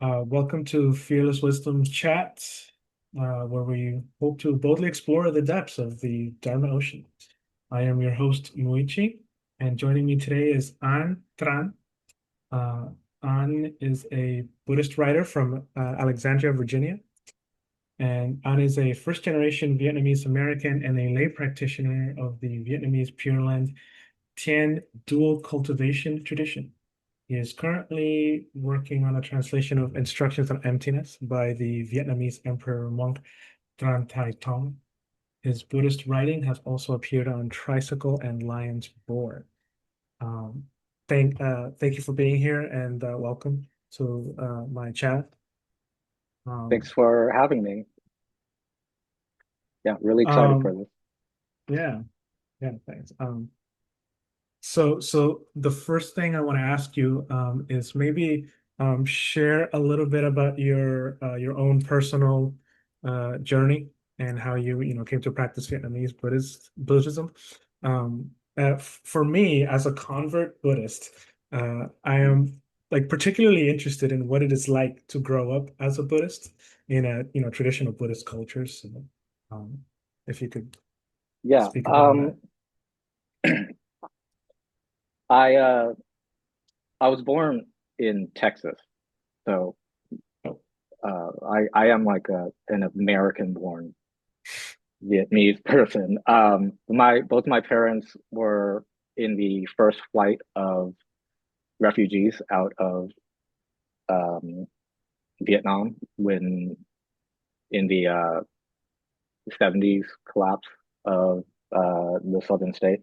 Welcome to Fearless Wisdom Chat, where we hope to boldly explore the depths of the Dharma Ocean. I am your host, Muichi, and joining me today is An Tran. Uh, An is a Buddhist writer from Alexandria, Virginia, and An is a first-generation Vietnamese American and a lay practitioner of the Vietnamese Pure Land-Thien dual cultivation tradition. He is currently working on a translation of Instructions on Emptiness by the Vietnamese Emperor monk Trần Thái Tông. His Buddhist writing has also appeared on Tricycle and Lion's Roar. Um, thank you for being here and welcome to my chat. Thanks Um, for having me. Yeah, really excited for um, this. yeah, yeah, thanks. So the first thing I want to ask you is maybe share a little bit about your own personal journey and how you came to practice Vietnamese Buddhism. For me, as a convert Buddhist, I Mhm. am like particularly interested in what it is like to grow up as a Buddhist in a traditional Buddhist culture. So, um, if you could Yeah, speak a bit on that. I I was born in Texas, so I am like an American-born Vietnamese person. My both my parents were in the first flight of refugees out of um, Vietnam when in the 70s collapse of the southern state,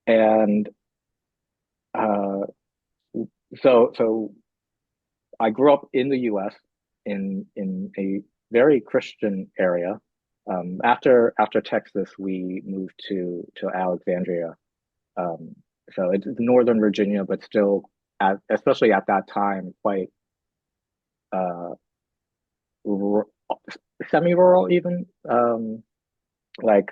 and uh, so I grew up in the U.S. in a very Christian area. After Texas, we moved to Alexandria. Um, so it's Northern Virginia, but still, especially at that time, quite uh, semi-rural even. Like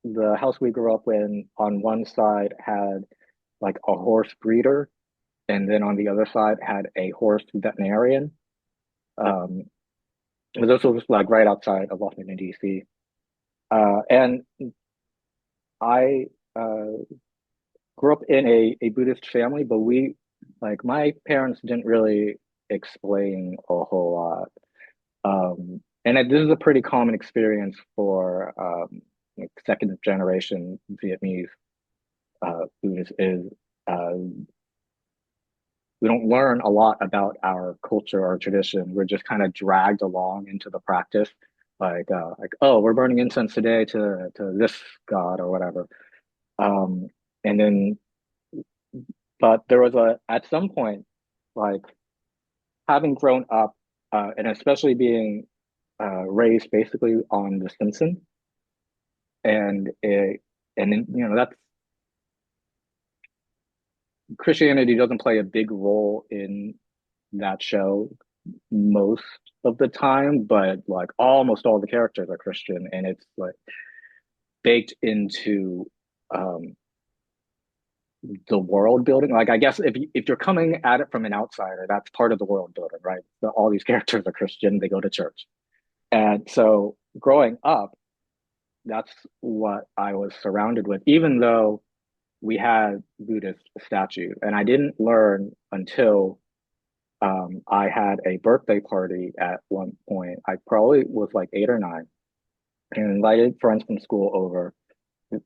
the house we grew up in on one side had like a horse breeder, and then on the other side had a horse veterinarian. Um, this was like right outside of Washington, D.C. And I grew up in a Buddhist family, but like, my parents didn't really explain a whole lot. This is a pretty common experience for like second generation Vietnamese Buddhists is uh, we don't learn a lot about our culture or tradition. We're just kind of dragged along into the practice, like oh, we're burning incense today to this god or whatever. Um, and then, but there was a at some point, like having grown up, and especially being raised basically on The Simpsons, and then that's Christianity doesn't play a big role in that show most of the time, but like almost all the characters are Christian, and it's like baked into um, the world building. Like I guess if you're coming at it from an outsider, that's part of the world building, right? So all these characters are Christian, they go to church, and so growing up, that's what I was surrounded with, even though we had Buddhist statues, and I didn't learn until I had a birthday party at one point. I probably was like 8 or 9 and invited friends from school over. The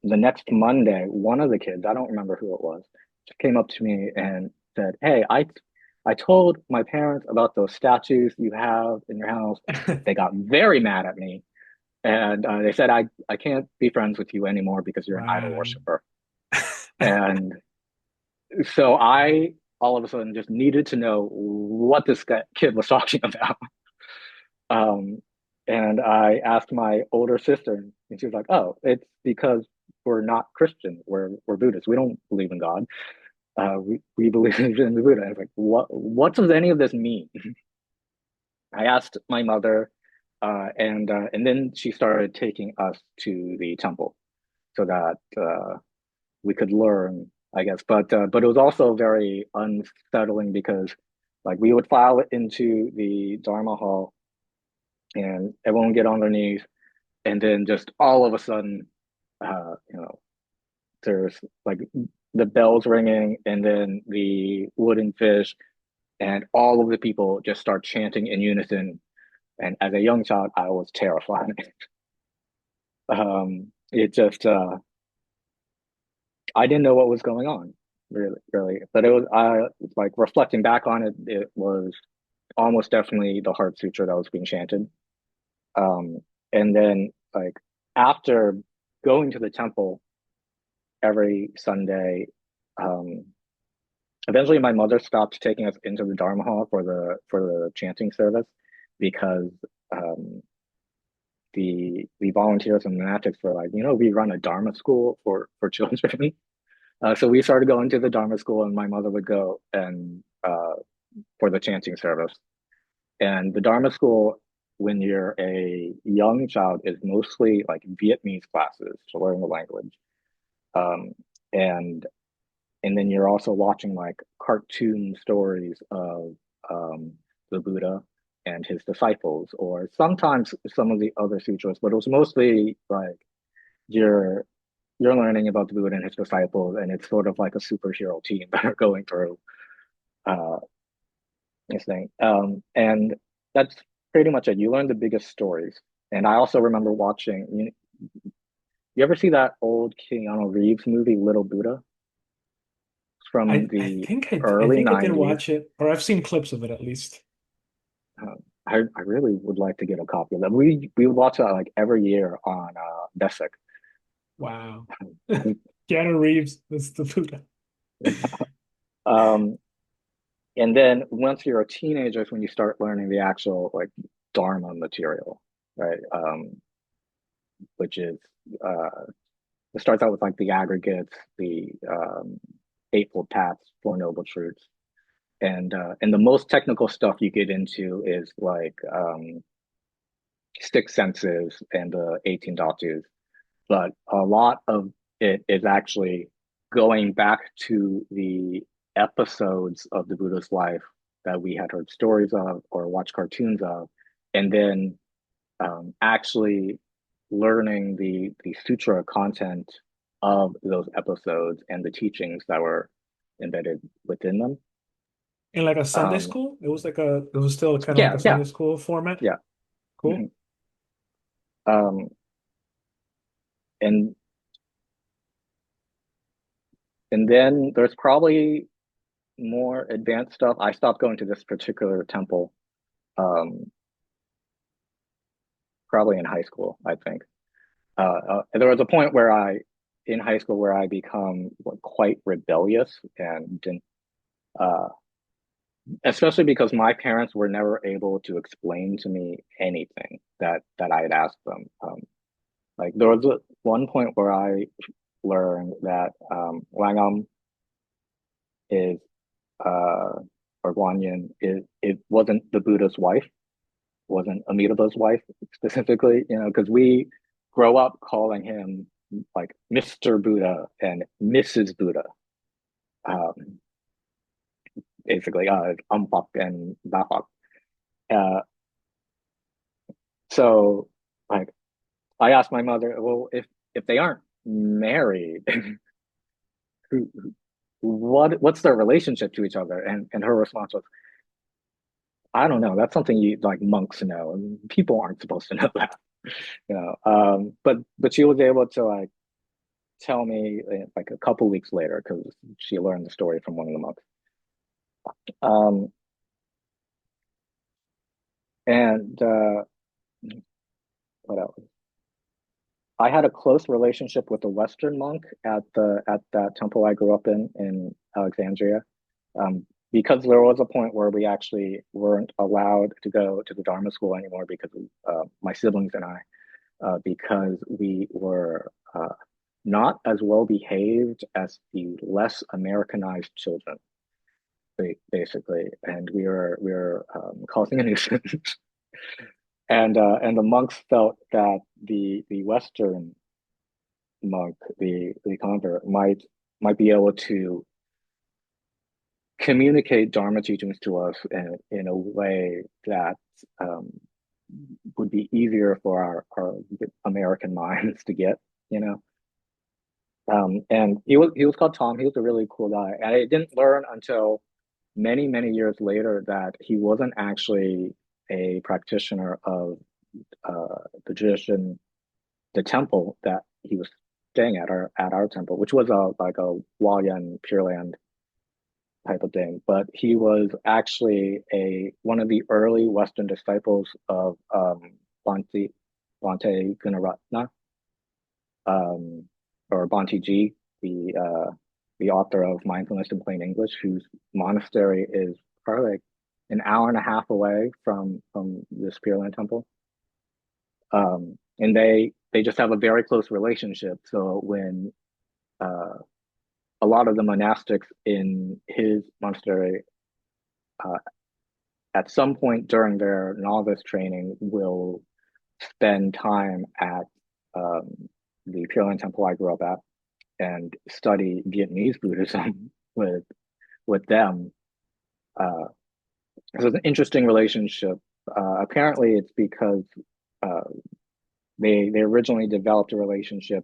next Monday, one of the kids, I don't remember who it was, just came up to me and said, "Hey, I told my parents about those statues you have in your house. They got very mad at me, and they said I can't be friends with you anymore because you're an idol Wow. worshiper." And so I all of a sudden just needed to know what this kid was talking about. Um, and I asked my older sister, and she was like, "Oh, it's because we're not Christian. We're Buddhists. We don't believe in God. We believe in the Buddha." I was like, "What does any of this mean?" I asked my mother, and then she started taking us to the temple so that we could learn. I guess. But it was also very unsettling because like we would file it into the Dharma hall and everyone would get on their knees and then just all of a sudden you know there's like the bells ringing and then the wooden fish and all of the people just start chanting in unison. And as a young child, I was terrified. It just I didn't know what was going on, really, really. But it was I like reflecting back on it, it was almost definitely the Heart Sutra that was being chanted. Um, and then like after going to the temple every Sunday, um, eventually my mother stopped taking us into the Dharma hall for the chanting service because um, the volunteers and monastics were like, we run a Dharma school for children. So we started going to the Dharma school, and my mother would go and for the chanting service. And the Dharma school, when you're a young child, is mostly like Vietnamese classes to learn the language. Um, and and then you're also watching like cartoon stories of um, the Buddha and his disciples, or sometimes some of the other sutras, but it was mostly like you're you're learning about the Buddha and his disciples, and it's sort of like a superhero team that are going through uh, this thing. And that's pretty much it. You learn the biggest stories. And I also remember watching. You ever see that old Keanu Reeves movie, Little Buddha, from the I early think I did 90s? watch it, or I've seen clips of it at least. I really would like to get a copy of that. We would watch that like every year on Bessic. Wow. Keanu Reeves is the Buddha. Um, and then once you're a teenager, is when you start learning the actual like Dharma material, right? Which is uh, it starts out with like the aggregates, the Eightfold Paths, Four Noble Truths, and the most technical stuff you get into is like six senses and the 18 dhatus. But a lot of it is actually going back to the episodes of the Buddha's life that we had heard stories of or watched cartoons of, and then actually learning the sutra content of those episodes and the teachings that were embedded within them. In like a Sunday Um, school? It was still kind of like yeah, a yeah, Sunday school format. yeah. Cool. Mhm. Um, and and then there's probably more advanced stuff. I stopped going to this particular temple um, probably in high school, I think. There was a point in high school, where I become quite rebellious and didn't, uh, especially because my parents were never able to explain to me anything that I had asked them. Like there was one point where I learned that Wangam is or Guanyin is it wasn't the Buddha's wife, wasn't Amitaba's wife specifically, because we grow up calling him like Mr. Buddha and Mrs. Buddha, um, basically, Umpak and Bapak. Uh, so, like, I asked my mother, well, if they aren't married, who, what's their relationship to each other? And her response was, I don't know. That's something you like monks know. People aren't supposed to know that, but she was able to like tell me like a couple weeks later because she learned the story from one of the monks. Um, and what else? I had a close relationship with a Western monk at that temple I grew up in Alexandria, because there was a point where we actually weren't allowed to go to the Dharma school anymore because of my siblings and I, because we were not as well behaved as the less Americanized children, basically, and we were causing a nuisance. And the monks felt that the Western monk, the convert, might be able to communicate Dharma teachings to us in a way that would be easier for our American minds to get, you know. And he was called Tom. He was a really cool guy. And I didn't learn until many, many years later that he wasn't actually a practitioner of the tradition, the temple that he was staying at our temple, which was like a Huayan Pure Land type of thing. But he was actually one of the early Western disciples of Bhante Gunaratna, or Bhante G, the author of Mindfulness in Plain English, whose monastery is probably like an hour and a half away from this Pure Land temple. And they just have a very close relationship. So when a lot of the monastics in his monastery, at some point during their novice training, will spend time at the Pure Land temple I grew up at and study Vietnamese Buddhism with them. So it's an interesting relationship. Apparently, it's because they originally developed a relationship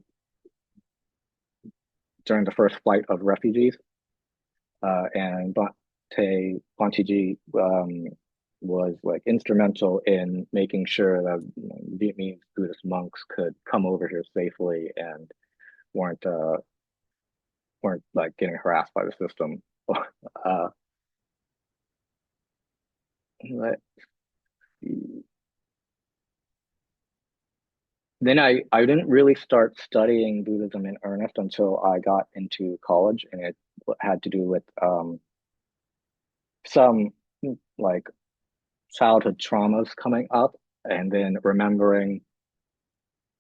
during the first flight of refugees, and Bhante G was like instrumental in making sure that Vietnamese Buddhist monks could come over here safely and weren't like getting harassed by the system. Let's see. Then I didn't really start studying Buddhism in earnest until I got into college, and it had to do with some like childhood traumas coming up, and then remembering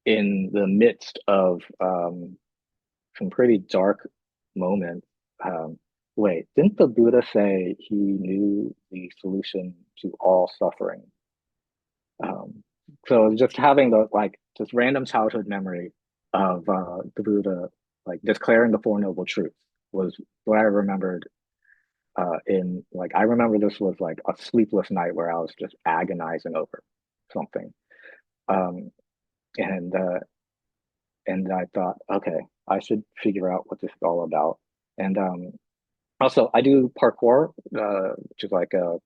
in the midst of some pretty dark moments. Wait, didn't the Buddha say he knew the solution to all suffering? So just having the like this random childhood memory of the Buddha like declaring the Four Noble Truths was what I remembered. In like I remember this was like a sleepless night where I was just agonizing over something, um, and I thought, okay, I should figure out what this is all about. And also, I do parkour, which is like a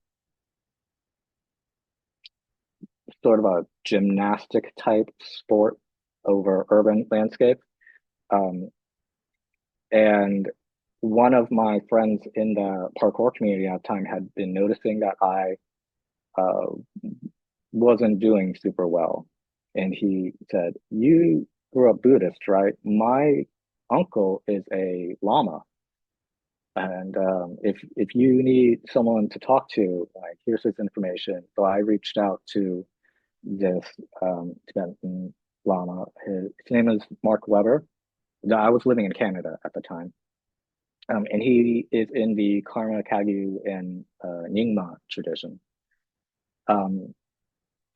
sort of a gymnastic type sport over urban landscape. Um, and one of my friends in the parkour community at the time had been noticing that I uh, wasn't doing super well. And he said, "You grew up Buddhist, right? My uncle is a Lama. And if you need someone to talk to, like, here's his information." So I reached out to this Tibetan Lama. His name is Mark Weber. I was living in Canada at the time. And he is in the Karma Kagyu and Nyingma tradition. Um,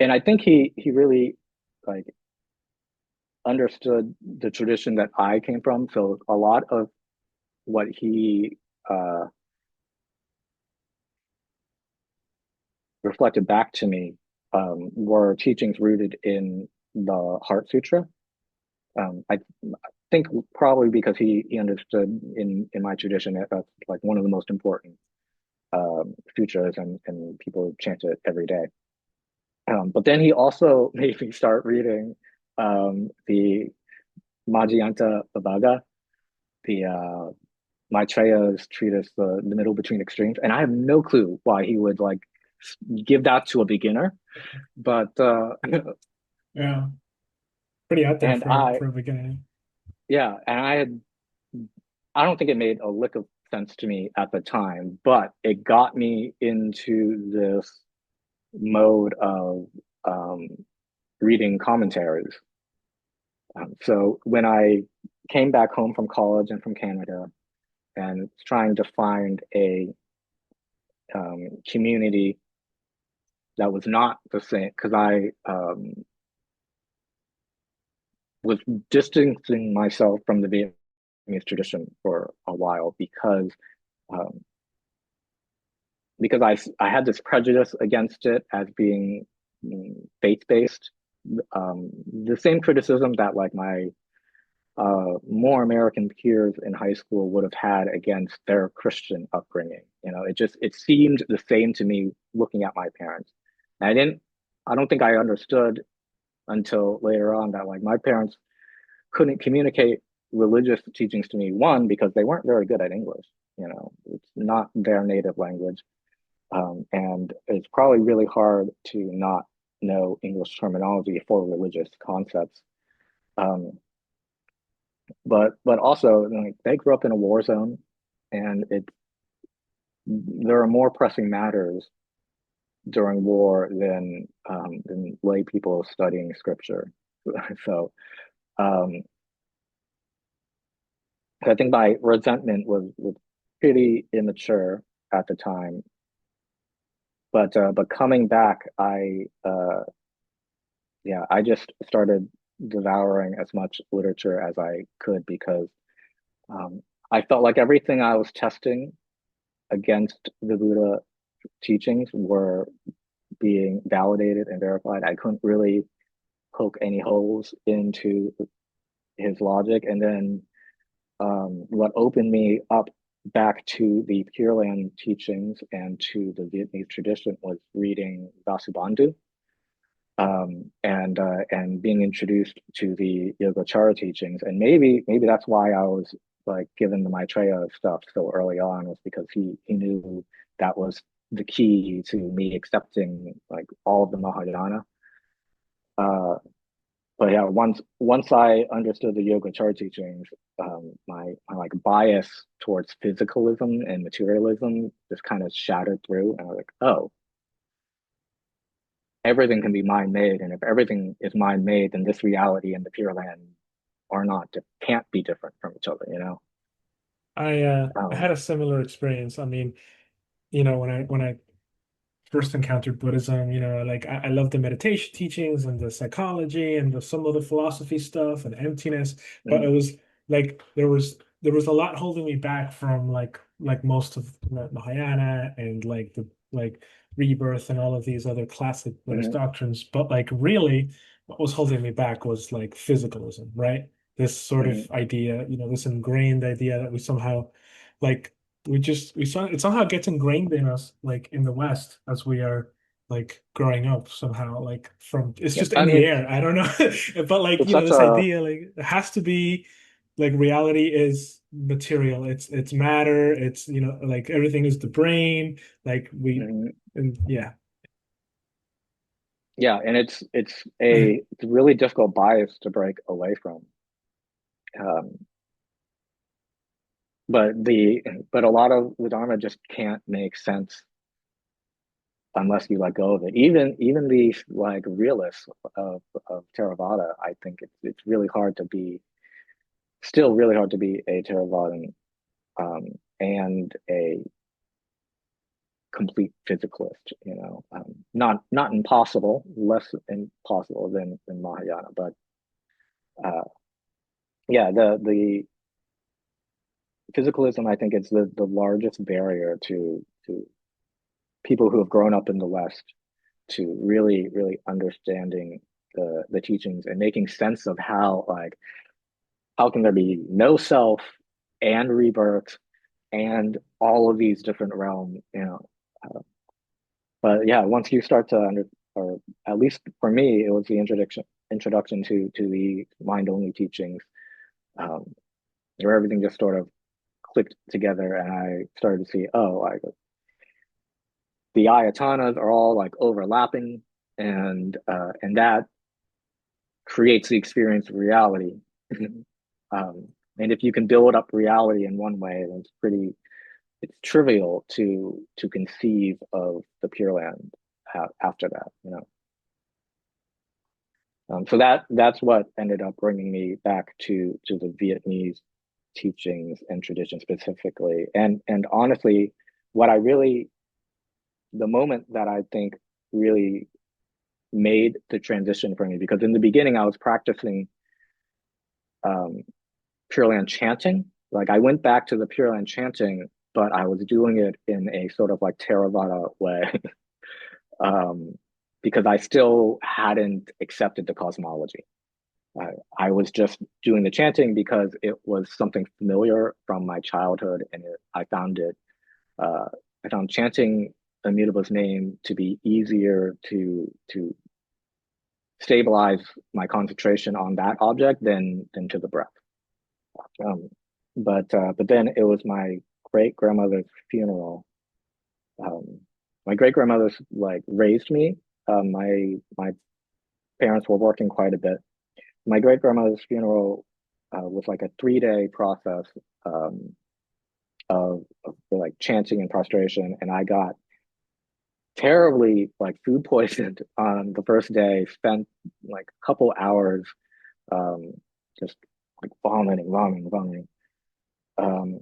and I think he really like understood the tradition that I came from. So a lot of what he reflected back to me were teachings rooted in the Heart Sutra. I think probably because he understood in my tradition that that's like one of the most important sutras, and people chant it every day. But then he also made me start reading the Majjhimata Vibhaga, the Maitreya's treatise, the middle between extremes, and I have no clue why he would like give that to a beginner, but Yeah, pretty out there and for a beginning. yeah, and I don't think it made a lick of sense to me at the time, but it got me into this mode of um, reading commentaries. So when I came back home from college and from Canada and trying to find a community that was not the same, because I was distancing myself from the Vietnamese tradition for a while um, because I had this prejudice against it as being faith-based. The same criticism that like my more American peers in high school would have had against their Christian upbringing. You know, it seemed the same to me looking at my parents. And I don't think I understood until later on that like my parents couldn't communicate religious teachings to me. One, because they weren't very good at English. You know, it's not their native language. And it's probably really hard to not know English terminology for religious concepts. Um, but also like they grew up in a war zone, and there are more pressing matters during war than lay people studying scripture. So um, I think my resentment was pretty immature at the time. But coming back, I just started devouring as much literature as I could because um, I felt like everything I was testing against the Buddha teachings were being validated and verified. I couldn't really poke any holes into his logic. And then what opened me up back to the Pure Land teachings and to the Vietnamese tradition was reading Vasubandhu, and being introduced to the Yogacara teachings. And maybe that's why I was like given the Maitreya stuff so early on, was because he knew that was the key to me accepting like all of the Mahayana. Uh, but yeah, once I understood the Yogacara teachings, my like bias towards physicalism and materialism just kind of shattered through, and I was like, oh, everything can be mind made, and if everything is mind made, then this reality and the Pure Land are not can't be different from each other. You know. I Um, had a similar experience. I mean, when I first encountered Buddhism, like I love the meditation teachings and the psychology and some of the philosophy stuff and emptiness, but it mm, was like there was a lot holding me back from like most of Mahayana and like the like rebirth and all of these other classic Buddhist mm, doctrines. But like really, what was holding me back was like physicalism, right? This sort of mm, idea, this ingrained idea that we somehow like we saw it somehow gets ingrained in us like in the West as we are like growing up somehow like from it's yeah, just I in the mean, air. I don't know. But like it's such this a idea like it has to be like reality is material. It's matter. It's like everything is the brain. Like we mm, and yeah. yeah, and it's a really difficult bias to break away from. Um, but a lot of the Dharma just can't make sense unless you let go of it. Even these like realists of Theravada, I think it's really hard to be still really hard to be a Theravadan and a complete physicalist. Not impossible, less impossible than Mahayana, but uh, yeah, the physicalism I think is the largest barrier to people who have grown up in the West to really understanding the teachings and making sense of how can there be no self and rebirth and all of these different realms, uh, but yeah, once you start to or at least for me it was the introduction to the mind only teachings, um, where everything just sort of clicked together, and I started to see, oh, like the ayatanas are all like overlapping, and that creates the experience of reality. um, and if you can build up reality in one way, then it's trivial to conceive of the Pure Land after that. So that's what ended up bringing me back to the Vietnamese teachings and tradition specifically, and honestly, what I really the moment that I think really made the transition for me, because in the beginning I was practicing um, Pure Land chanting, Like I went back to the Pure Land chanting, but I was doing it in a sort of like Theravada way, um, because I still hadn't accepted the cosmology. I was just doing the chanting because it was something familiar from my childhood, and uh, I found chanting Amitaba's name to be easier to stabilize my concentration on that object than to the breath. Um, but then it was my great grandmother's funeral. Um, my great grandmother's like raised me. My parents were working quite a bit. My great grandmother's funeral was like a 3 day process um, of like chanting and prostration, and I got terribly like food poisoned on the first day. Spent like a couple hours um, just like vomiting. Um,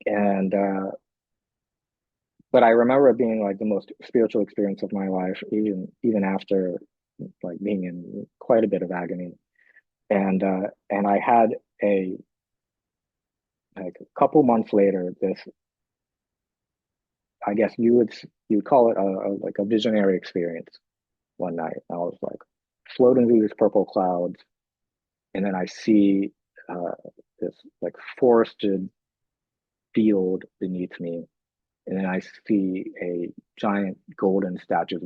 and but I remember it being like the most spiritual experience of my life, even after like being in quite a bit of agony. And I had a like a couple months later, this I guess you'd call it like a visionary experience one night. I was like floating through these purple clouds, and then I see uh, this like forested field beneath me, and then I see a giant golden statue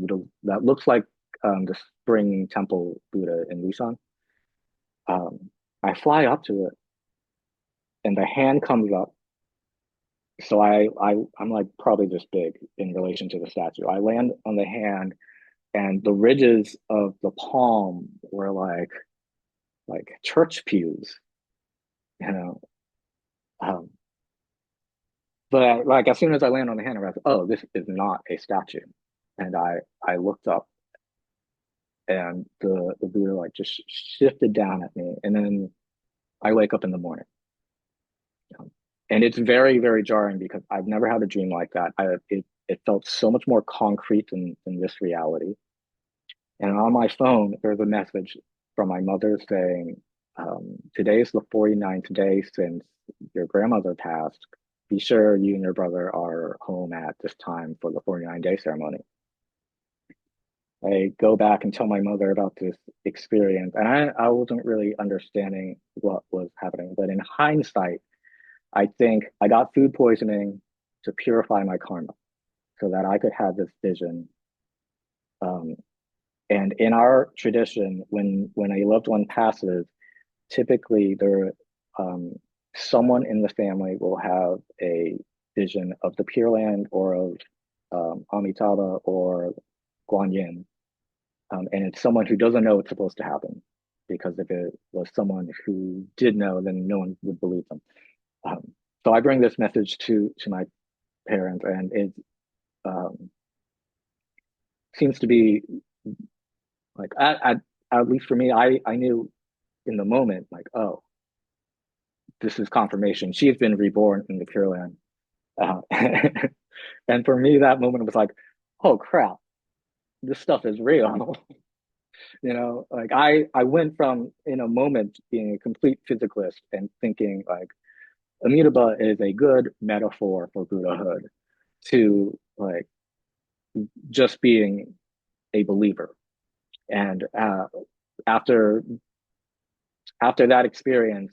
that looks like the Spring Temple Buddha in Busan. I fly up to it, and the hand comes up. So I'm like probably this big in relation to the statue. I land on the hand, and the ridges of the palm were like church pews, you know. Um, but like as soon as I land on the hand, I was like, oh, this is not a statue. And I looked up, and the Buddha like just shifted down at me, and then I wake up in the morning. And it's very, very jarring because I've never had a dream like that. It felt so much more concrete than this reality. And on my phone, there's a message from my mother saying, today is the 49th day since your grandmother passed. Be sure you and your brother are home at this time for the 49-day ceremony. I go back and tell my mother about this experience, and I wasn't really understanding what was happening. But in hindsight, I think I got food poisoning to purify my karma so that I could have this vision. Um, and in our tradition, when a loved one passes, typically um, someone in the family will have a vision of the Pure Land or of Amitabha or Guanyin. And it's someone who doesn't know what's supposed to happen, because if it was someone who did know, then no one would believe them. Um, so I bring this message to my parents, and it um, seems to be like at least for me, I knew in the moment like, oh, this is confirmation. She's been reborn in the Pure Land, and for me that moment was like, oh crap, this stuff is real. Like I went from in a moment being a complete physicalist and thinking like Amitabha is a good metaphor for Buddhahood to like just being a believer. And after after that experience,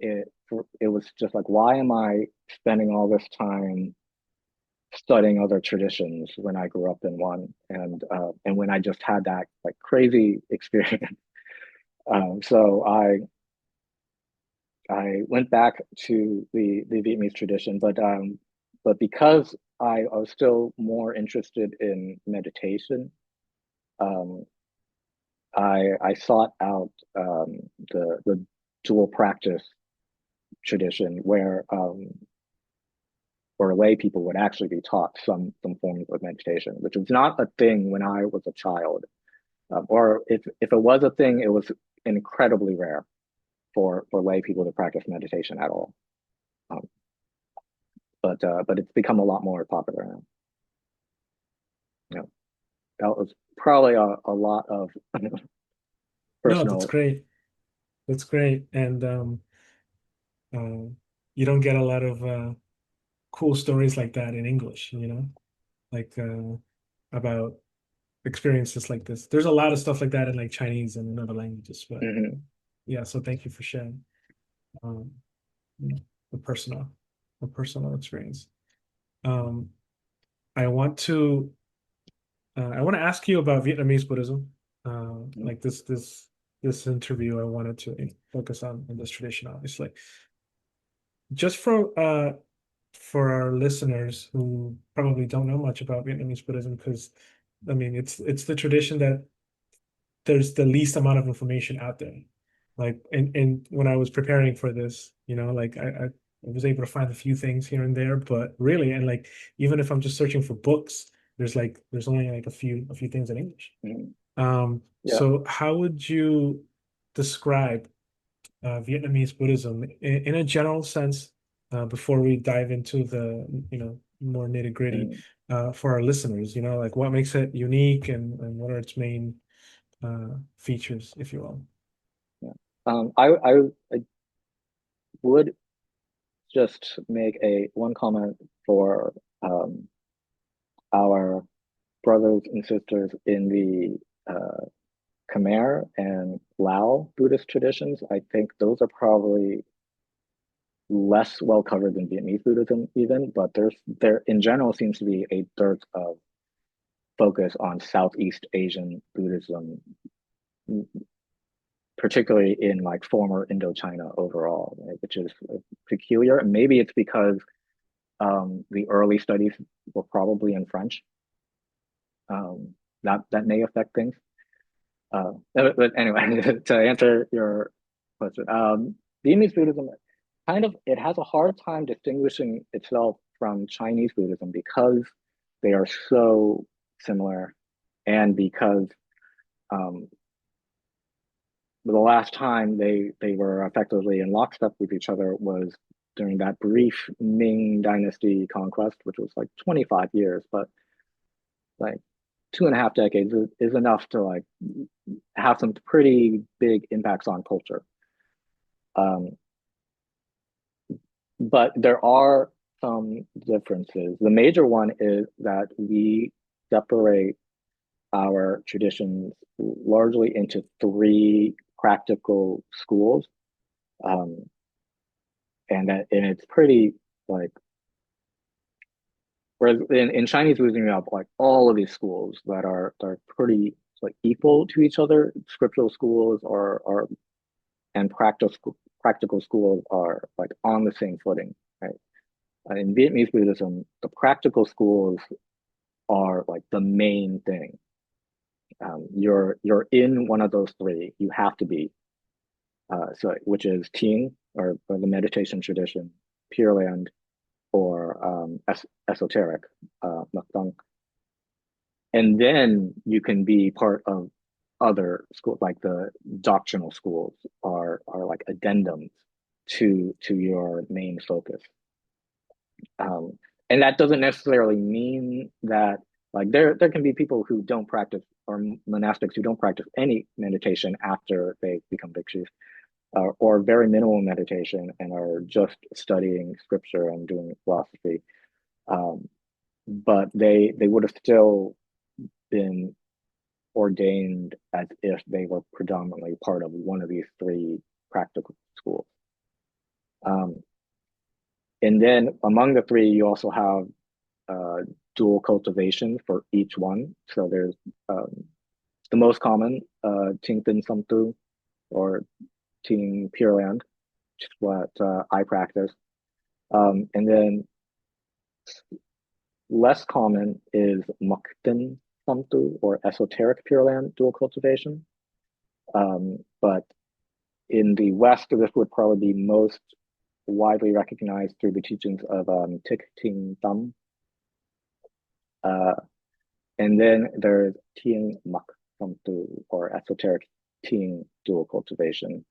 it it was just like, why am I spending all this time studying other traditions when I grew up in one, and when I just had that like crazy experience. So I went back to the Vietnamese tradition, but because I was still more interested in meditation, um, I sought out the dual practice tradition where lay people would actually be taught some forms of meditation, which was not a thing when I was a child, or if it was a thing, it was incredibly rare for lay people to practice meditation at all. Um, but it's become a lot more popular now. You know, that was probably a lot of No, that's personal. great. That's great. And you don't get a lot of cool stories like that in English, like about experiences like this. There's a lot of stuff like that in like Chinese and in other languages, but Hmm. yeah, so thank you for sharing um, you know, the personal, the personal experience. Um, I want to I want to ask you about Vietnamese Buddhism. Like this interview, I wanted to focus on this tradition, obviously. Just for our listeners who probably don't know much about Vietnamese Buddhism, because I mean it's the tradition that there's the least amount of information out there. Like and when I was preparing for this, like I was able to find a few things here and there, but really, and like even if I'm just searching for books, there's only like a few things in English. Hmm. Yeah. So how would you describe Vietnamese Buddhism in a general sense, before we dive into the, more nitty-gritty, Hmm. for our listeners, like what makes it unique and what are its main features, if you will. Yeah. I would just make a one comment for our brothers and sisters in the Khmer and Lao Buddhist traditions. I think those are probably less well covered than Vietnamese Buddhism, even, but there in general seems to be a dearth of focus on Southeast Asian Buddhism, particularly in like former Indochina overall, right, which is peculiar. And maybe it's because the early studies were probably in French. That may affect things. But anyway, to answer your question, Vietnamese Buddhism kind of it has a hard time distinguishing itself from Chinese Buddhism because they are so similar, and because um, the last time they were effectively in lockstep with each other was during that brief Ming Dynasty conquest, which was like 25 years, but like 2.5 decades is enough to like have some pretty big impacts on culture. Um, but there are some differences. The major one is that we separate our traditions largely into three practical schools. Um, and it's pretty like, whereas in Chinese Buddhism you have like all of these schools that are pretty like equal to each other. Scriptural schools are and practical schools are like on the same footing, right? In Vietnamese Buddhism, the practical schools are like the main thing. You're in one of those three. You have to be, so which is Thiện or the meditation tradition, Pure Land, or esoteric, Tong. And then you can be part of other schools, like the doctrinal schools are like addendums to your main focus. Um, and that doesn't necessarily mean that like there can be people who don't practice, or monastics who don't practice any meditation after they become bhikshus, or very minimal meditation and are just studying scripture and doing philosophy. Um, but they would have still been ordained as if they were predominantly part of one of these three practical schools. Um, and then among the three, you also have dual cultivation for each one. So there's the most common, Ting Tin Sum Tu, or Ting Pure Land, which is what I practice. And then less common is Muk Tin Sum Tu, or esoteric Pure Land dual cultivation. But in the West, this would probably be most widely recognized through the teachings of Thích Ting Tâm. Uh, and then there's Thiên Mak Tâm Tu, or esoteric Thiên dual cultivation,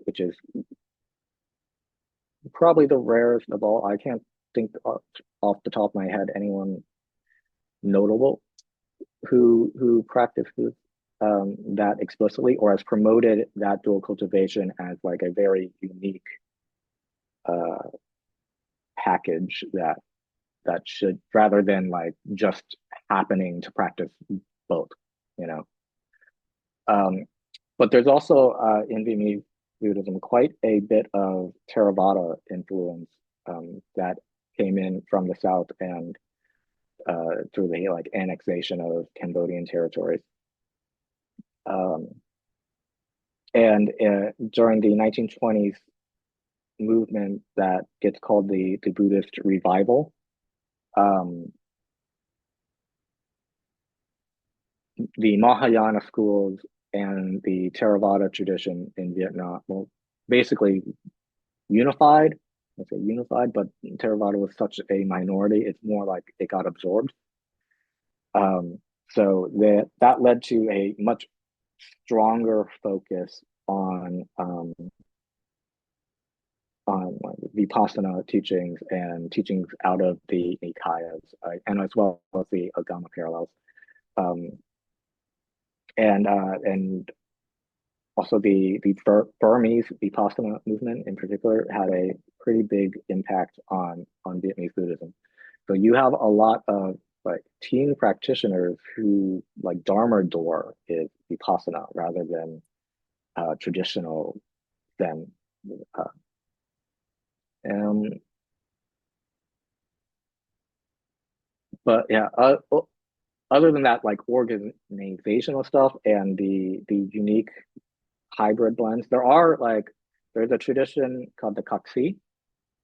which is probably the rarest of all. I can't think off the top of my head anyone notable who practices that explicitly or has promoted that dual cultivation as like a very unique uh, package that should, rather than like just happening to practice both, you know. Um, but there's also in Vietnamese Buddhism quite a bit of Theravada influence that came in from the south and through the like annexation of Cambodian territories. Um, and during the 1920s movement that gets called the Buddhist revival, um, the Mahayana schools and the Theravada tradition in Vietnam, well, basically unified. I say unified, but Theravada was such a minority; it's more like it got absorbed. So that led to a much stronger focus on like Vipassana teachings and teachings out of the Nikayas, and as well as the Agama parallels. Um, and also the Burmese Vipassana movement in particular had a pretty big impact on Vietnamese Buddhism. So you have a lot of like teen practitioners who like Dharma door is Vipassana rather than traditional Zen. Uh, um, but yeah, other than that, like organizational stuff and the unique hybrid blends, there's a tradition called the Kaksi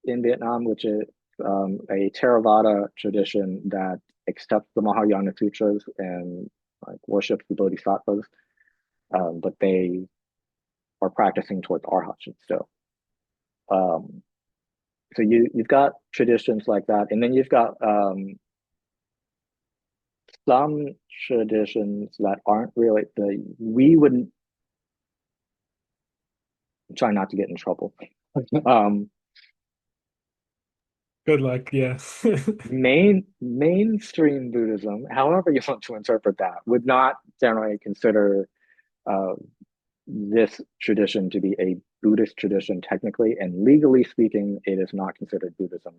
in Vietnam, which is a Theravada tradition that accepts the Mahayana sutras and like worships the bodhisattvas, but they are practicing towards arhatship still. Um, so you've got traditions like that, and then you've got some traditions that aren't really the we wouldn't try not to get in trouble. um, Good luck. Yeah. mainstream Buddhism, however you want to interpret that, would not generally consider uh, this tradition to be a Buddhist tradition technically, and legally speaking, it is not considered Buddhism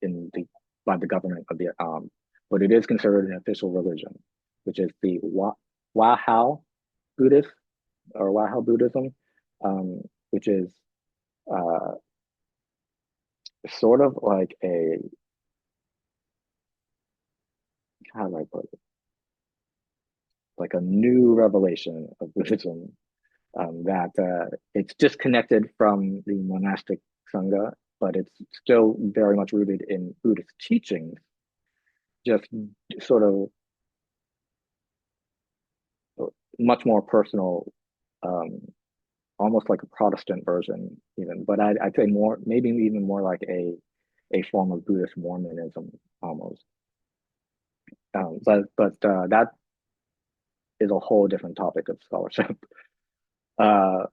in the by the government of Vietnam, but it is considered an official religion, which is the Hao Buddhist or Hao Buddhism, which is uh, sort of like a how do I put it? Like a new revelation of Buddhism that it's disconnected from the monastic sangha, but it's still very much rooted in Buddhist teachings, just sort of much more personal, um, almost like a Protestant version, even. But I'd say more, maybe even more like a form of Buddhist Mormonism almost. But that is a whole different topic of scholarship. Uh,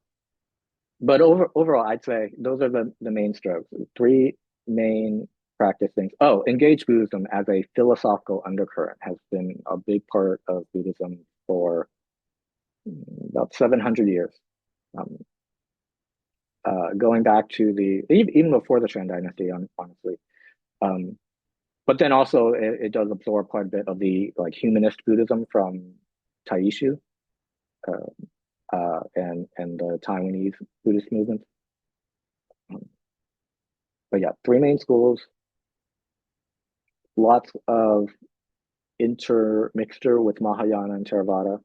but overall, I'd say those are the main strokes. Three main practice things. Oh, engaged Buddhism as a philosophical undercurrent has been a big part of Buddhism for about 700 years. Um, Going back to even before the Tran Dynasty, honestly. Um, but then also it does absorb quite a bit of the like humanist Buddhism from Taishu and the Taiwanese Buddhist movement. Um, but yeah, three main schools, lots of intermixture with Mahayana and Theravada,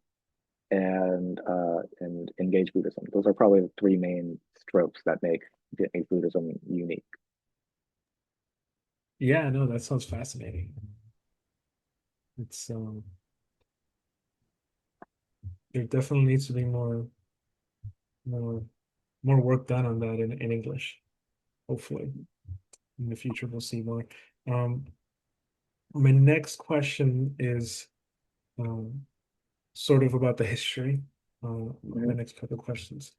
and engaged Buddhism. Those are probably the three main strokes that make Vietnamese Buddhism unique. Yeah, no, that sounds fascinating. It's there definitely needs to be more more work done on that in English. Hopefully, in the future we'll see more. Um, my next question is um, sort of about the history. Mm-hmm. My next couple of questions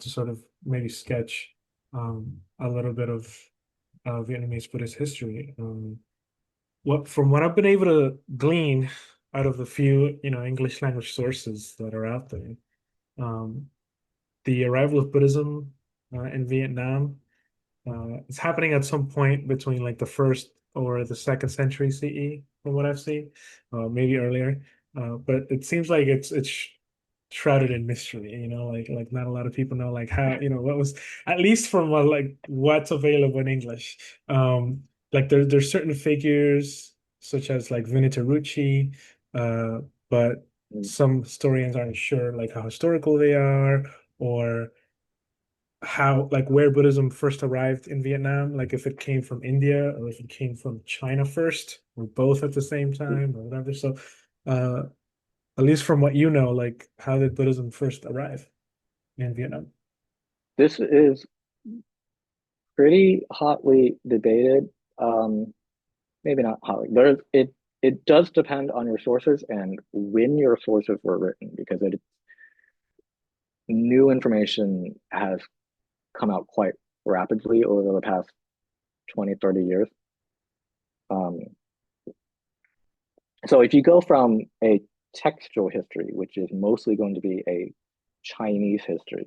to sort of maybe sketch a little bit of Vietnamese Buddhist history. From what I've been able to glean out of the few, English language sources that are out there, um, the arrival of Buddhism in Vietnam It's happening at some point between like the first or the second century CE, from what I've seen, maybe earlier. But it seems like it's shrouded in mystery. Like not a lot of people know like how what was, at least from like what's available in English. Like there's certain figures such as like Vinitarucci, but some historians aren't sure like how historical they are, or how like where Buddhism first arrived in Vietnam, like if it came from India or if it came from China first, or both at the same time or whatever. So uh at least from what you know, like how did Buddhism first arrive in Vietnam? This is pretty hotly debated. Maybe not hotly. It does depend on your sources and when your sources were written, because new information has come out quite rapidly over the past 20, 30 years. Um, so if you go from a textual history, which is mostly going to be a Chinese history,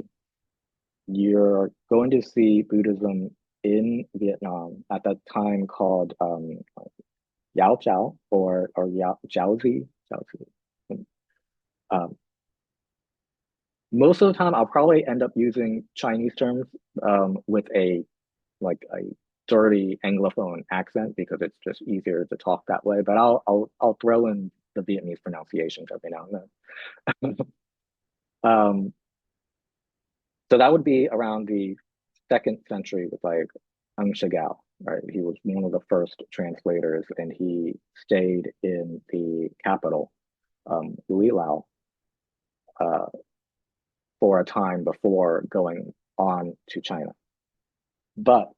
you're going to see Buddhism in Vietnam at that time called Yao Chao or Jiaozi. Jiaozi. Um, Most of the time, I'll probably end up using Chinese terms with a dirty Anglophone accent because it's just easier to talk that way. But I'll throw in the Vietnamese pronunciations every now and then. um, so that would be around the second century with like Ang Shigao, right? He was one of the first translators, and he stayed in the capital, Louis Lao, uh, for a time before going on to China. But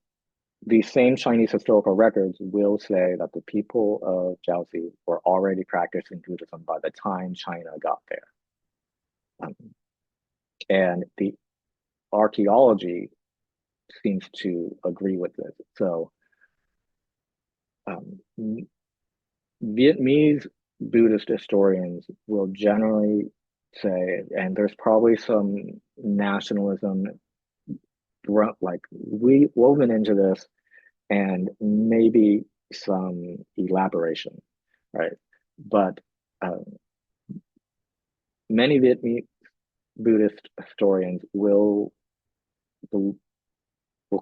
the same Chinese historical records will say that the people of Jiaozi were already practicing Buddhism by the time China got there. Um, and the archaeology seems to agree with this. So um, Vietnamese Buddhist historians will generally say, and there's probably some nationalism like we woven into this, and maybe some elaboration, right? But um, many Vietnamese Buddhist historians will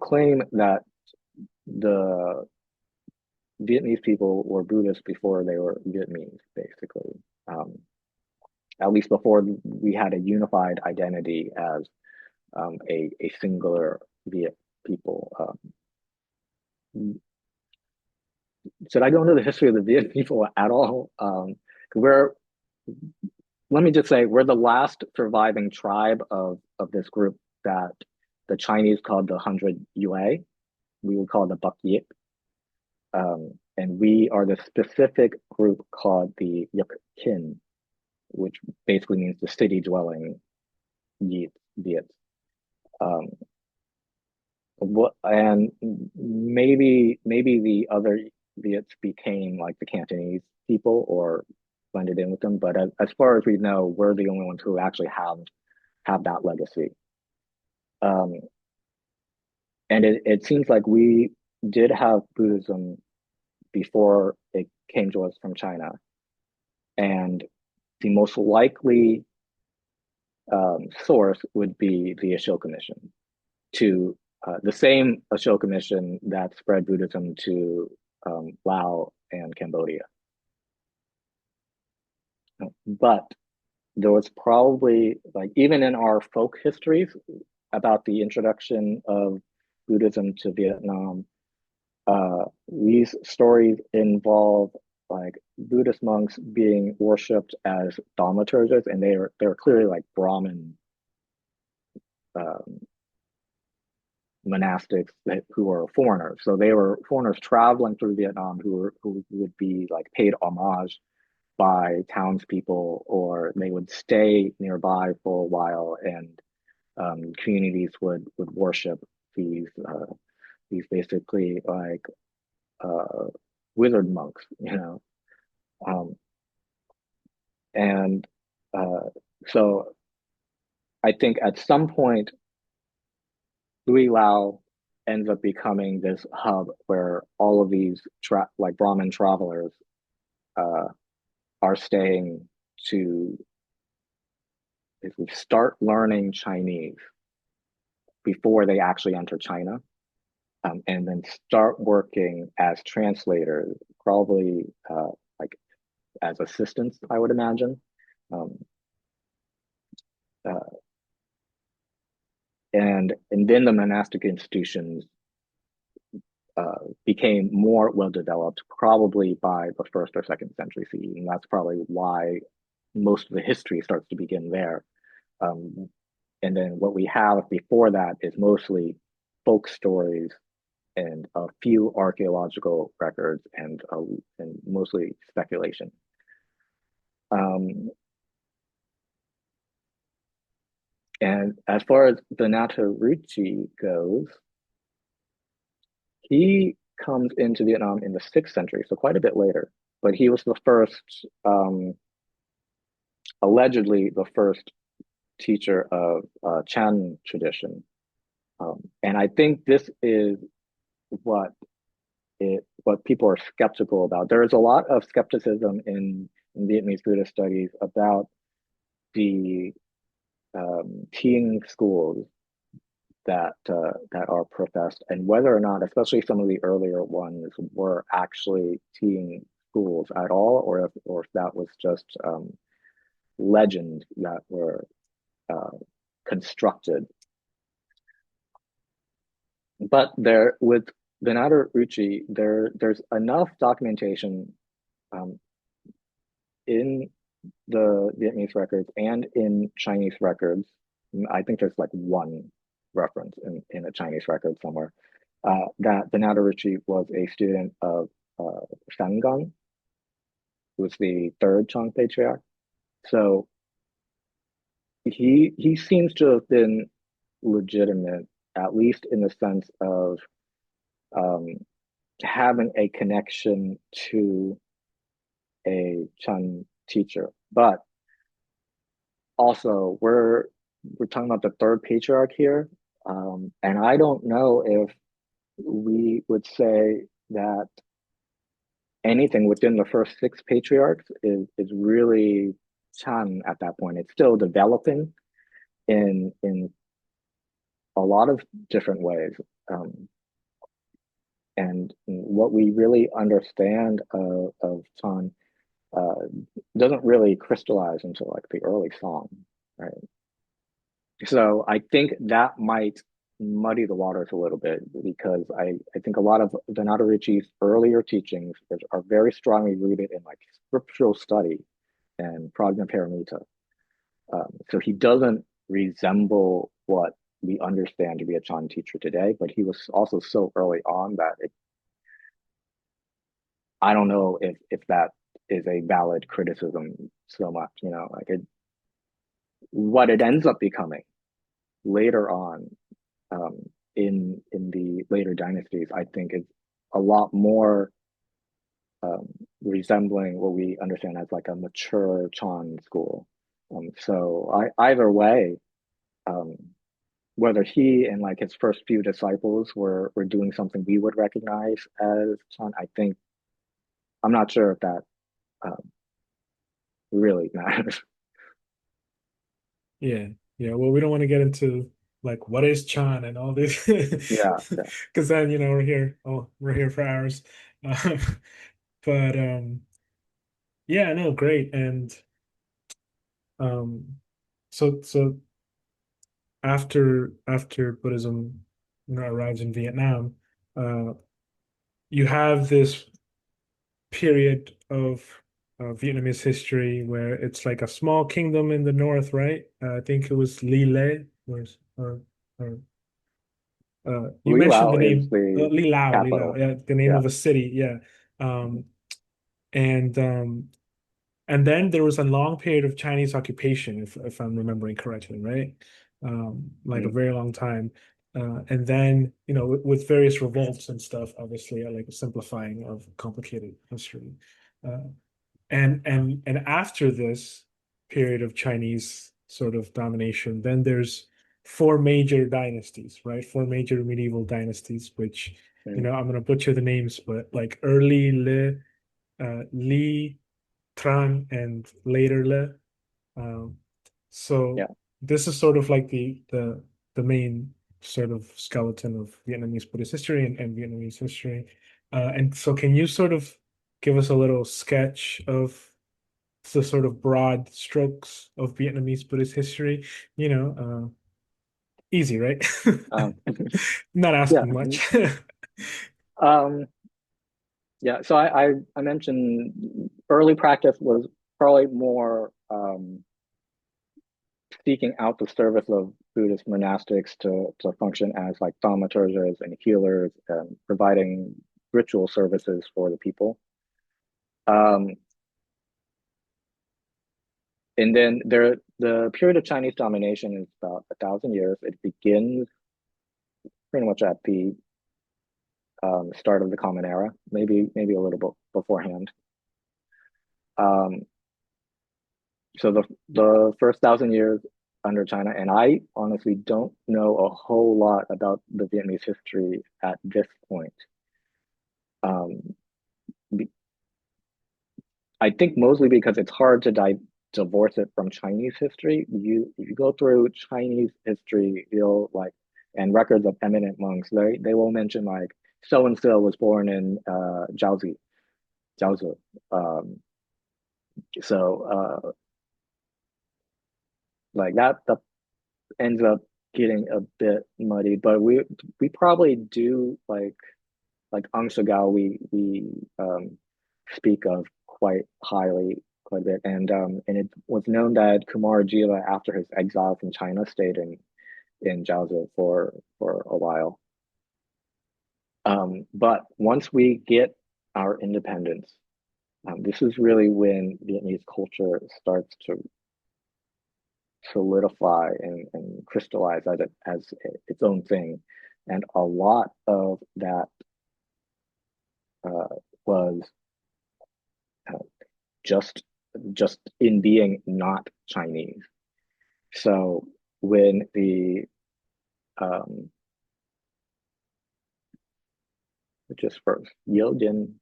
claim that the Vietnamese people were Buddhist before they were Vietnamese, basically. At least before we had a unified identity as a singular Viet people. Should I go into the history of the Viet people at all? We're Let me just say we're the last surviving tribe of this group that the Chinese called the 100 Yue. We would call the Buck Yip. And we are the specific group called the Yuk Kin, which basically means the city dwelling Viet. Um, and maybe the other Viets became like the Cantonese people or blended in with them. But as far as we know, we're the only ones who actually have that legacy. Um, and it seems like we did have Buddhism before it came to us from China. And the most likely source would be the Ashoka mission, to the same Ashoka mission that spread Buddhism to Laos and Cambodia. But there was probably, like, even in our folk histories about the introduction of Buddhism to Vietnam, these stories involve like Buddhist monks being worshipped as thaumaturges, and they're clearly like Brahmin um, monastics who are foreigners. So they were foreigners traveling through Vietnam who would be like paid homage by townspeople, or they would stay nearby for a while, and communities would worship these basically like uh, wizard monks, um, and uh, so I think at some point Louis Lau ends up becoming this hub where all of these like Brahmin travelers uh, are staying to basically start learning Chinese before they actually enter China, and then start working as translators, probably like as assistants, I would imagine. Um, uh, and then the monastic institutions became more well developed, probably by the first or second century CE, and that's probably why most of the history starts to begin there. Um, and then what we have before that is mostly folk stories and a few archaeological records and mostly speculation. Um, and as far as the Nataruchi goes, he comes into Vietnam in the 6th century, so quite a bit later. But he was the first, allegedly the first teacher of Chan tradition. And I think this is what what people are skeptical about. There is a lot of skepticism in Vietnamese Buddhist studies about the Thiện schools that are professed, and whether or not, especially some of the earlier ones, were actually Thiện schools at all, or if that was just legends that were constructed. But there, with the Nataruchi, there's enough documentation um, in the Vietnamese records and in Chinese records. I think there's like one reference in a Chinese record somewhere that the Nataruchi was a student of Shangang, who was the third Chang patriarch. So he seems to have been legitimate, at least in the sense of um, having a connection to a Chan teacher. But also, we're talking about the third patriarch here, and I don't know if we would say that anything within the first 6 patriarchs is really Chan at that point. It's still developing in a lot of different ways. And what we really understand of Chan uh, doesn't really crystallize until like the early Song, right? So I think that might muddy the waters a little bit because I think a lot of the Nataruchi's earlier teachings are very strongly rooted in like scriptural study and prajnaparamita. So he doesn't resemble what we understand to be a Chan teacher today, but he was also so early on that I don't know if that is a valid criticism so much, like what it ends up becoming later on in the later dynasties, I think is a lot more resembling what we understand as like a mature Chan school. So either way, um, whether he and like his first few disciples were doing something we would recognize as Chan, I think I'm not sure if that um, really matters. Yeah, yeah. Well, we don't want to get into like what is Chan and all this, Yeah, yeah. because then we're here. Oh, we're here for hours. Um, but yeah, no, great. And um, so after Buddhism, arrives in Vietnam, uh, you have this period of Vietnamese history where it's like a small kingdom in the north, right? I think it was Li Le, or you Lý mentioned the Lao is name the Li Lao, capital. yeah, the name Yeah. of a city, yeah. And and then there was a long period of Chinese occupation, if I'm remembering correctly, right? Like a Mhm. very long time. And then, with various revolts and stuff, obviously, like a simplifying of complicated history. Uh, and after this period of Chinese sort of domination, then there's four major dynasties, right? Four major medieval dynasties, which, mm, I'm gonna butcher the names, but like early Le, Li, Tran, and later Le. Um, yeah. so this is sort of like the main sort of skeleton of Vietnamese Buddhist history and Vietnamese history. And so can you sort of give us a little sketch of the sort of broad strokes of Vietnamese Buddhist history? Easy, right? Um, Not yeah. asking much. Um, yeah. So I mentioned early practice was probably more seeking out the service of Buddhist monastics to function as like thaumaturges and healers, and providing ritual services for the people. Um, and then the period of Chinese domination is about 1,000 years. It begins pretty much at the start of the Common Era, maybe a little bit beforehand. Um, so the first 1,000 years under China, and I honestly don't know a whole lot about the Vietnamese history at this point. Um, I think mostly because it's hard to divorce it from Chinese history. If you go through Chinese history, you'll like and records of eminent monks, they will mention like so and so was born in Jiaozi. Um, so like that ends up getting a bit muddy, but we probably do like Angsagao we speak of quite highly quite a bit, and it was known that Kumar Jiva, after his exile from China, stayed in Jiaozi for a while. But once we get our independence, this is really when Vietnamese culture starts to solidify and crystallize as its own thing, and a lot of that uh, was uh, just just in being not Chinese. So when the um, just first Yodin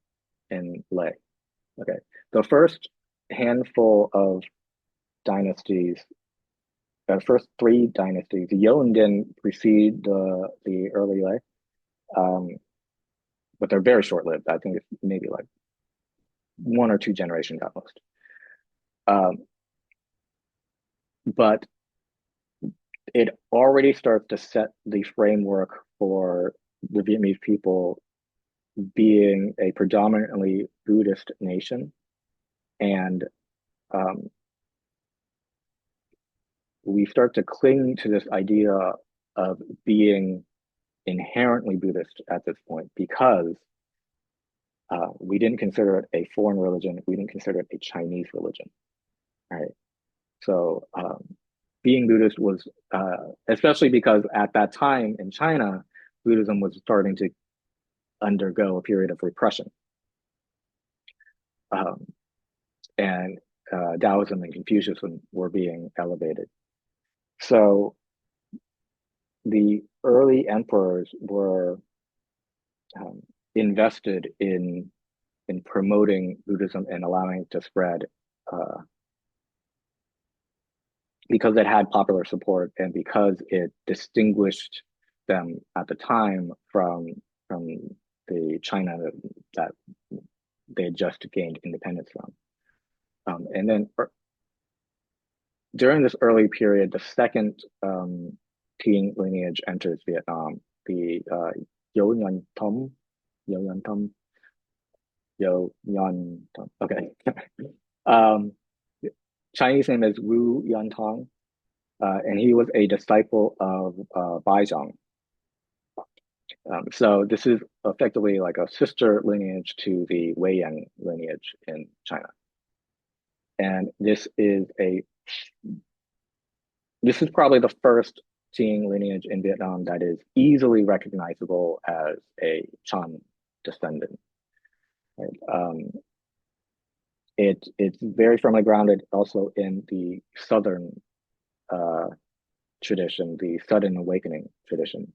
and Lei, okay, the first handful of dynasties, the first three dynasties, Yodin precede the early Lei, um, but they're very short lived. I think it's maybe like one or two generations at most. Um, but it already starts to set the framework for the Vietnamese people being a predominantly Buddhist nation. And um, we start to cling to this idea of being inherently Buddhist at this point because we didn't consider it a foreign religion. We didn't consider it a Chinese religion. Right. So being Buddhist was, especially because at that time in China, Buddhism was starting to undergo a period of repression. Um, and Taoism and Confucianism were being elevated. So the early emperors were um, invested in promoting Buddhism and allowing it to spread uh, because it had popular support and because it distinguished them at the time from the China that they had just gained independence from. And then during this early period, the second Thiện lineage enters Vietnam. The Yo Nhan Thom, Yo Nhan Thom, Yo Nhan Thom. Okay. um, Chinese name is Wu Yan Tong, and he was a disciple of Bai Zhang. So this is effectively like a sister lineage to the Wei Yan lineage in China. And this is probably the first Thieng lineage in Vietnam that is easily recognizable as a Chan descendant. Right? It's very firmly grounded also in the southern tradition, the sudden awakening tradition.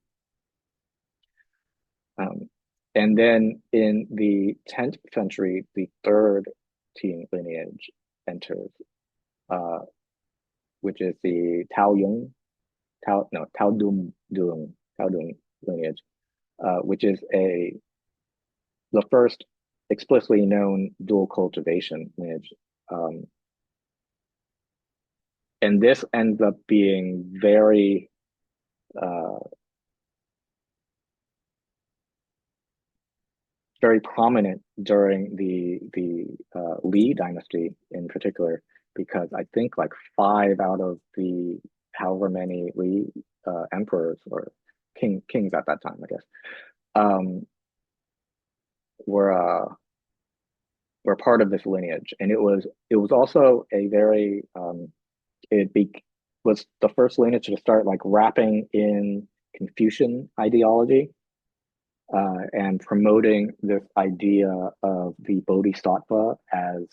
Um, and then in the 10th century, the third Thiện lineage enters, uh, which is the Tao Dung lineage, which is the first explicitly known dual cultivation lineage. Um, and this ends up being uh, very prominent during the Li dynasty in particular, because I think like 5 out of the however many Li emperors or kings at that time, I guess, um, were were part of this lineage, and it was also a very it be, was the first lineage to start like wrapping in Confucian ideology and promoting this idea of the bodhisattva as,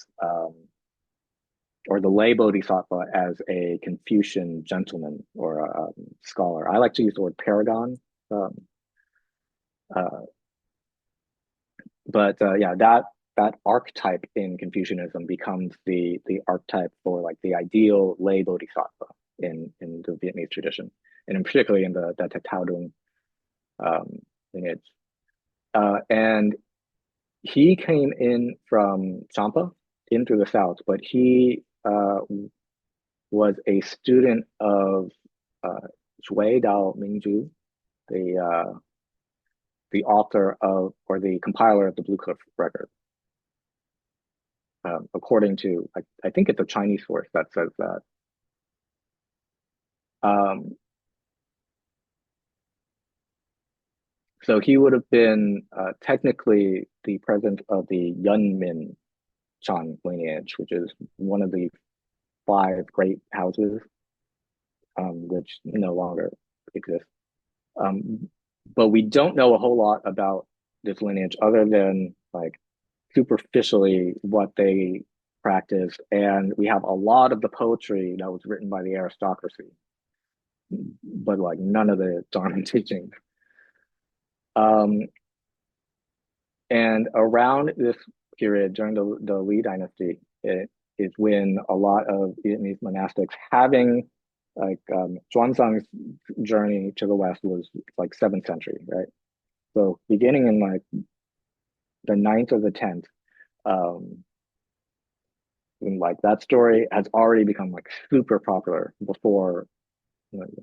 or the lay bodhisattva as a Confucian gentleman or a scholar. I like to use the word paragon. Um, uh, but yeah, that archetype in Confucianism becomes the archetype for like the ideal lay bodhisattva in the Vietnamese tradition, and in particularly in the Tao Dung lineage. And he came in from Champa in through the south, but he was a student of Shui Dao Mingzhu, the author of or the compiler of the Blue Cliff Record. According to, I think it's a Chinese source that says that. Um, so he would have been technically the president of the Yunmin Chan lineage, which is one of the 5 great houses, which no longer exist. But we don't know a whole lot about this lineage other than like superficially what they practiced, and we have a lot of the poetry that was written by the aristocracy, but like none of the Dharma teachings. Um, and around this period during the Li dynasty, it is when a lot of Vietnamese monastics having like Xuanzang's journey to the west was like 7th century, right? So beginning in like the 9th or the 10th, and like that story has already become like super popular before,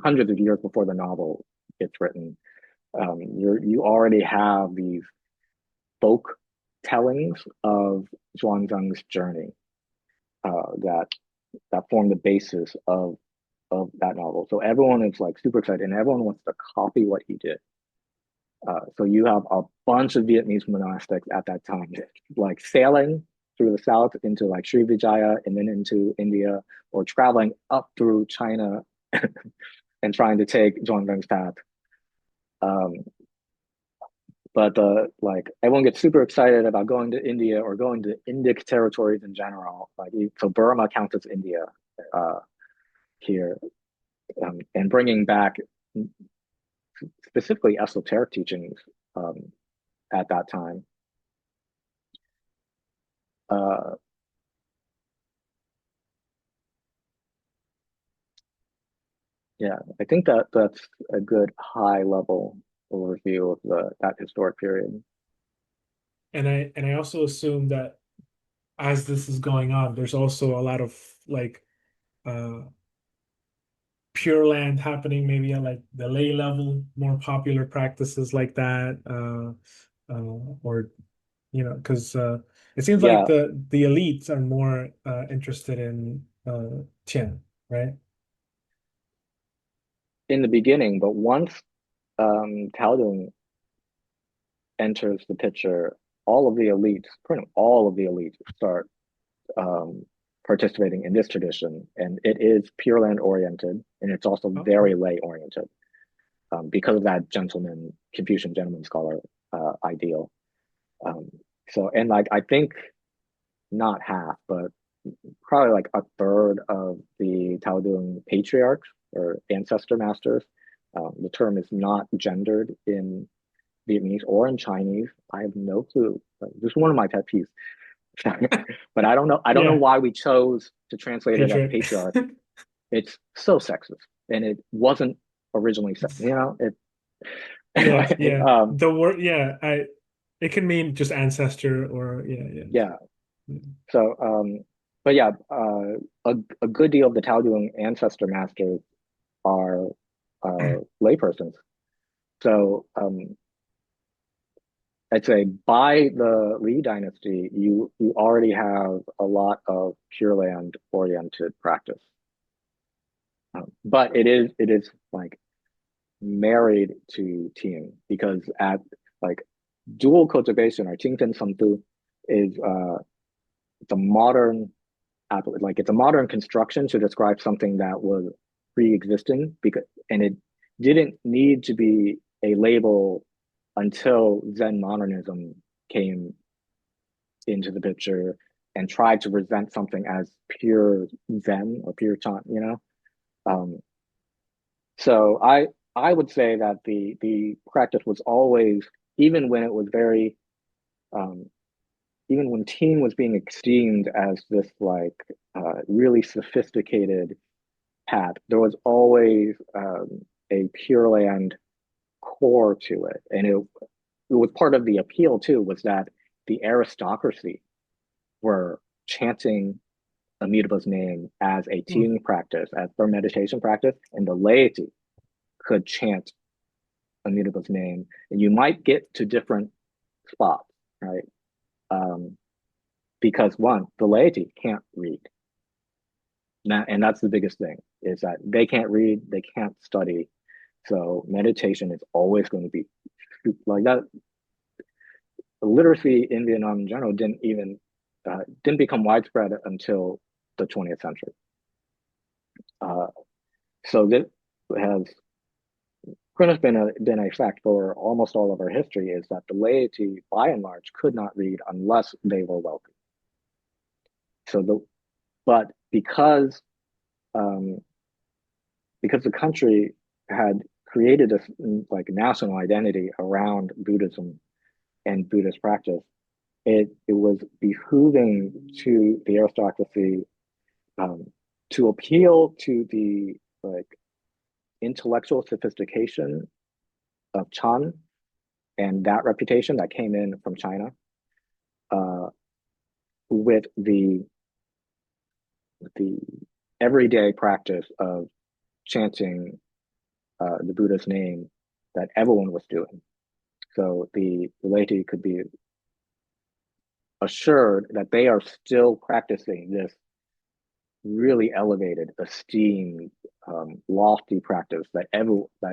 hundreds of years before the novel gets written. You already have these folk tellings of Xuanzang's journey that form the basis of that novel. So everyone is like super excited, and everyone wants to copy what he did. So you have a bunch of Vietnamese monastics at that time, like sailing through the south into like Sri Vijaya and then into India, or traveling up through China and trying to take Zhuangzhang's path. Um, but like everyone gets super excited about going to India or going to Indic territories in general. Like so, Burma counts as India here, and bringing back specifically esoteric teachings at that time. Uh, yeah, I think that's a good high level overview of that historic period. And I also assume that as this is going on, there's also a lot of like uh pure land happening, maybe at like the lay level, more popular practices like that, or because it seems like Yeah, the elites are more interested in Tian, right? in the beginning, but once Taodong enters the picture, all of the elites, pretty much all of the elites, start um, participating in this tradition, and it is Pure Land oriented, and it's also Okay. very lay oriented because of that Confucian gentleman scholar ideal. Um, so, and like I think not half, but probably like a third of the Taodong patriarchs or ancestor masters. The term is not gendered in Vietnamese or in Chinese. I have no clue. This is one of my pet peeves. But I don't know. I don't know Yeah, why we chose to translate it as patriarch. patriarch. It's so sexist, and it wasn't originally. It. Yeah, Anyway, yeah. The word, yeah, it can mean just ancestor or yeah. yeah. So, but yeah, a good deal of the Tao Dung ancestor masters are laypersons. So, I'd say by the Li Dynasty, you already have a lot of Pure Land oriented practice, but it is like married to Thiện because at like dual cultivation or Qingfen Samtu is it's a modern like it's a modern construction to describe something that was pre-existing because and it didn't need to be a label until Zen modernism came into the picture and tried to present something as pure Zen or pure Chan, Um, so I would say that the practice was always, even when it was very um, even when teen was being esteemed as this like really sophisticated path, there was always a Pure Land core to it, and it was part of the appeal too. Was that the aristocracy were chanting Amitaba's name as a Mm. teen practice, as their meditation practice, and the laity could chant Amitaba's name, and you might get to different spots, right? Um, because one, the laity can't read. And that's the biggest thing is that they can't read, they can't study. So meditation is always going to be like that. Literacy in Vietnam in general didn't become widespread until the 20th century. Uh, so this has pretty much been a fact for almost all of our history is that the laity, by and large, could not read unless they were wealthy. So but um, because the country had created a like national identity around Buddhism and Buddhist practice, it was behooving to the aristocracy um, to appeal to the like intellectual sophistication of Chan and that reputation that came in from China uh, with the everyday practice of chanting the Buddha's name that everyone was doing. So the laity could be assured that they are still practicing this really elevated, esteemed, lofty practice that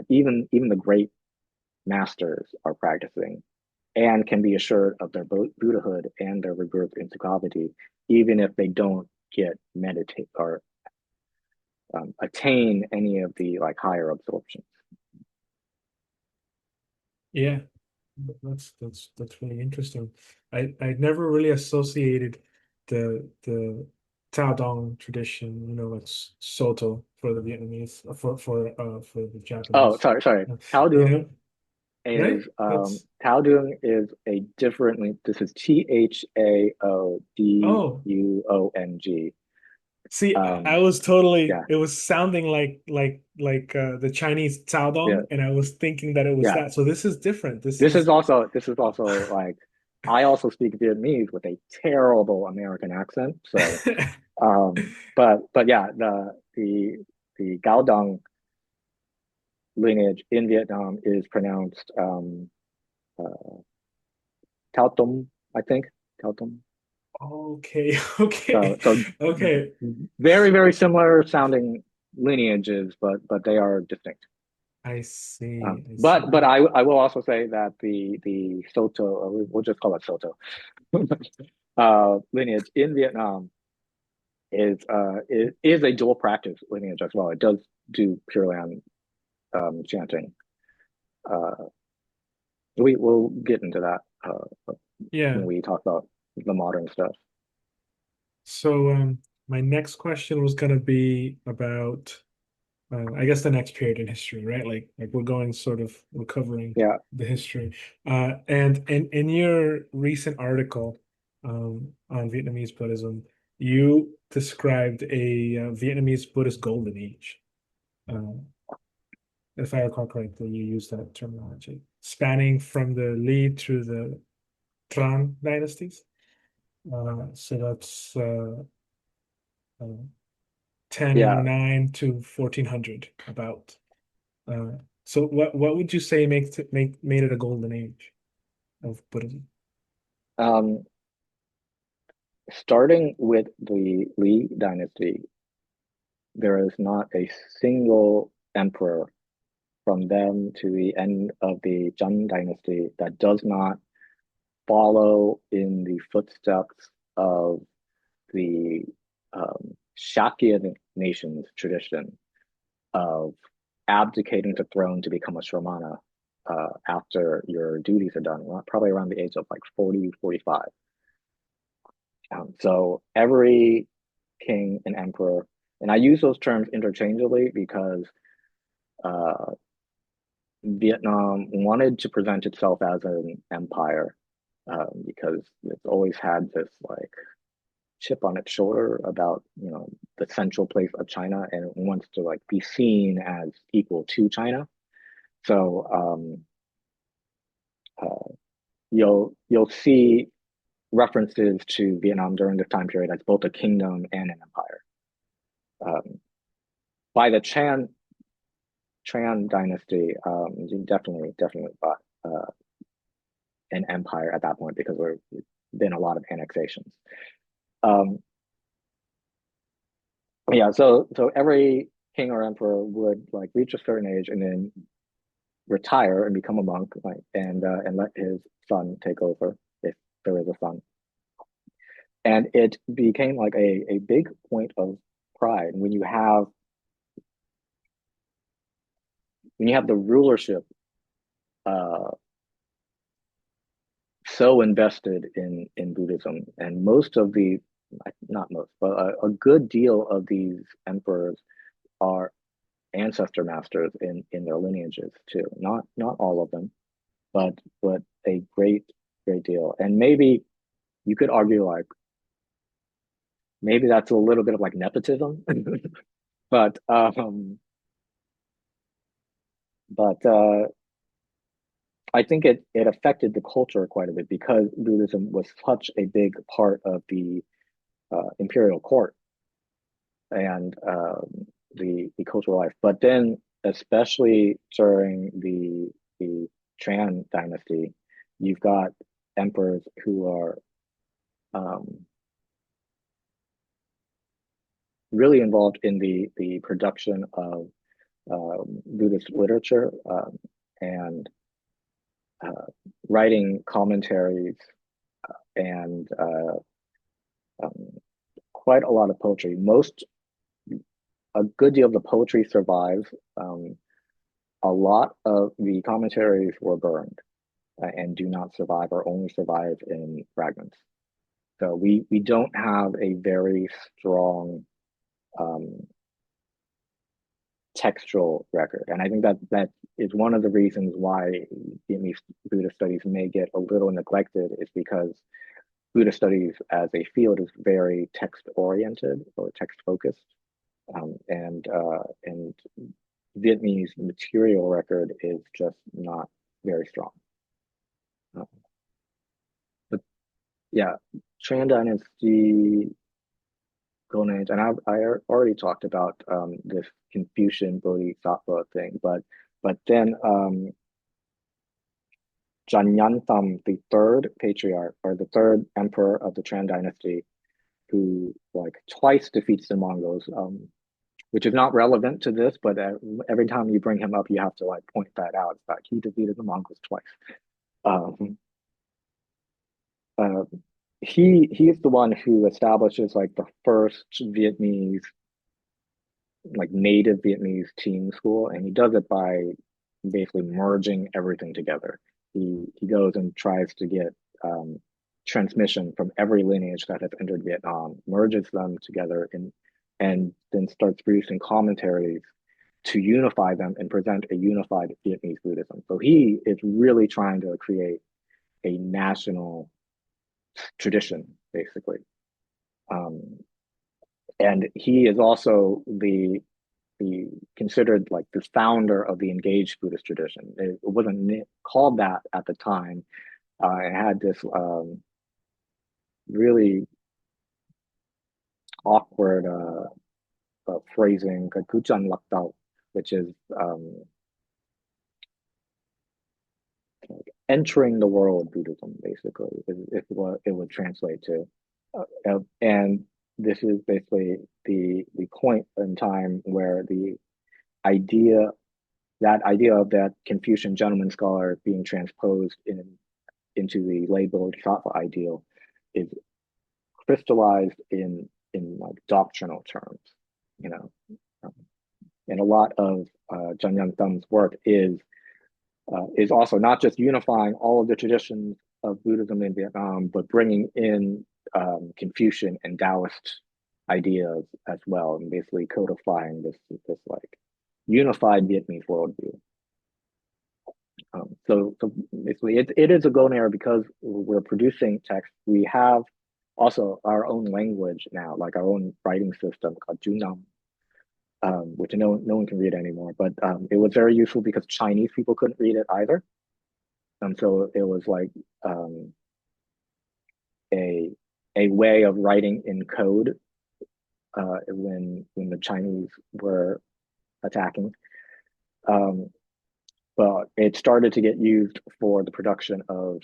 even the great masters are practicing, and can be assured of their Buddhahood and their rebirth into gravity, even if they don't get meditate or attain any of the like higher absorptions. Yeah, that's really interesting. I never really associated the Tao Dong tradition, like Soto for the Vietnamese, for the Oh, Japanese. sorry. You know, right? That's Tao Dung is a different. This is oh, ThaoDuong. see, I Um, was totally, yeah, it was sounding like the Chinese Tao yeah, Dong, and I was thinking that it was yeah. that. So this is different. This is also like I also speak Vietnamese with a terrible American accent. So, but yeah, the Cao Dong lineage in Vietnam is pronounced uh, Cao Tung, I think. Cao Tung. Okay, So okay, so okay. very similar sounding lineages, but they are distinct. I see. I But see. I will also say that the Soto, or we'll just call it Soto, lineage in Vietnam is a dual practice lineage as well. It does do Pure Land chanting. Uh, we'll get into that Yeah. when we talk about the modern stuff. So my next question was gonna be about I guess the next period in history, right? Like we're going sort of recovering Yeah. the history. And in your recent article on Vietnamese Buddhism, you described a Vietnamese Buddhist golden age. Uh, if I recall correctly, you used that terminology, spanning from the Li through the Tran dynasties. So that's uh, Yeah. 1009 to 1400, about. Uh, so what would you say made it a golden age of Buddhism? Um, Starting with the Li dynasty, there is not a single emperor from them to the end of the Zhang dynasty that does not follow in the footsteps of the Shakya nation's tradition of abdicating the throne to become a Shramana after your duties are done, probably around the age of like 40, 45. So every king and emperor, and I use those terms interchangeably because uh, Vietnam wanted to present itself as an empire because it's always had this like chip on its shoulder about the central place of China and it wants to like be seen as equal to China. So uh, you'll see references to Vietnam during this time period as both a kingdom and an empire. Um, by the Tran dynasty, you definitely got an empire at that point because there's been a lot of annexations. Um, yeah, so every king or emperor would like reach a certain age and then retire and become a monk, like and let his son take over if there is a son. And it became like a big point of pride when you have the rulership uh, so invested in Buddhism, and most of the not most, but a good deal of these emperors are ancestor masters in their lineages too. Not all of them, but a great deal. And maybe you could argue like maybe that's a little bit of like nepotism, but I think it affected the culture quite a bit because Buddhism was such a big part of the imperial court and the cultural life. But then, especially during the Tran dynasty, you've got emperors who are um, really involved in the production of Buddhist literature and uh, writing commentaries and um, quite a lot of poetry. A good deal of the poetry survives. A lot of the commentaries were burned and do not survive or only survive in fragments. So we don't have a very strong um, textual record, and I think that is one of the reasons why Vietnamese Buddhist studies may get a little neglected is because Buddhist studies as a field is very text oriented or text focused, and Vietnamese material record is just not very strong. Uh, but yeah, Tran Dynasty, Golden Age, and I already talked about this Confucian Bodhisattva thing, but then Nhan, the third patriarch or the third emperor of the Tran Dynasty, who like twice defeats the Mongols, which is not relevant to this, but every time you bring him up, you have to like point that out. It's like he defeated the Mongols twice. Um, uh, he's the one who establishes like the first Vietnamese, like native Vietnamese teen school, and he does it by basically merging everything together. He goes and tries to get transmission from every lineage that has entered Vietnam, merges them together, and then starts producing commentaries to unify them and present a unified Vietnamese Buddhism. So he is really trying to create a national tradition, basically. Um, and he is also the considered like the founder of the engaged Buddhist tradition. It wasn't called that at the time. It had this really awkward phrasing, "kuchan laktao," which is entering the world Buddhism, basically, is what it would translate to. And this is basically the point in time where the idea idea of that Confucian gentleman scholar being transposed into the label Bodhisattva ideal is crystallized in like doctrinal terms, you know. And a lot of Zhang Yang Thumb's work is also not just unifying all of the traditions of Buddhism in Vietnam, but bringing in Confucian and Taoist ideas as well, and basically codifying this like unified Vietnamese worldview. So basically, it is a golden era because we're producing text. We have also our own language now, like our own writing system called Junam, which no one can read anymore. But it was very useful because Chinese people couldn't read it either. And so it was like a way of writing in code when the Chinese were attacking. But it started to get used for the production of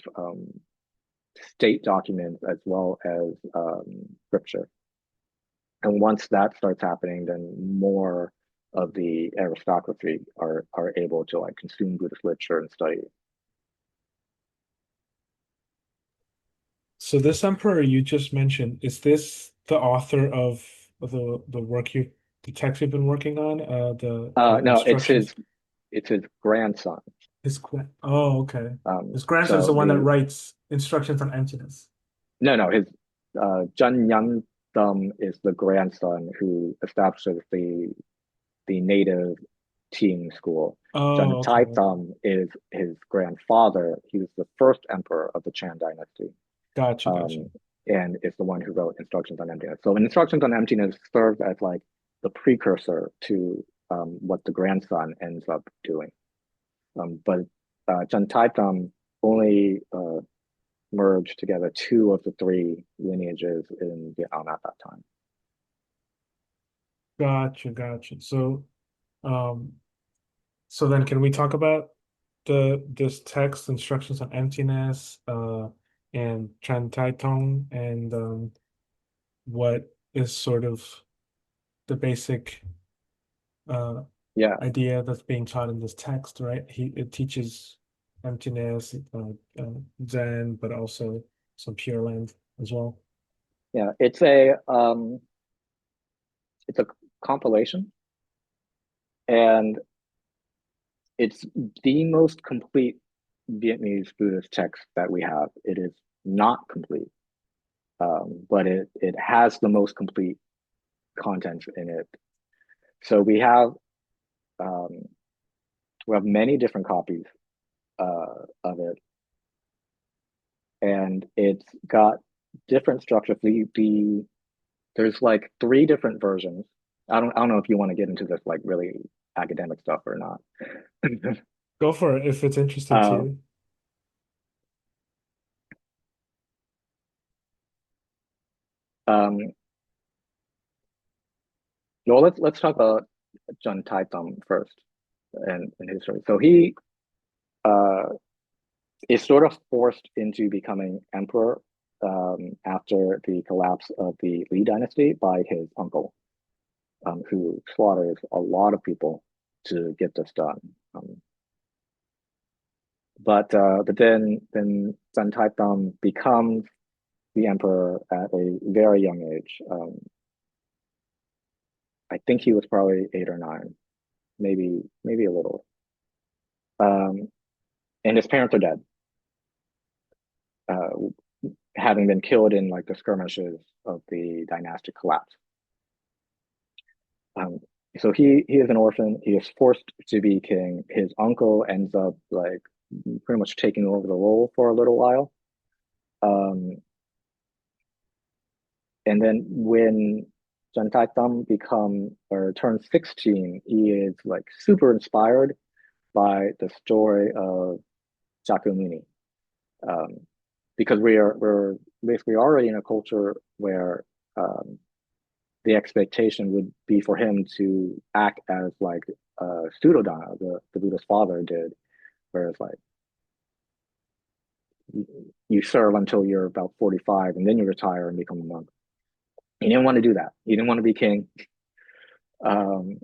state documents as well as scripture. And once that starts happening, then more of the aristocracy are able to like consume Buddhist literature and study it. So this emperor you just mentioned, is this the author of the work the text you've been working on? The No, instructions. it's his grandson. Oh, okay. His grandson's the So one that the writes instructions on emptiness. no, his Zhen Yang Thumb is the grandson who establishes the native team school. Trần Oh, okay, Thái okay. Tông is his grandfather. He was the first emperor of the Chan dynasty, Gotcha, gotcha. um, and is the one who wrote Instructions on Emptiness. So Instructions on Emptiness serves as like the precursor to what the grandson ends up doing. But Trần Thái Tông only merged together two of the three lineages in Vietnam at that time. Gotcha, gotcha. Um, so then can we talk about this text, instructions on emptiness, and Trần Thái Tông, and what is sort of the basic uh Yeah, idea that's being taught in this text, right? It teaches emptiness, Zen, but also some Pure Land as well. yeah. It's a compilation, and it's the most complete Vietnamese Buddhist text that we have. It is not complete, but it has the most complete content in it. So um, we have many different copies of it, and it's got different structures. There's like three different versions. I don't know if you want to get into this like really academic stuff or not. Go for it if it's interesting to uh, you. um, well, let's talk about John Tai Thom first and his story. So he uh, is sort of forced into becoming emperor after the collapse of the Li dynasty by his uncle, who slaughters a lot of people to get this done. But then Sun Taitham becomes the emperor at a very young age. I think he was probably 8 or 9, maybe a little. Um, and his parents are dead, uh, having been killed in like the skirmishes of the dynastic collapse. Um, So he is an orphan. He is forced to be king. His uncle ends up like pretty much taking over the role for a little while. Um, and then when Trần Thái Tông turns 16, he is like super inspired by the story of Shakyamuni. Um, because we're basically already in a culture where the expectation would be for him to act as like Suddhodana, the Buddha's father did, whereas like you serve until you're about 45 and then you retire and become a monk. He didn't want to do that. He didn't want to be king. Um,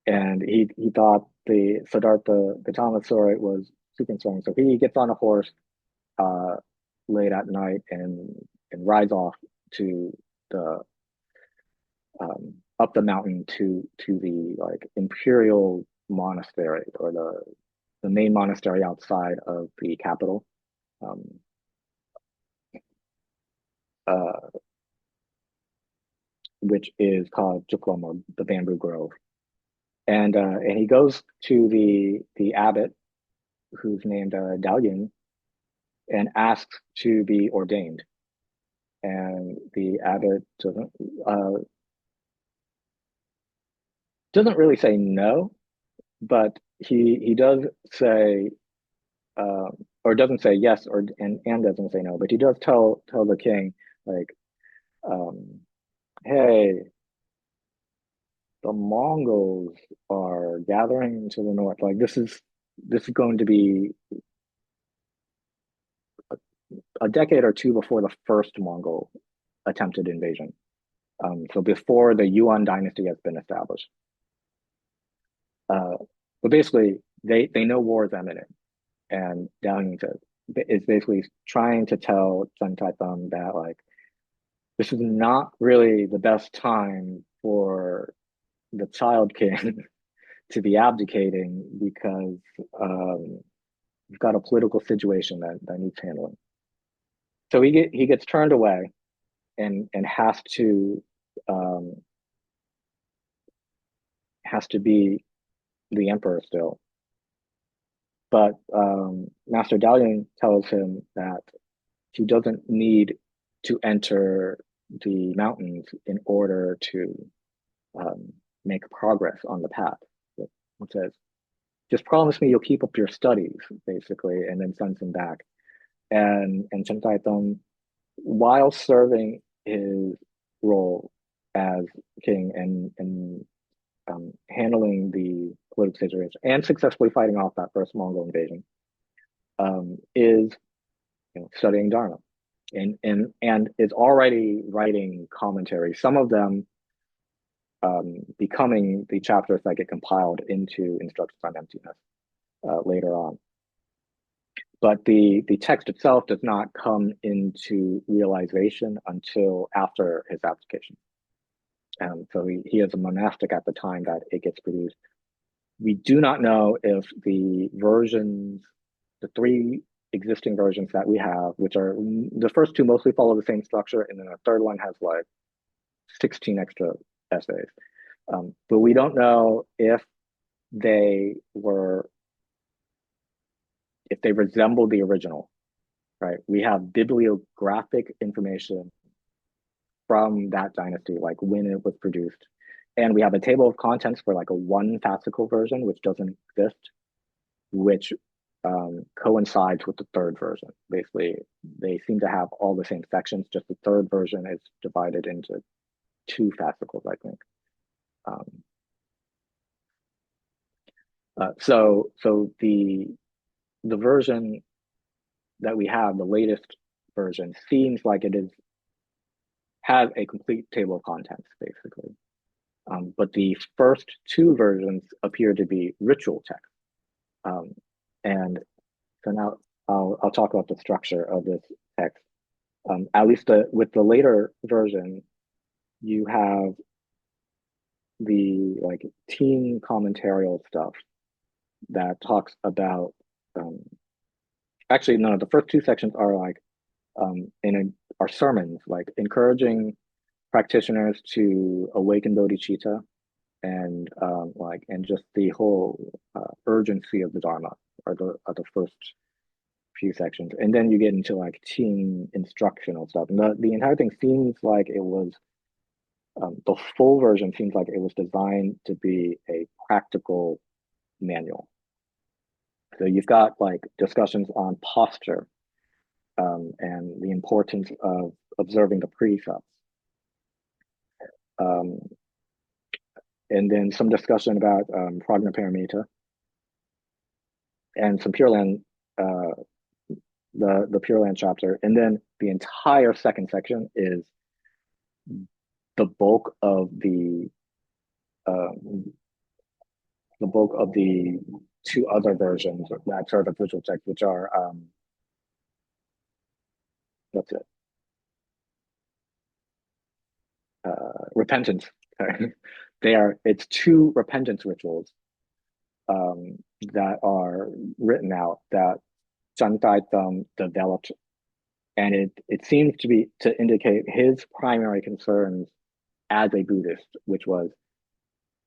and he thought the Siddhartha Gautama story was super inspiring. So he gets on a horse uh, late at night and rides off to the up the mountain to the like imperial monastery or the main monastery outside of the capital, um, uh, which is called Juklum, or the Bamboo Grove. And he goes to the abbot, who's named Dao, and asks to be ordained. And the abbot doesn't really say no, but he does say or doesn't say yes, and doesn't say no, but he does tell the king like, um, hey, the Mongols are gathering to the north. Like this is going to be a decade or two before the first Mongol attempted invasion. So before the Yuan dynasty has been established. Uh, but basically, they know war is imminent, and Downing is basically trying to tell Sun Tai-Thum that like this is not really the best time for the child king to be abdicating because we've got a political situation that needs handling. So he gets turned away and um, has to be the emperor still. But Master Dalian tells him that he doesn't need to enter the mountains in order to make progress on the path. It says, just promise me you'll keep up your studies, basically, and then sends him back. And Chen Taitung, while serving his role as king and handling the political situation and successfully fighting off that first Mongol invasion, is studying Dharma and is already writing commentaries. Some of them becoming the chapters that get compiled into Instructions on Emptiness later on. But the text itself does not come into realization until after his abdication. So he is a monastic at the time that it gets produced. We do not know if the three existing versions that we have, which are the first two mostly follow the same structure, and then the third one has like 16 extra essays. But we don't know if they resemble the original, right? We have bibliographic information from that dynasty, like when it was produced. And we have a table of contents for like a one fascicle version, which doesn't exist, which coincides with the third version. Basically, they seem to have all the same sections, just the third version is divided into two fascicles, I think. So the version that we have, the latest version, seems like has a complete table of contents, basically. But the first two versions appear to be ritual text. And so now I'll talk about the structure of this text. At least with the later version, you have the like teen commentarial stuff that talks about actually no, the first two sections are like are sermons, like encouraging practitioners to awaken bodhicitta and just the whole urgency of the Dharma are the first few sections, and then you get into like teen instructional stuff. And the entire thing seems like it was the full version seems like it was designed to be a practical manual. So you've got like discussions on posture and the importance of observing the precepts. Um, and then some discussion about prajnaparamita and some Pure Land, the Pure Land chapter. And then the entire second section is the bulk of um, the bulk of the two other versions that are the visual text, which are that's it. Repentance. It's two repentance rituals that are written out that Trần Thái Tông developed, and it seems to indicate his primary concerns as a Buddhist, which was,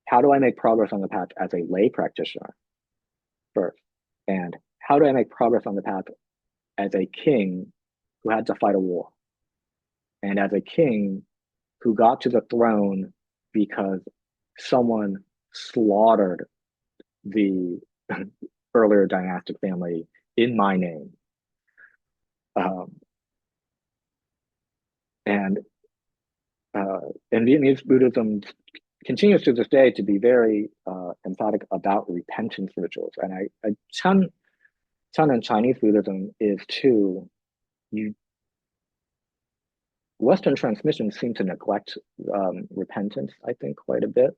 how do I make progress on the path as a lay practitioner first, and how do I make progress on the path as a king who had to fight a war, and as a king who got to the throne because someone slaughtered the earlier dynastic family in my name. And Vietnamese Buddhism continues to this day to be very emphatic about repentance rituals. And Chan and Chinese Buddhism is too. Western transmissions seem to neglect repentance, I think, quite a bit.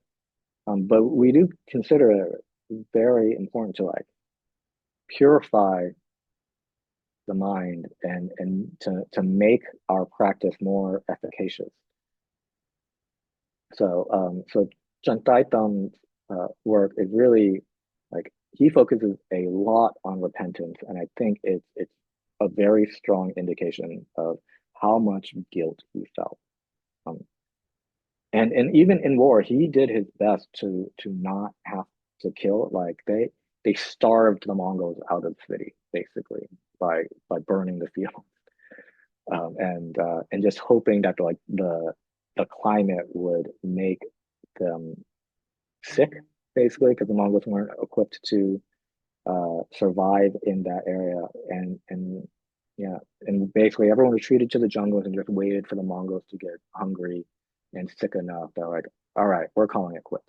But we do consider it very important to like purify the mind and to make our practice more efficacious. So Trần Thái Tong's work is really like, he focuses a lot on repentance, and I think it's a very strong indication of how much guilt he felt. And even in war, he did his best to not have to kill. Like they starved the Mongols out of the city basically by burning the field, and just hoping that like the climate would make them sick basically, because the Mongols weren't equipped to survive in that area. And yeah, and basically everyone retreated to the jungles and just waited for the Mongols to get hungry and sick enough. They're like, all right, we're calling it quits.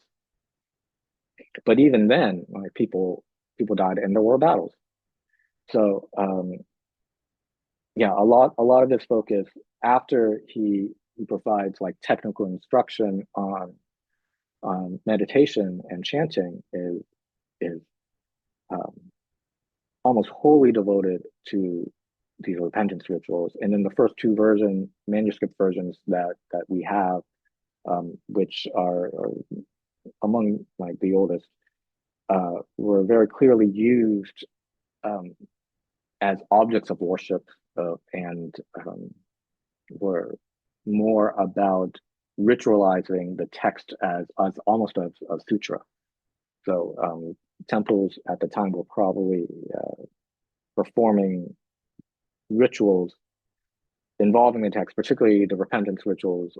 But even then, like people died and there were battles. So yeah, a lot of this focus, after he provides like technical instruction on meditation and chanting, is almost wholly devoted to these repentance rituals. And in the first two manuscript versions that we have, which are among like the oldest, were very clearly used as objects of worship, and were more about ritualizing the text as almost a sutra. So temples at the time were probably performing rituals involving the text, particularly the repentance rituals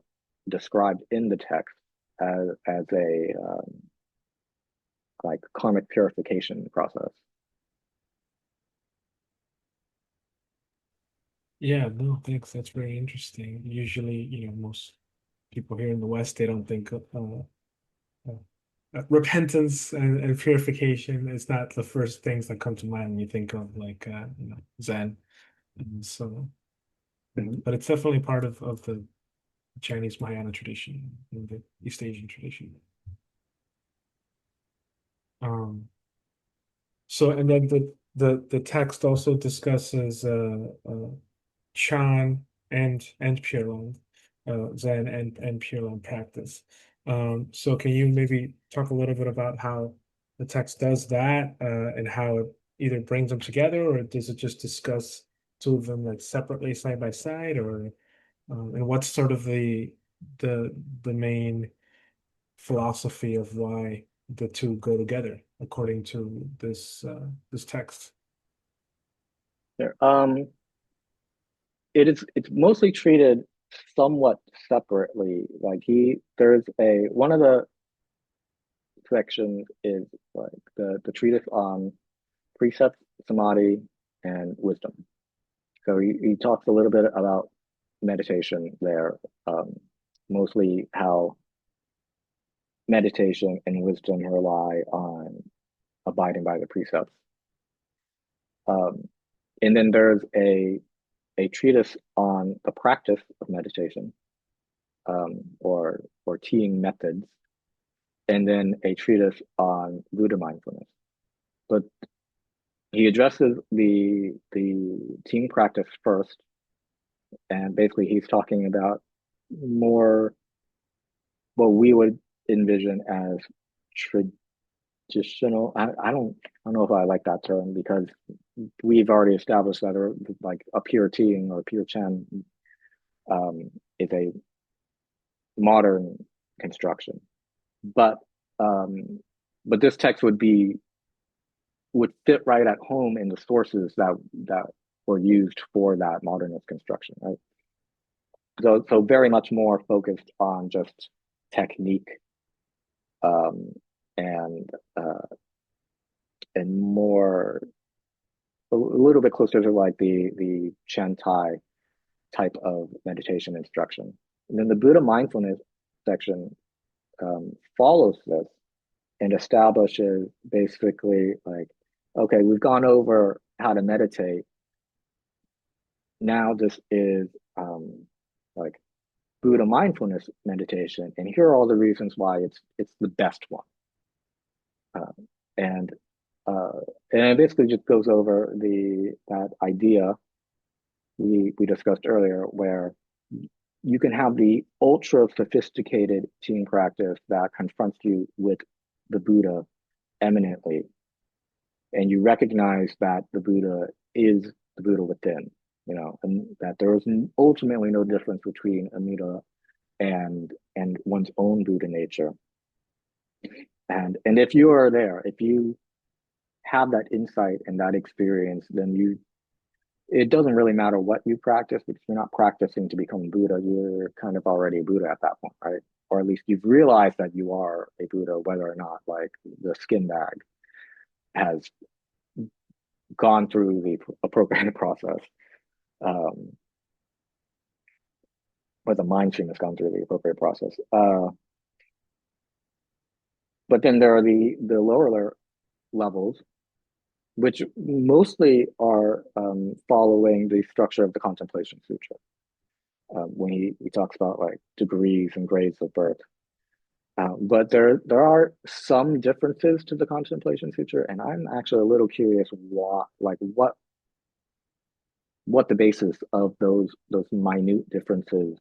described in the text as a like karmic purification process. Yeah, no, thanks. That's very interesting. Usually, most people here in the West, they don't think repentance and purification is not the first things that come to mind when you think of like Zen. And so, but it's definitely part of the Chinese Mahayana tradition and the East Asian tradition. So, and then the text also discusses Chan and Pure Land, Zen and Pure Land practice. So can you maybe talk a little bit about how the text does that, and how it either brings them together, or does it just discuss two of them like separately, side by side, or and what's sort of the main philosophy of why the two go together, according to this text. There. It's mostly treated somewhat separately. Like there's a one of the sections is like the treatise on precept, samadhi, and wisdom. So he talks a little bit about meditation there, mostly how meditation and wisdom rely on abiding by the precepts. And then there's a treatise on the practice of meditation, or teeing methods, and then a treatise on Buddha mindfulness. But he addresses the teeing practice first, and basically he's talking about more what we would envision as traditional. I don't know if I like that term, because we've already established that like a pure teeing or pure Chen is a modern construction. But this text would fit right at home in the sources that were used for that modernist construction, right? So very much more focused on just technique, and more a little bit closer to like the Chen Tai type of meditation instruction. And then the Buddha mindfulness section follows this and establishes basically like, okay, we've gone over how to meditate. Now this is like Buddha mindfulness meditation, and here are all the reasons why it's the best one. And it basically just goes over that idea we discussed earlier, where you can have the ultra sophisticated team practice that confronts you with the Buddha eminently, and you recognize that the Buddha is the Buddha within, and that there is ultimately no difference between Amida and one's own Buddha nature. And if you are there, if you have that insight and that experience, then it doesn't really matter what you practice, because you're not practicing to become Buddha. You're kind of already a Buddha at that point, right? Or at least you've realized that you are a Buddha, whether or not like the skin bag has gone through the appropriate process, or the mind stream has gone through the appropriate process. But then there are the lower levels, which mostly are following the structure of the Contemplation Sutra. When he talks about like degrees and grades of birth. But there are some differences to the Contemplation Sutra, and I'm actually a little curious what the basis of those minute differences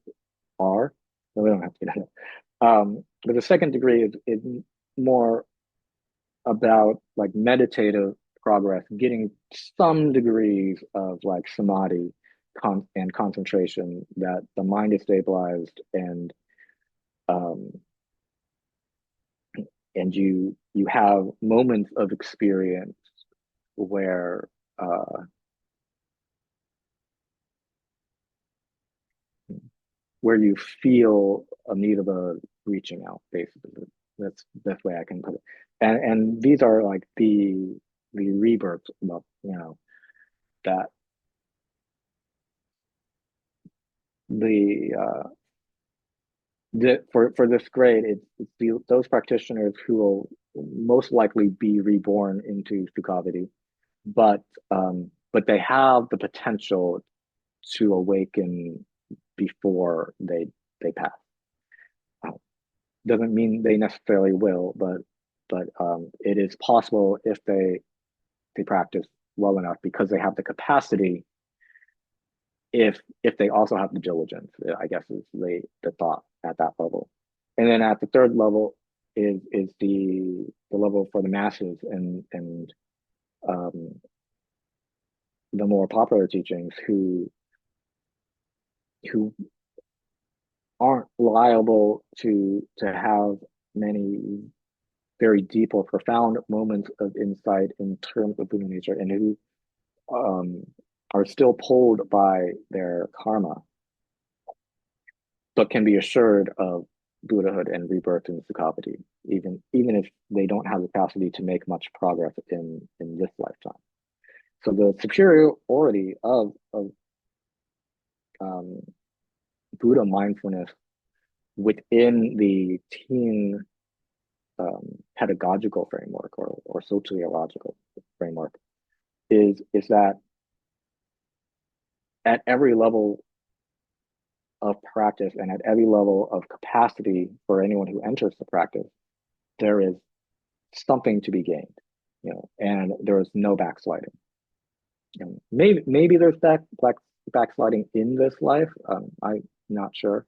are. No, we don't have to get into it. But the second degree is more about like meditative progress, getting some degrees of like samadhi and concentration, that the mind is stabilized, and you have moments of experience where you feel Amitaba reaching out, basically. That's the best way I can put it. And these are like the rebirths, that for this grade, it's those practitioners who will most likely be reborn into Sukhavati, but they have the potential to awaken before they pass. Doesn't mean they necessarily will, but it is possible if they practice well enough, because they have the capacity. If they also have the diligence, I guess is the thought at that level. And then at the third level is the level for the masses, and the more popular teachings, who aren't liable to have many very deep or profound moments of insight in terms of Buddha nature, and who are still pulled by their karma, but can be assured of Buddhahood and rebirth in Sukhavati, even if they don't have the capacity to make much progress in this lifetime. So the superiority of Buddha mindfulness within the teen pedagogical framework or sociological framework is that at every level of practice and at every level of capacity for anyone who enters the practice, there is something to be gained, and there is no backsliding. Maybe there's backsliding in this life. I'm not sure,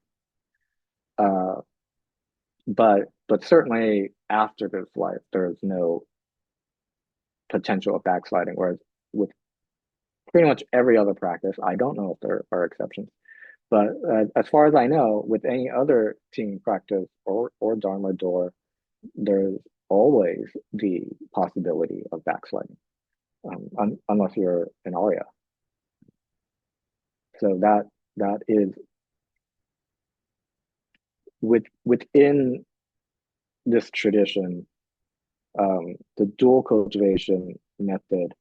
but certainly after this life, there is no potential of backsliding. Whereas with pretty much every other practice, I don't know if there are exceptions, but as far as I know, with any other team practice or Dharma door, there's always the possibility of backsliding, unless you're an Arya. So that is within this tradition, the dual cultivation method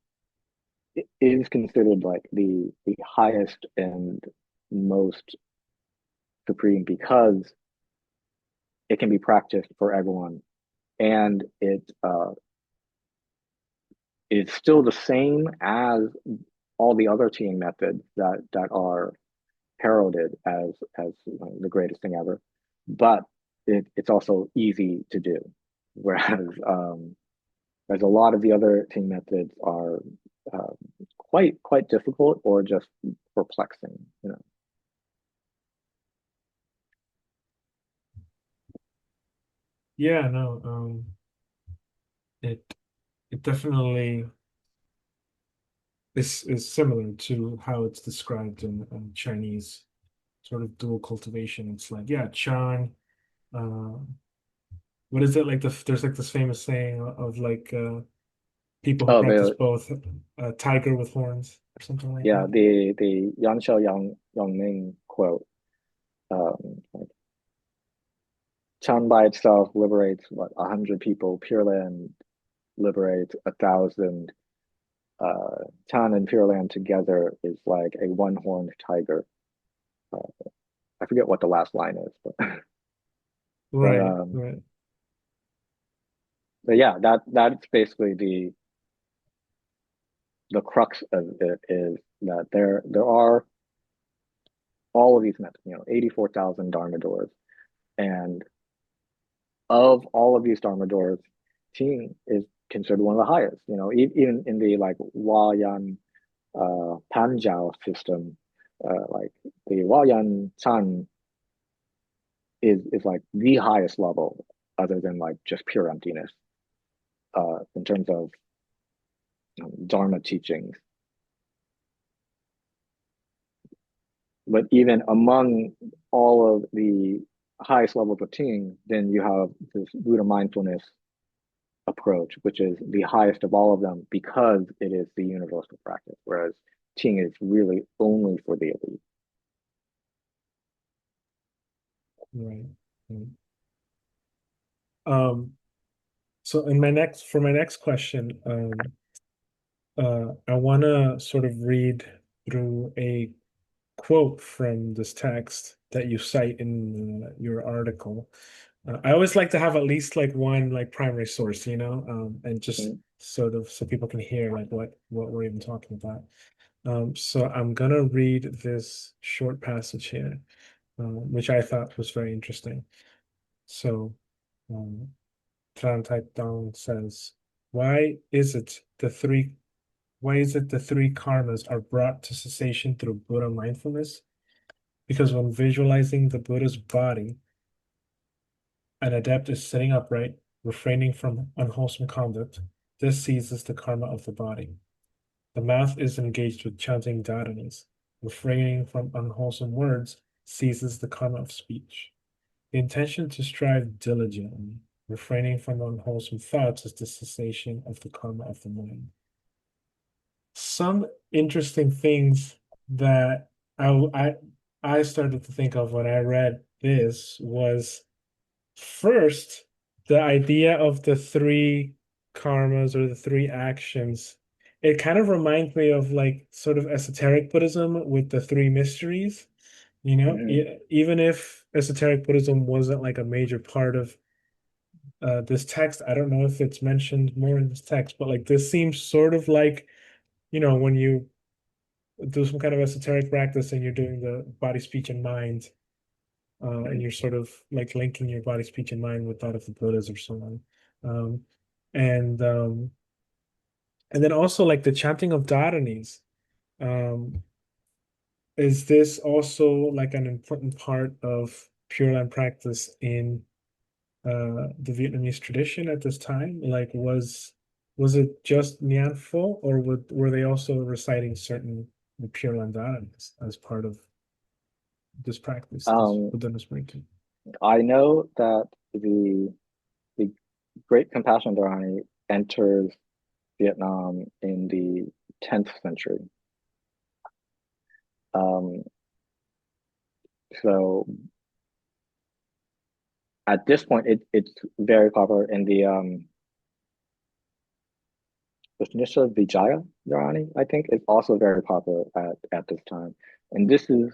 is considered like the highest and most supreme, because it can be practiced for everyone, and it is still the same as all the other teaching methods that are heralded as the greatest thing ever, but it's also easy to do, whereas as a lot of the other teaching methods are quite difficult or just perplexing, Yeah, no, it definitely is similar to how it's described in Chinese sort of dual cultivation. It's like, yeah, Chan, uh, what is it like there's like this famous saying of like people who Oh, practice the both, tiger with horns or something like yeah, that. the Yan Shao Yang Ming quote, like, Chan by itself liberates what 100 people, Pure Land liberates 1,000. Chan and Pure Land together is like a one-horned tiger. Uh, I forget what the last line is, but but Right, um, right. but yeah, that's basically the crux of it, is that there are all of these methods, 84,000 Dharma doors, and of all of these Dharma doors, Ting is considered one of the highest. Even in the like Huayan Panjiao system, like the Huayan Chan is like the highest level, other than like just pure emptiness, in terms of Dharma teachings. But even among all of the highest levels of Ting, then you have this Buddha mindfulness approach, which is the highest of all of them because it is the universal practice, whereas Ting is really only for the elite. Right. Right. Um, so in my next for my next question, I want to sort of read through a quote from this text that you cite in your article. I always like to have at least like one like primary source, and just Mm. sort of so people can hear like what we're even talking about. So I'm gonna read this short passage here, which I thought was very interesting. So, um, Trần Thái Tông says, "Why is it the three karmas are brought to cessation through Buddha mindfulness? Because when visualizing the Buddha's body, an adept is sitting upright, refraining from unwholesome conduct. This seizes the karma of the body. The mouth is engaged with chanting dharanas. Refraining from unwholesome words seizes the karma of speech. The intention to strive diligently, Refraining from unwholesome thoughts is the cessation of the karma of the mind. Some interesting things that I I started to think of when I read this was first the idea of the three karmas or the three actions. It kind of reminds me of like sort of esoteric Buddhism with the three mysteries. Hmm. Even if esoteric Buddhism wasn't like a major part of this text, I don't know if it's mentioned more in this text, but like this seems sort of like, when you do some kind of esoteric practice and you're doing the body, speech, and mind, and you're sort of like linking your body, speech, and mind with that of the Buddhas or someone. Um, and and then also like the chanting of Dharanis. Um, is this also like an important part of Pure Land practice in the Vietnamese tradition at this time? Like, was it just Nhan Pho, or were they also reciting certain Pure Land Dharanis as part of this practice, this Um, Buddhist practice? I know that the Great Compassion Dharani enters Vietnam in the 10th century. Um, so at this point, it's very popular in the Nisha Vijaya Dharani, I think, is also very popular at this time. And this is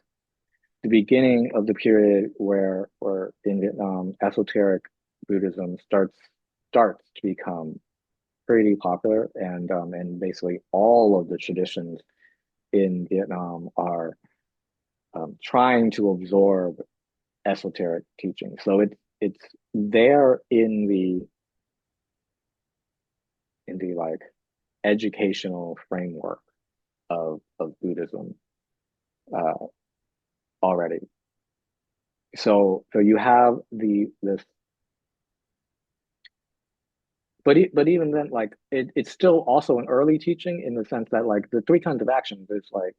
the beginning of the period where in Vietnam, esoteric Buddhism starts to become pretty popular, and basically all of the traditions in Vietnam are trying to absorb esoteric teaching. So it's there in the like educational framework of Buddhism uh, already. So you have this, but even then, like it's still also an early teaching in the sense that like the three kinds of actions is like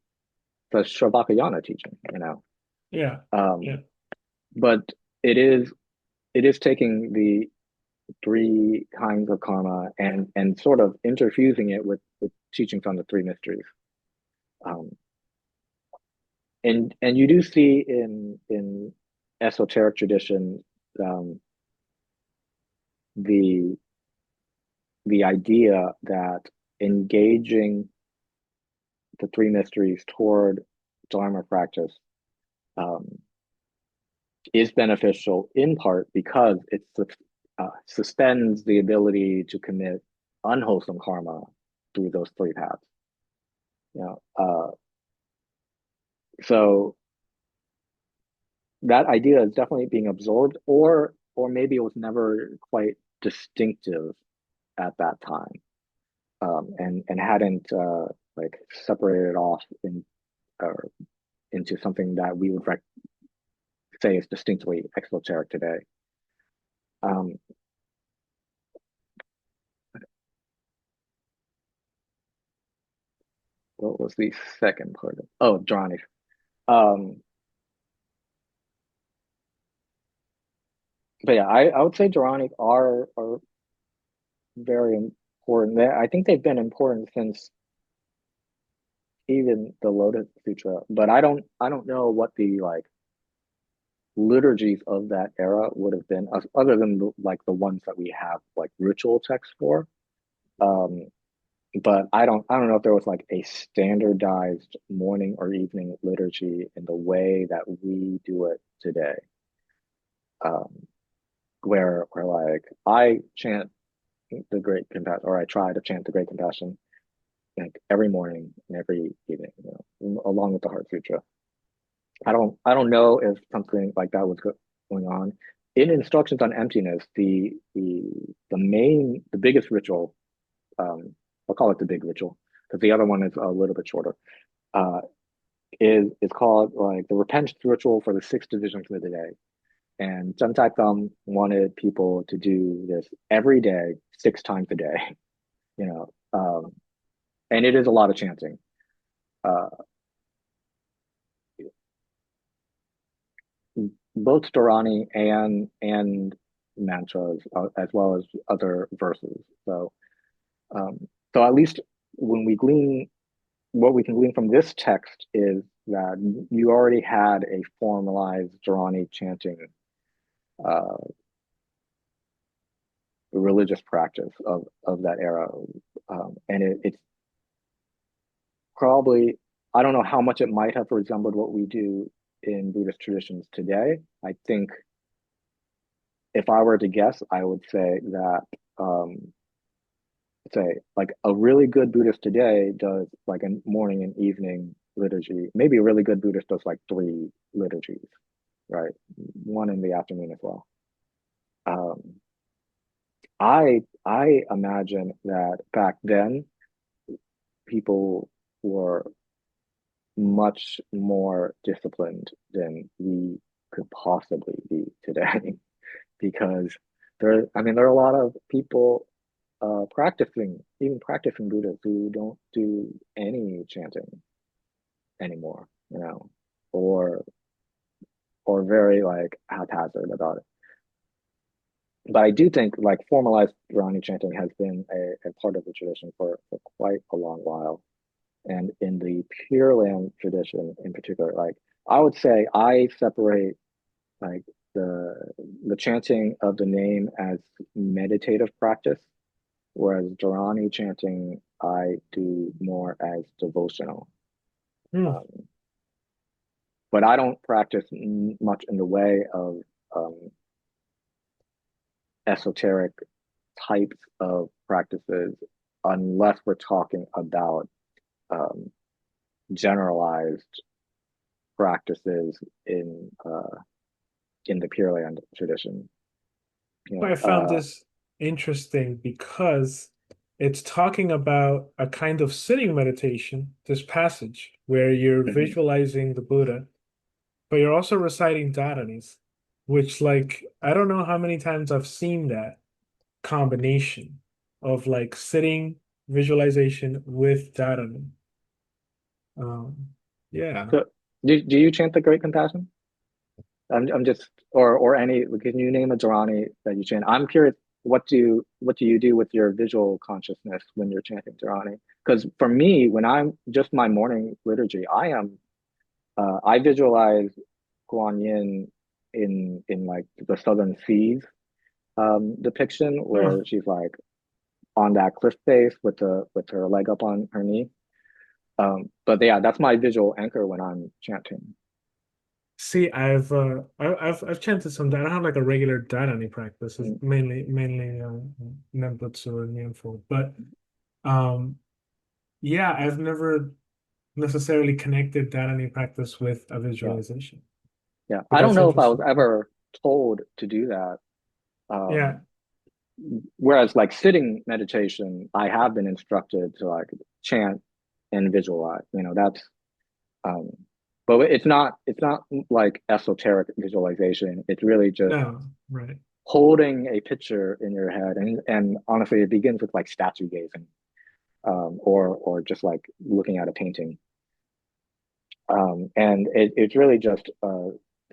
the Sravakayana teaching, you know. Yeah, Um, yeah. but it is taking the three kinds of karma and sort of interfusing it with teachings on the three mysteries. Um, and you do see in esoteric tradition um, the the idea that engaging the three mysteries toward Dharma practice um, is beneficial in part because it suspends the ability to commit unwholesome karma through those three paths. You know, so that idea is definitely being absorbed, or maybe it was never quite distinctive at that time, and hadn't like separated off or into something that we would say is distinctly exoteric today. Um, what was the second part of? Oh, Dharani. Um, but yeah, I would say Dharani are very important. I think they've been important since even the Lotus Sutra, but I don't know what the like liturgies of that era would have been, other than like the ones that we have like ritual texts for. Um, but I don't know if there was like a standardized morning or evening liturgy in the way that we do it today. Um, where like I chant the Great Compassion, or I try to chant the Great Compassion like every morning and every evening, along with the Heart Sutra. I don't know if something like that was going on. In instructions on emptiness, the biggest ritual, I'll call it the big ritual because the other one is a little bit shorter. Uh, is called like the repentance ritual for the six divisions of the day. And Trần Thái Tông wanted people to do this every day, six times a day. You know, and it is a lot of chanting. Uh, Both Dharani and mantras as well as other verses. Um, so at least when we glean, what we can glean from this text is that you already had a formalized Dharani chanting uh, religious practice of that era, and it's probably, I don't know how much it might have resembled what we do in Buddhist traditions today. I think if I were to guess, I would say that say like a really good Buddhist today does like a morning and evening liturgy. Maybe a really good Buddhist does like three liturgies, right? One in the afternoon as well. Um, I imagine that back then people were much more disciplined than we could possibly be today because there are a lot of people even practicing Buddhists who don't do any chanting anymore, or or very like haphazard about it. But I do think like formalized Dharani chanting has been a part of the tradition for quite a long while. And in the Pure Land tradition in particular, like I would say I separate like the the chanting of the name as meditative practice, whereas Dharani chanting I do more as devotional. Hmm. Um, but I don't practice much in the way of esoteric types of practices unless we're talking about um, generalized practices in the Pure Land tradition. I found this interesting because it's talking about a kind of sitting meditation, this passage, where you're Mhm. visualizing the Buddha, but you're also reciting dharanis, which, like, I don't know how many times I've seen that combination of like sitting visualization with dharani. Yeah. So, do you chant the Great Compassion? I'm just or any. Can you name a Dharani that you chant? I'm curious. What do you do with your visual consciousness when you're chanting Dharani? Because for me, when I'm just my morning liturgy, I visualize Guan Yin in like the Southern Seas depiction Oh, where she's like on that cliff face with her leg up on her knee. But yeah, that's my visual anchor when I'm chanting. see, I've chanted some. I don't have like a regular dharani practice. It's Mm, mainly Nembutsu and Nyanfu. But um, yeah, I've never necessarily connected dharani practice with a yeah, visualization. yeah. But I don't that's know if I was interesting. ever told to do that. Yeah. Um, Whereas like sitting meditation, I have been instructed to like chant and visualize. That's um, but it's not like esoteric visualization. It's really just No. Right. holding a picture in your head, and honestly, it begins with like statue gazing, or just like looking at a painting. And it's really just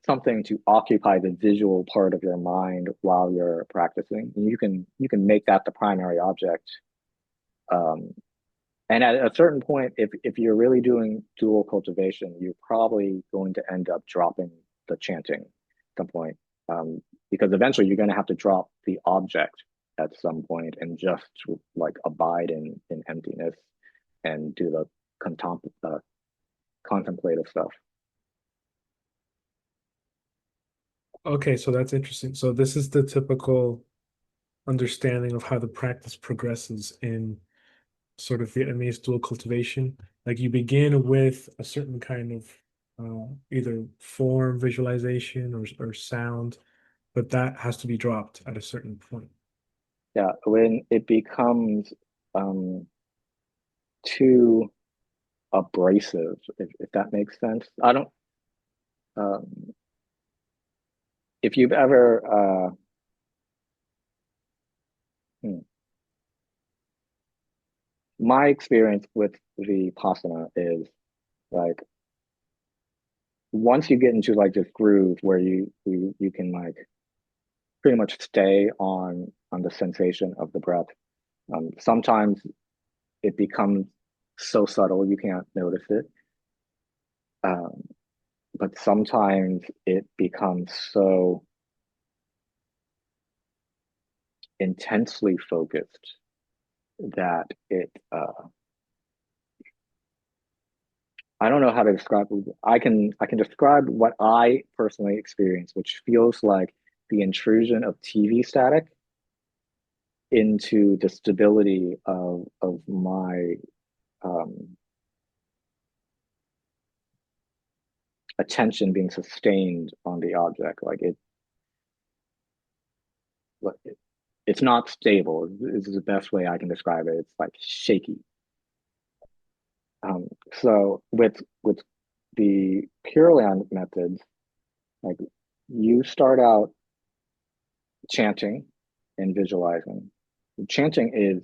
something to occupy the visual part of your mind while you're practicing. And you can make that the primary object. Um, and at a certain point, if you're really doing dual cultivation, you're probably going to end up dropping the chanting at some point, because eventually you're going to have to drop the object at some point and just like abide in emptiness and do the contemplative stuff. Okay, so that's interesting. So this is the typical understanding of how the practice progresses in sort of Vietnamese dual cultivation. Like you begin with a certain kind of either form, visualization, or sound, but that has to be dropped at a certain point. Yeah, when it becomes um, too abrasive, if that makes sense. I don't. Um, if you've ever, hmm, my experience with Vipassana is like once you get into like this groove where you can like pretty much stay on the sensation of the breath. Sometimes it becomes so subtle you can't notice it, um, but sometimes it becomes so intensely focused that I don't know how to describe it. I can describe what I personally experience, which feels like the intrusion of TV static into the stability of my um, attention being sustained on the object. It's not stable. This is the best way I can describe it. It's like shaky. So with the Pure Land methods, like you start out chanting and visualizing. Chanting is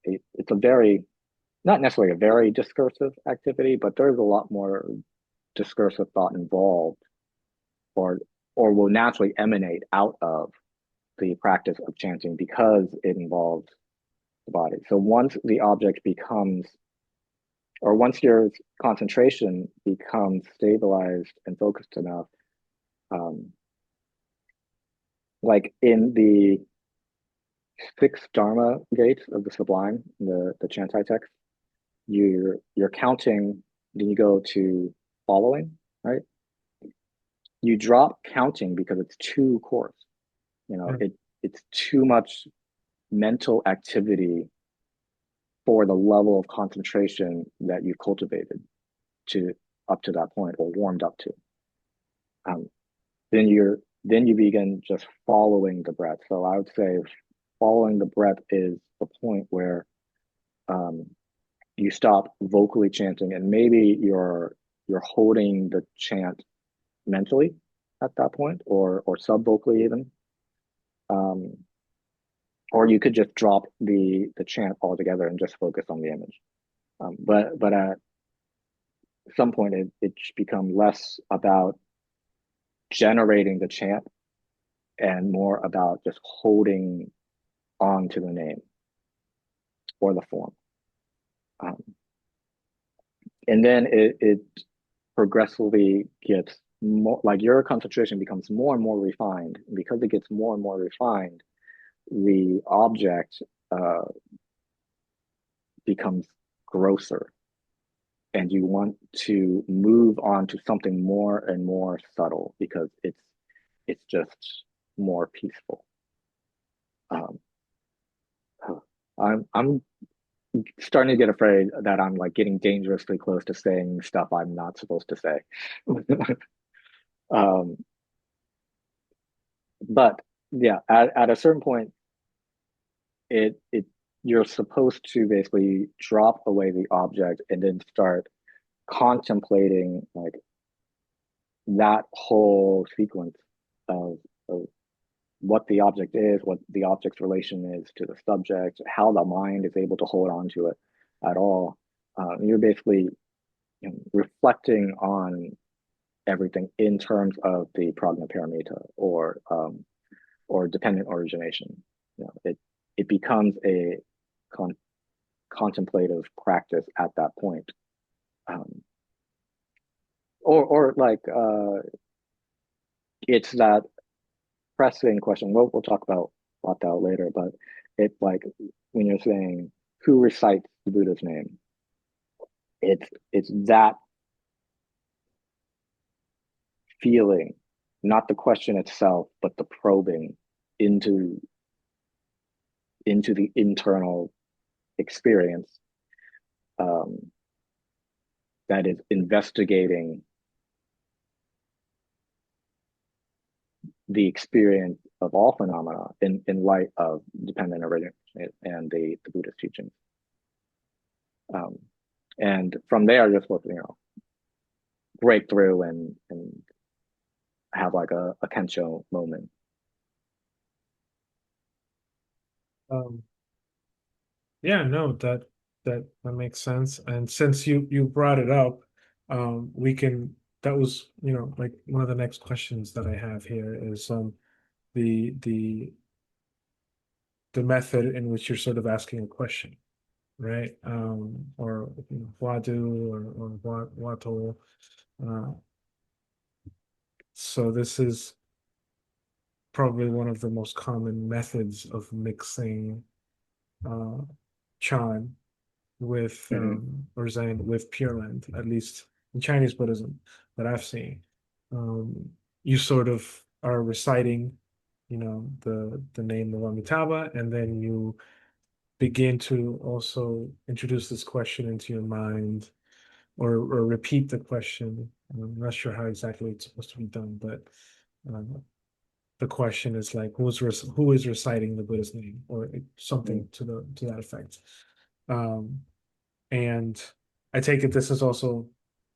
it's a very, not necessarily a very discursive activity, but there's a lot more discursive thought involved, or will naturally emanate out of the practice of chanting because it involves the body. So once the object becomes, or once your concentration becomes stabilized and focused enough, um, like in the six Dharma gates of the Sublime, the Chantai text, you're counting, then you go to following, right? You drop counting because it's too coarse. Mm. It's too much mental activity for the level of concentration that you've cultivated to up to that point or warmed up to. Um, then you begin just following the breath. So I would say following the breath is the point where um, you stop vocally chanting, and maybe you're holding the chant mentally at that point, or sub vocally even, um, or you could just drop the chant altogether and just focus on the image. But at some point, it should become less about generating the chant and more about just holding on to the name or the form. Um, and then it progressively gets more, like your concentration becomes more and more refined. Because it gets more and more refined, the object uh, becomes grosser, and you want to move on to something more and more subtle because it's just more peaceful. Um, I'm starting to get afraid that I'm like getting dangerously close to saying stuff I'm not supposed to say. um, but yeah, at a certain point, it you're supposed to basically drop away the object and then start contemplating like that whole sequence of what the object is, what the object's relation is to the subject, how the mind is able to hold on to it at all. You're basically reflecting on everything in terms of the prajnaparamita or dependent origination. It becomes a con contemplative practice at that point. Um, or like it's that pressing question. We'll talk about that later, but it's like when you're saying who recites the Buddha's name, it's that feeling, not the question itself, but the probing into the internal experience um, that is investigating the experience of all phenomena in light of dependent origin and the Buddhist teachings. Um, and from there, you're supposed to, break through and have like a kensho moment. Um, yeah, no, that makes sense. And since you brought it up, we can that was, like one of the next questions that I have here is the the method in which you're sort of asking a question, right? Or Wadu or Wato. Uh, so this is probably one of the most common methods of mixing uh, Chan with Hmm. or Zen with Pure Land, at least in Chinese Buddhism that I've seen. Um, you sort of are reciting, the name of Amitabha, and then you begin to also introduce this question into your mind or repeat the question. I'm not sure how exactly it's supposed to be done, but the question is like who is reciting the Buddha's name or something to that effect. Um, and I take it this is also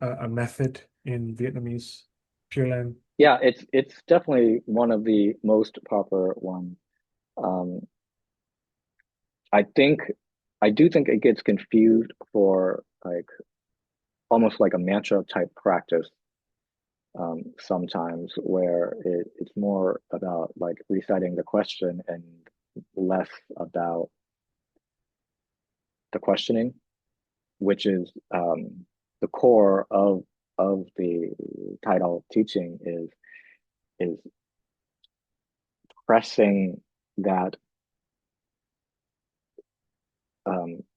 a method in Vietnamese Pure Land. Yeah, it's definitely one of the most popular ones. Um, I I do think it gets confused for like almost like a mantra type practice sometimes, where it's more about like reciting the question and less about the questioning, which is the core of the title teaching is pressing that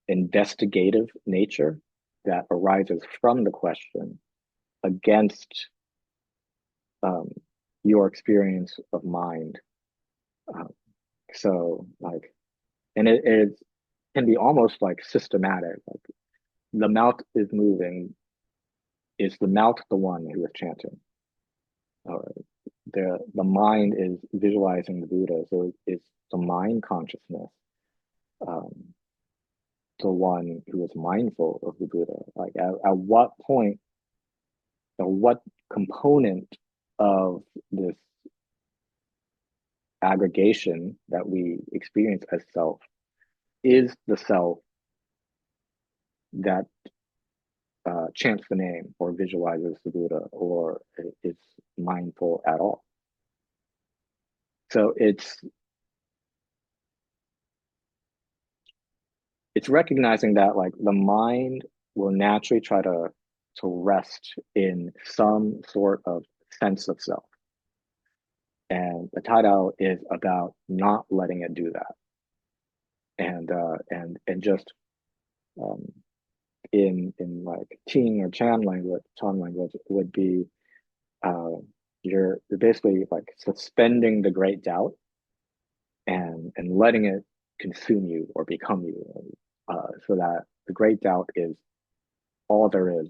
investigative nature that arises from the question against um, your experience of mind. Um, so like, and it can be almost like systematic. Like the mouth is moving. Is the mouth the one who is chanting? Or the mind is visualizing the Buddha. So it's the mind consciousness, um, the one who is mindful of the Buddha. Like at what point or what component of this aggregation that we experience as self is the self that chants the name or visualizes the Buddha or is mindful at all. So it's recognizing that like the mind will naturally try to rest in some sort of sense of self. And the Taidao is about not letting it do that. And just um, in like Ting or Chan language, Chan language would be uh, you're basically like suspending the great doubt and letting it consume you or become you, so that the great doubt is all there is,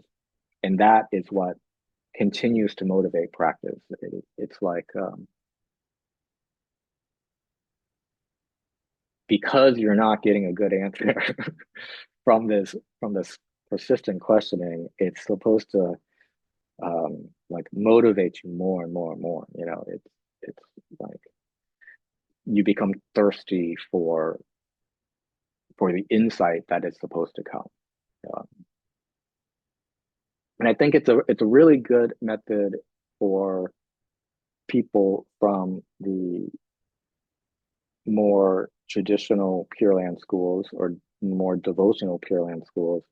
and that is what continues to motivate practice. It's like because you're not getting a good answer from this persistent questioning, it's supposed to like motivate you more and more and more. It's like you become thirsty for the insight that is supposed to come. Um, and I think it's a really good method for people from the more traditional Pure Land schools or more devotional Pure Land schools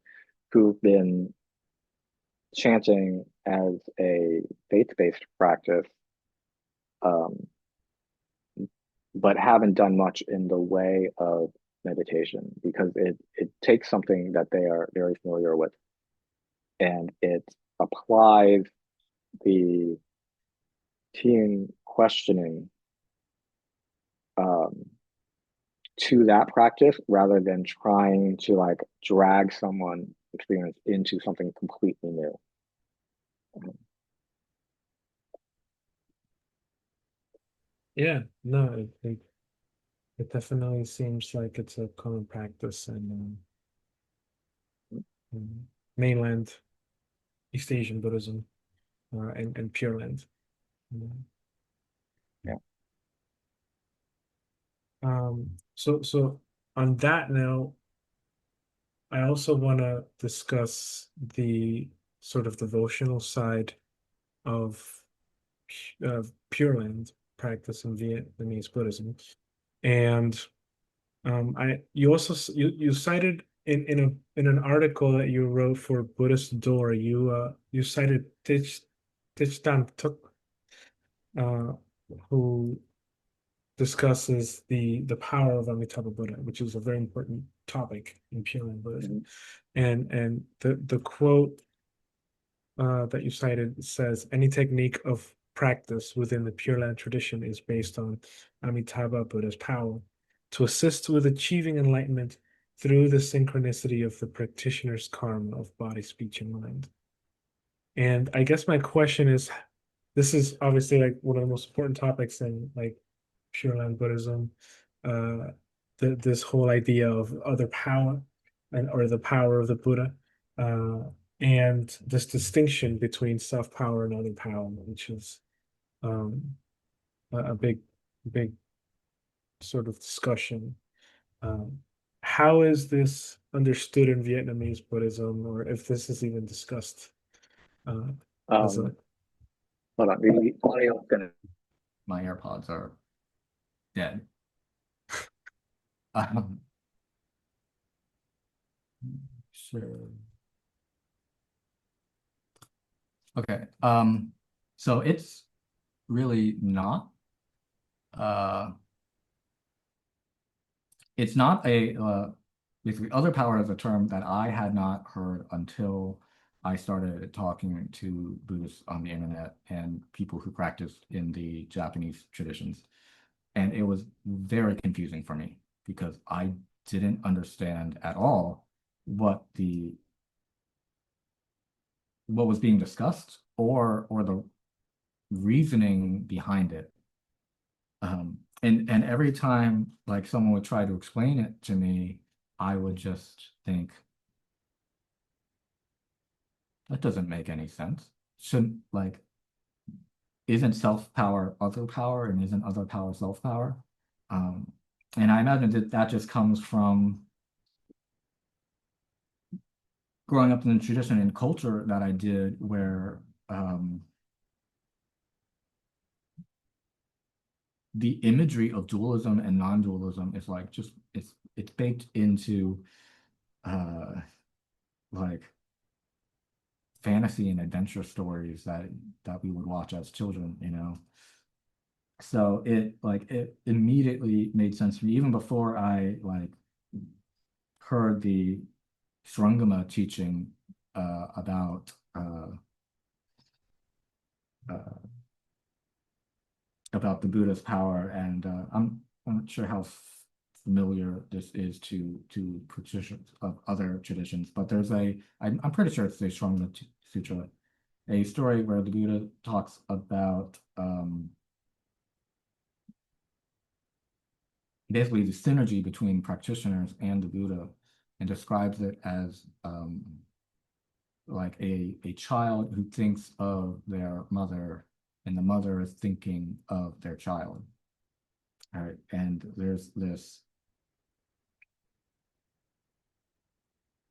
who've been chanting as a faith-based practice, um, but haven't done much in the way of meditation because it takes something that they are very familiar with and it applies the team questioning um, to that practice rather than trying to like drag someone experience into something completely new. Yeah, no, it definitely seems like it's a common practice in mainland East Asian Buddhism and Pure Land. Mm. Yeah. So on that note, I also want to discuss the sort of devotional side of Pure Land. practice in Vietnamese Buddhism. And you cited in an article that you wrote for Buddhist Door, you cited Thích Tuk, uh, who discusses the power of Amitabha Buddha, which is a very important topic in Pure Land Buddhism. And the quote that you cited says, any technique of practice within the Pure Land tradition is based on Amitabha Buddha's power to assist with achieving enlightenment through the synchronicity of the practitioner's karma of body, speech, and mind. And I guess my question is, this is obviously like one of the most important topics in like Pure Land Buddhism, uh, this whole idea of other power and or the power of the Buddha, uh, and this distinction between self power and other power, which is um, a big sort of discussion. Um, how is this understood in Vietnamese Buddhism, or if this is even discussed uh, as a Um, Hold on, the audio is gonna. My AirPods are dead. Um, sure. Okay. So it's really not. It's not basically other power is a term that I had not heard until I started talking to Buddhists on the internet and people who practice in the Japanese traditions. And it was very confusing for me because I didn't understand at all what was being discussed or the reasoning behind it. And every time like someone would try to explain it to me, I would just think, that doesn't make any sense. Shouldn't like, isn't self-power other power and isn't other power self-power? And I imagine that just comes from growing up in the tradition and culture that I did where the imagery of dualism and non-dualism is like just it's baked into like fantasy and adventure stories that we would watch as children, you know. So it immediately made sense to me even before I like heard the Shrungama teaching about the Buddha's power, and I'm not sure how familiar this is to practitioners of other traditions, but there's I'm pretty sure it's the Shrungama Sutra, a story where the Buddha talks about basically the synergy between practitioners and the Buddha, and describes it as like a child who thinks of their mother, and the mother is thinking of their child. All right, and there's this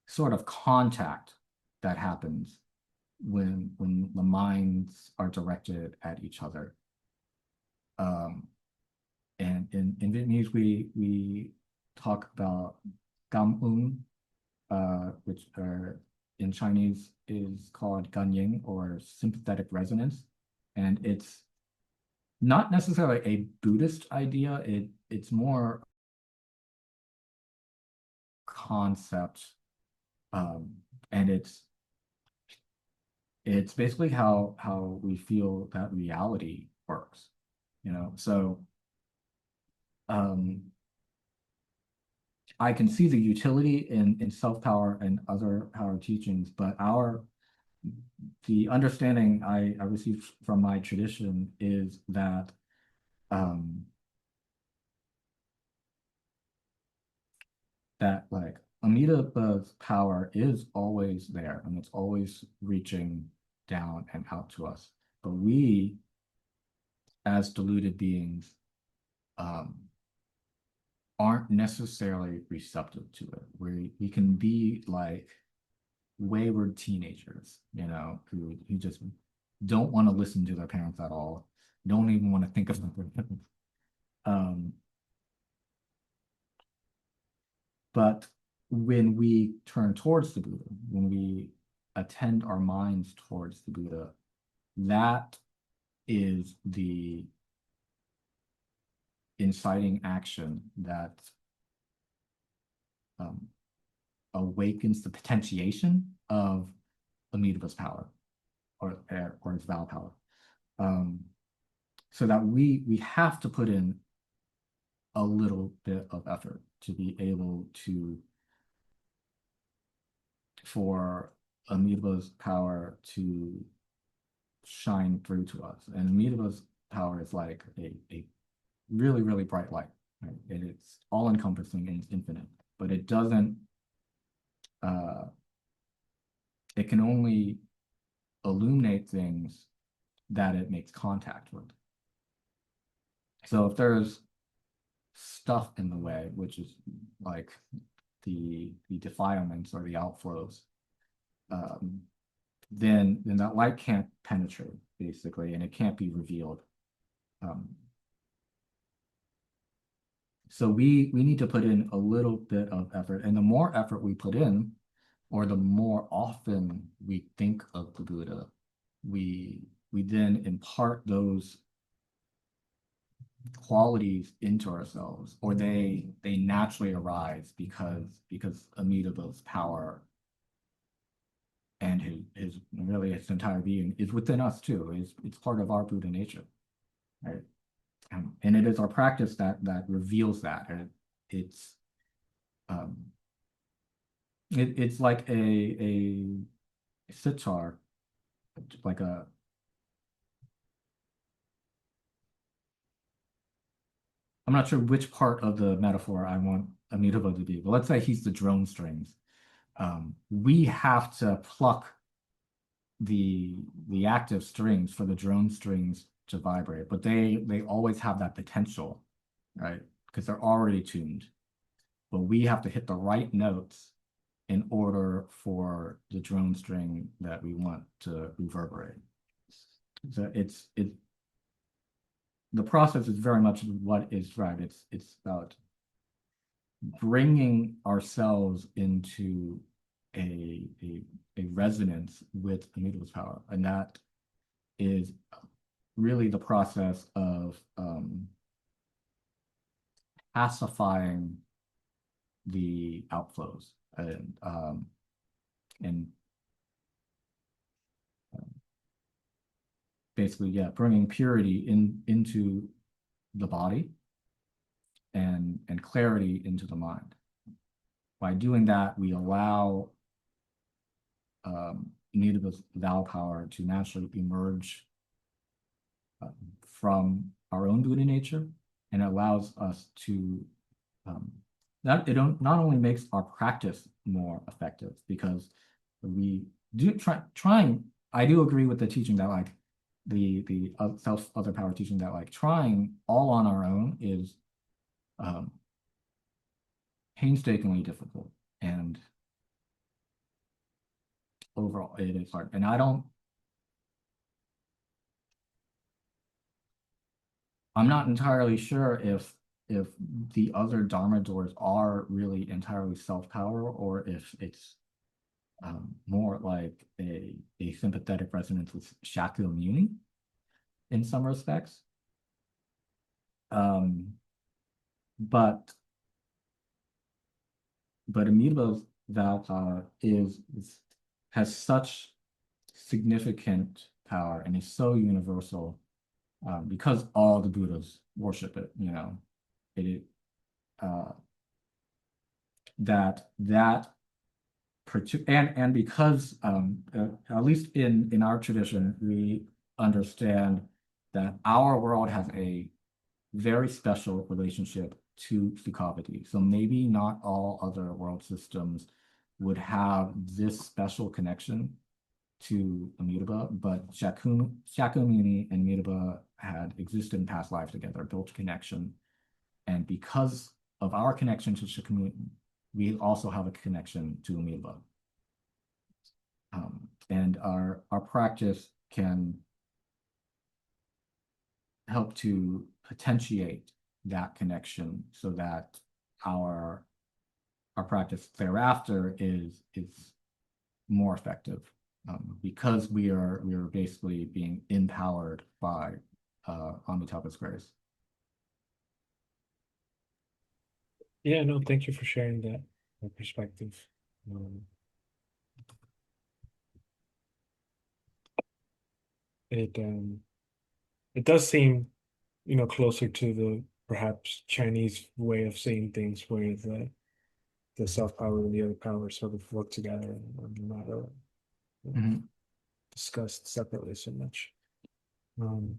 sort of contact that happens when the minds are directed at each other. And in Vietnamese, we talk about Gam which in Chinese is called Ganying or sympathetic resonance. And it's not necessarily a Buddhist idea. It's more concept. And it's basically how we feel that reality works, you know. So I can see the utility in self-power and other power teachings, but the understanding I received from my tradition is that that like Amitabha's power is always there and it's always reaching down and out to us. But we, as deluded beings, aren't necessarily receptive to it. We can be like wayward teenagers, you know, who just don't want to listen to their parents at all. don't even want to think of them. But when we turn towards the Buddha, when we attend our minds towards the Buddha, that is the inciting action that awakens the potentiation of Amitaba's power, or its Val power. So that we have to put in a little bit of effort to be able to, for Amitaba's power to shine through to us. And Amitaba's power is like a really, really bright light, right? And it's all encompassing and it's infinite, but it doesn't, it can only illuminate things that it makes contact with. So if there's stuff in the way, which is like the defilements or the outflows, then that light can't penetrate, basically, and it can't be revealed. So we need to put in a little bit of effort, and the more effort we put in, or the more often we think of the Buddha, we then impart those qualities into ourselves, or they naturally arise because Amitaba's power and his really his entire being is within us too. It's part of our Buddha nature, right? And it is our practice that reveals that. And it's like a sitar, like a I'm not sure which part of the metaphor I want Amitabha to be, but let's say he's the drone strings. We have to pluck the active strings for the drone strings to vibrate, but they always have that potential, right? Because they're already tuned. But we have to hit the right notes in order for the drone string that we want to reverberate. So the process is very much what is right. It's about bringing ourselves into a resonance with Amitaba's power, and that is really the process of pacifying the outflows and basically, yeah, bringing purity into the body and clarity into the mind. By doing that, we allow Amitaba's Val power to naturally emerge from our own Buddha nature, and allows us to that it not only makes our practice more effective, because we do trying. I do agree with the teaching that like the self other power teaching that like trying all on our own is painstakingly difficult, and overall it is hard. And I'm not entirely sure if the other Dharma doors are really entirely self-power, or if it's more like a sympathetic resonance with Shakyamuni in some respects. But Amitaba's Val power has such significant power and is so universal, because all the Buddhas worship it, you know, and because at least in our tradition, we understand that our world has a very special relationship to Sukhavati. So maybe not all other world systems would have this special connection to Amitabha, but Shakyamuni and Amitabha had existed in past lives together, built a connection. And because of our connection to Shakyamuni, we also have a connection to Amitabha. And our practice can help to potentiate that connection so that our practice thereafter is more effective, because we are basically being empowered by Amitaba's grace. Yeah, no, thank you for sharing that perspective. Um, it does seem, closer to the perhaps Chinese way of seeing things, where the self power and the other power sort of work together and not Mhm. discussed separately so much. Um,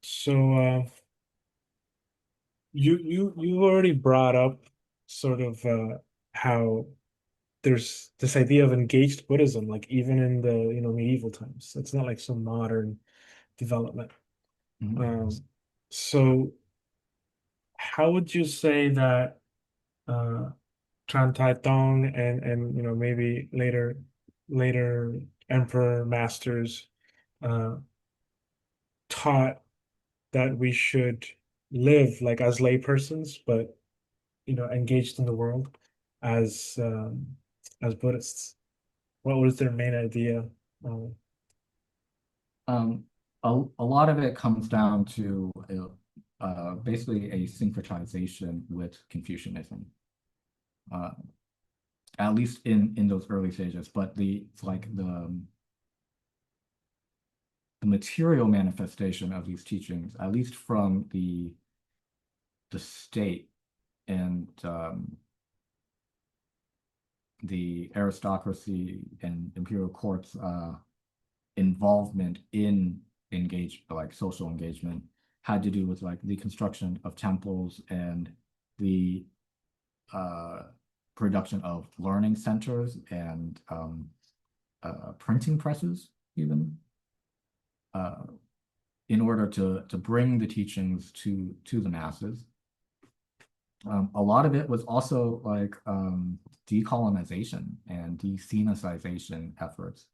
so you already brought up sort of how there's this idea of engaged Buddhism, like even in the medieval times. It's not like some modern development. Mhm. So how would you say that uh, Trần Thái Tông and maybe later emperor masters uh, taught that we should live like as laypersons, but engaged in the world as Buddhists? What was their main idea? Um, Um, a lot of it comes down to basically a syncretization with Confucianism, uh, at least in those early stages. But it's like the material manifestation of these teachings, at least from the state and the aristocracy and imperial courts involvement in like social engagement, had to do with like the construction of temples and the uh, production of learning centers and printing presses, even uh, in order to bring the teachings to the masses. A lot of it was also like decolonization and de-Sinicization efforts,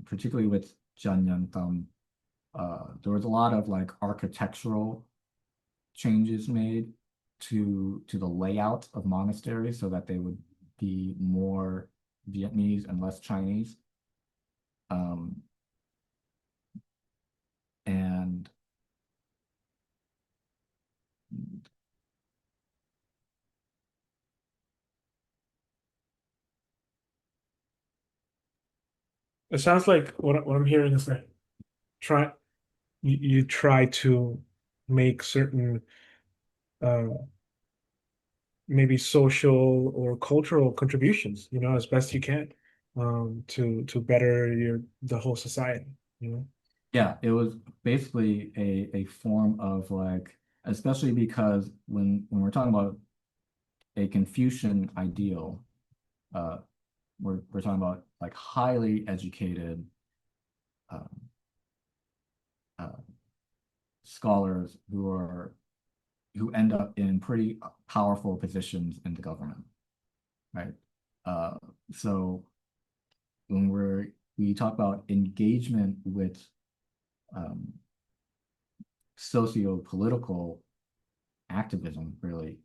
particularly with Zhen Thumb. There was a lot of like architectural changes made to the layout of monasteries so that they would be more Vietnamese and less Chinese. Um, and it sounds like what I'm hearing is that try you try to make certain uh, maybe social or cultural contributions, as best you can, to better the whole society, you know. yeah, it was basically a form of like, especially because when we're talking about a Confucian ideal, uh, we're talking about like highly educated uh, uh, scholars who end up in pretty powerful positions in the government, right? Uh, so when we talk about engagement with um, socio-political activism, really,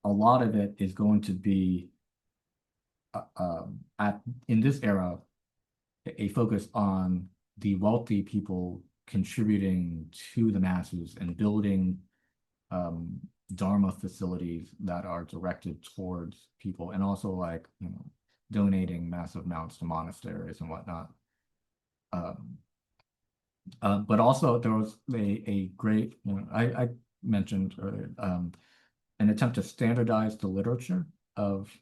a lot of it is going to be in this era a focus on the wealthy people contributing to the masses and building um, Dharma facilities that are directed towards people, and also like donating massive amounts to monasteries and whatnot. Um, but also there was a great, I mentioned earlier, an attempt to standardize the literature of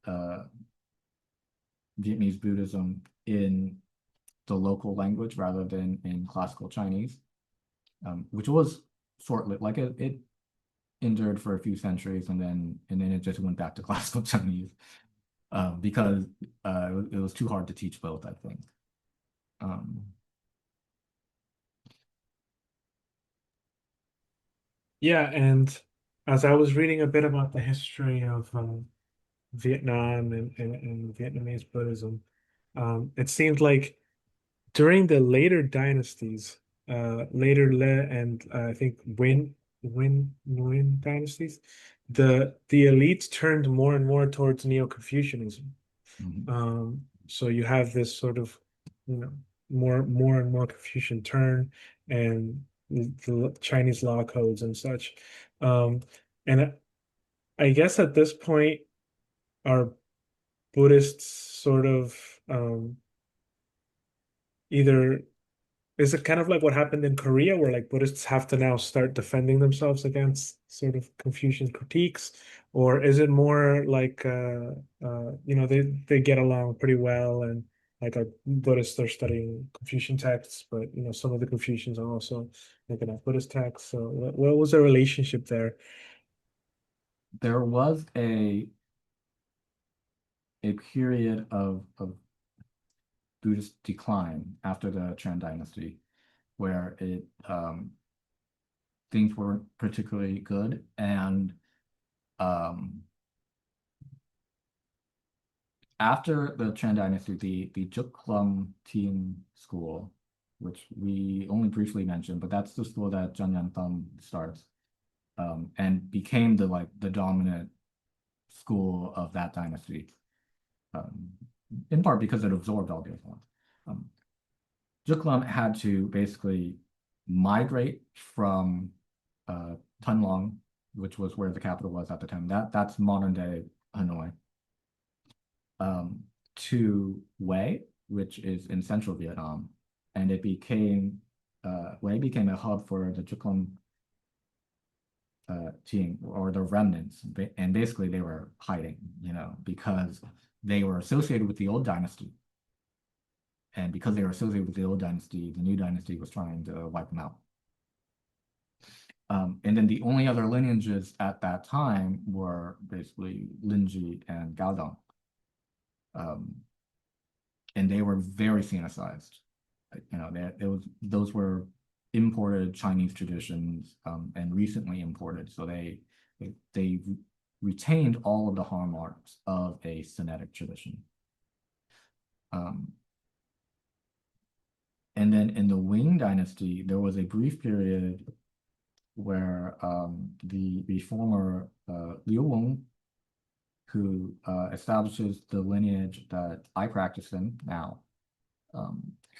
uh, Vietnamese Buddhism in the local language rather than in classical Chinese, which was short-lived. Like it endured for a few centuries, and then it just went back to classical Chinese because it was too hard to teach both, I think. Um, Yeah, and as I was reading a bit about the history of Vietnam and Vietnamese Buddhism, it seemed like during the later dynasties, later Le and I think Nguyen dynasties, the elites turned more and more towards Neo-Confucianism. So you have this sort of, you know, more and more Confucian turn, and the Chinese law codes and such. And I guess at this point, are Buddhists sort of either, is it kind of like what happened in Korea, where like Buddhists have to now start defending themselves against sort of Confucian critiques, or is it more like you know, they get along pretty well, and like Buddhists are studying Confucian texts, but you know, some of the Confucians are also looking at Buddhist texts. So what was the relationship there? There was a period of Buddhist decline after the Tran dynasty, where things weren't particularly good, and after the Tran dynasty, the Land-Thien school, which we only briefly mentioned, but that's the school that Nhan starts, and became the dominant school of that dynasty, in part because it absorbed all the other ones. Zhuge had to basically migrate from Tân, which was where the capital was at the time. That's modern day Hanoi, to Hue, which is in central Vietnam, and it became Hue became a hub for the Zhuge team, or the remnants, and basically they were hiding, you know, because they were associated with the old dynasty. And because they were associated with the old dynasty, the new dynasty was trying to wipe them out. And then the only other lineages at that time were basically Linji and Gaodong. And they were very Sinicized. You know, those were imported Chinese traditions, and recently imported. So they retained all of the hallmarks of a Sinitic tradition. And then in the Wing dynasty, there was a brief period where the reformer Liu Weng, who establishes the lineage that I practice in now,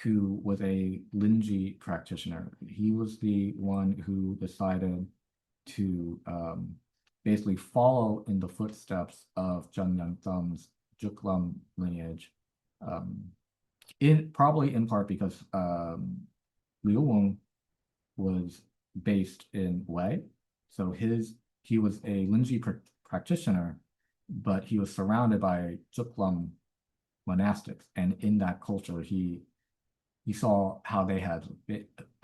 who was a Linji practitioner. He was the one who decided to basically follow in the footsteps of Zhen Yanthum's Zhuge lineage, probably in part because Liu Weng was based in Hue, so he was a Linji practitioner, but he was surrounded by Zhuge monastics, and in that culture, he saw how they had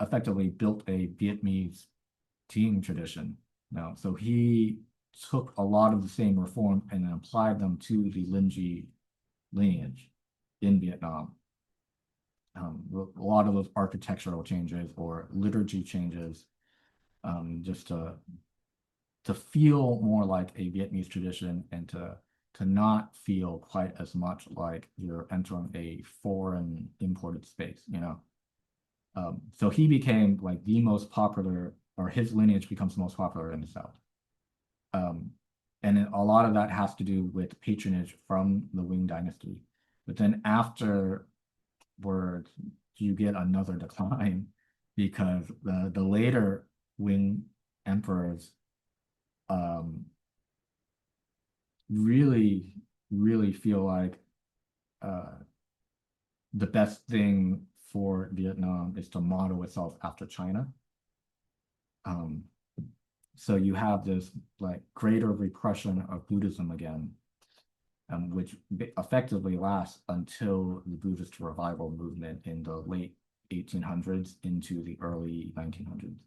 effectively built a Vietnamese team tradition. Now, so he took a lot of the same reform and then applied them to the Linji lineage in Vietnam. A lot of those architectural changes or liturgy changes, just to feel more like a Vietnamese tradition, and to not feel quite as much like you're entering a foreign imported space, you know. So he became like the most popular, or his lineage becomes the most popular in the South. And a lot of that has to do with patronage from the Wing dynasty. But then afterwards, you get another decline, because the later Wing emperors really feel like the best thing for Vietnam is to model itself after China. So you have this like greater repression of Buddhism again, which effectively lasts until the Buddhist revival movement in the late 1800s into the early 1900s,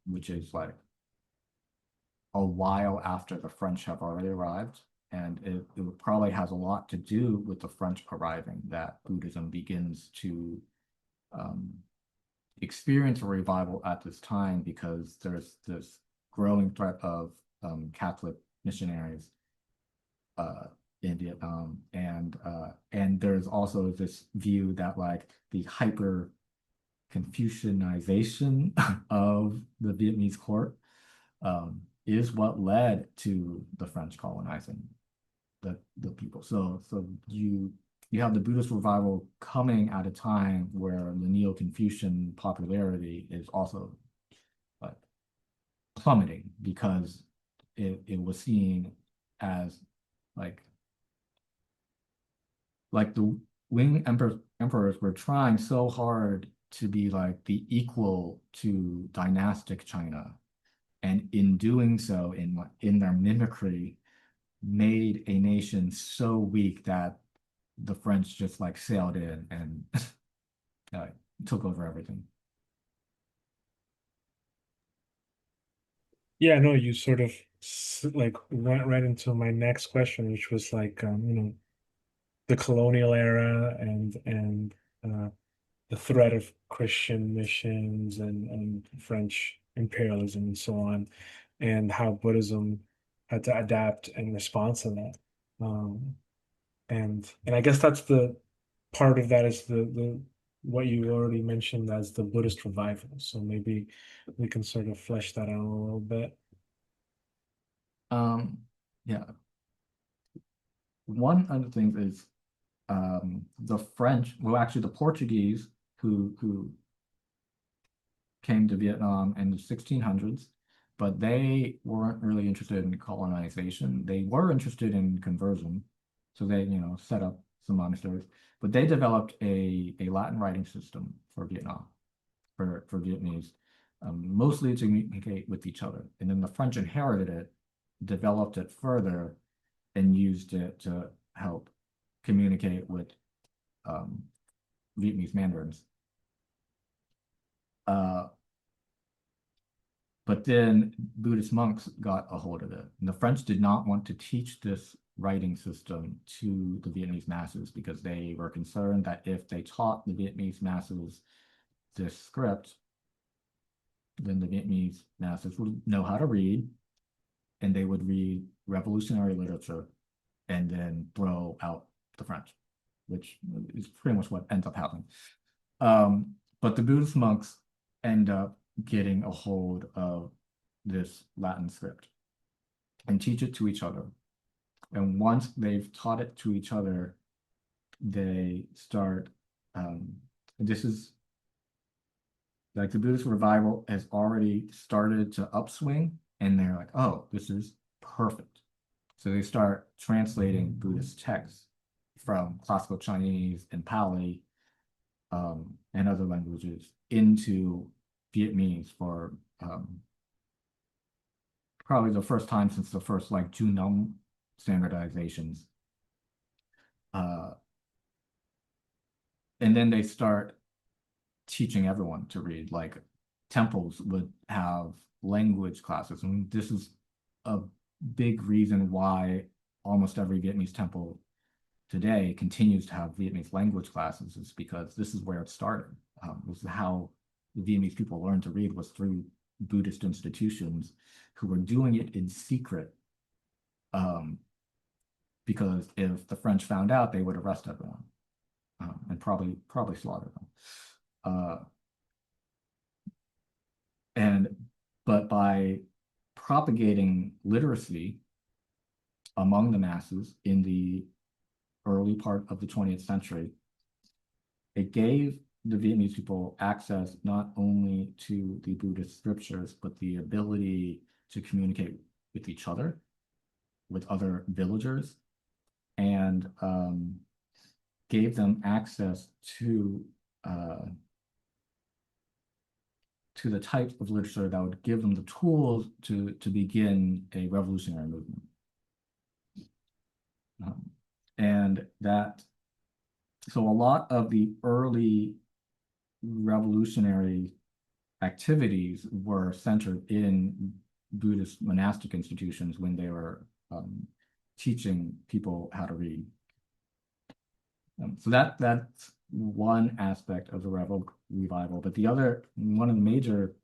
which is like a while after the French have already arrived. And it probably has a lot to do with the French arriving that Buddhism begins to experience a revival at this time, because there's this growing threat of Catholic missionaries in Vietnam, and there's also this view that like the hyper Confucianization of the Vietnamese court is what led to the French colonizing the people. So you have the Buddhist revival coming at a time where the Neo-Confucian popularity is also like plummeting because it was seen as like the Wing emperors were trying so hard to be like the equal to dynastic China, and in doing so, in their mimicry, made a nation so weak that the French just like sailed in and took over everything. Yeah, no, you sort of like went right into my next question, which was like, the colonial era and the threat of Christian missions and French imperialism and so on, and how Buddhism had to adapt and respond to that. Um, and I guess that's the part of that is the what you already mentioned as the Buddhist revival. So maybe we can sort of flesh that out a little bit. Yeah. One of the things is the French, well, actually the Portuguese who came to Vietnam in the 1600s, but they weren't really interested in colonization. They were interested in conversion. So they, set up some monasteries, but they developed a Latin writing system for Vietnam, for Vietnamese, mostly to communicate with each other. And then the French inherited it, developed it further, and used it to help communicate with Vietnamese Mandarins. But then Buddhist monks got a hold of it. And the French did not want to teach this writing system to the Vietnamese masses because they were concerned that if they taught the Vietnamese masses this script, then the Vietnamese masses would know how to read, and they would read revolutionary literature and then throw out the French, which is pretty much what ends up happening. But the Buddhist monks end up getting a hold of this Latin script and teach it to each other. And once they've taught it to each other, they start, this is like the Buddhist revival has already started to upswing, and they're like, oh, this is perfect. So they start translating Buddhist texts from classical Chinese and Pali and other languages into Vietnamese for probably the first time since the first like Junam standardizations. And then they start teaching everyone to read. Like temples would have language classes, and this is a big reason why almost every Vietnamese temple today continues to have Vietnamese language classes, is because this is where it started. This is how the Vietnamese people learned to read, was through Buddhist institutions who were doing it in secret, because if the French found out, they would arrest everyone and probably slaughter them. But by propagating literacy among the masses in the early part of the 20th century, it gave the Vietnamese people access not only to the Buddhist scriptures, but the ability to communicate with each other, with other villagers, and gave them access to the types of literature that would give them the tools to begin a revolutionary movement. And that, so a lot of the early revolutionary activities were centered in Buddhist monastic institutions when they were teaching people how to read. So that's one aspect of the revival. But the other, one of the major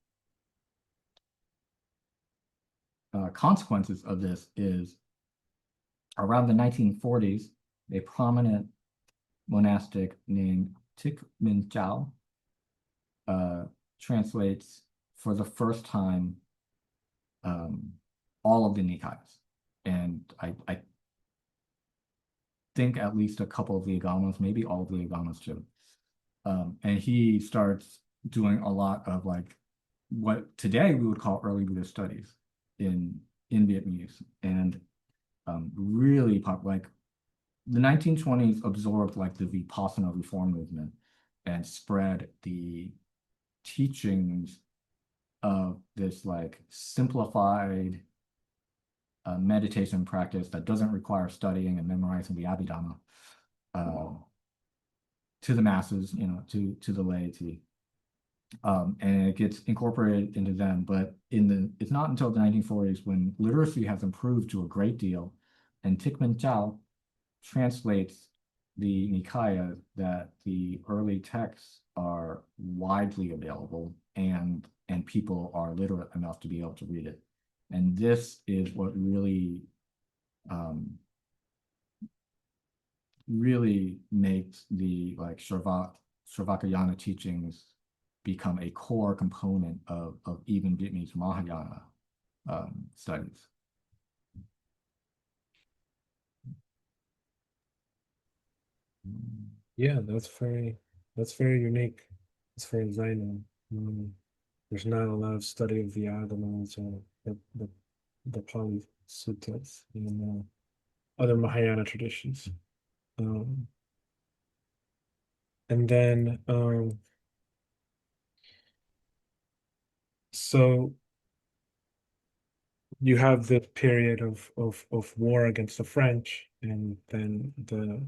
consequences of this is around the 1940s, a prominent monastic named Thích translates for the first time all of the Nikayas. And I think at least a couple of the Agamas, maybe all of the Agamas too. And he starts doing a lot of like what today we would call early Buddhist studies in Vietnamese, and really like the 1920s absorbed like the Vipassana reform movement and spread the teachings of this like simplified meditation practice that doesn't require studying and memorizing the Abhidhamma to the masses, to the laity. And it gets incorporated into them, but it's not until the 1940s when literacy has improved to a great deal, and Thích Minh Chau translates the Nikaya that the early texts are widely available and people are literate enough to be able to read it. And this is what really makes the like Sravakayana teachings become a core component of even Vietnamese Mahayana studies. Yeah, that's very unique. It's very Zen. There's not a lot of study of the Agamas or the Pali Suttas in other Mahayana traditions. And then so you have the period of war against the French, and then the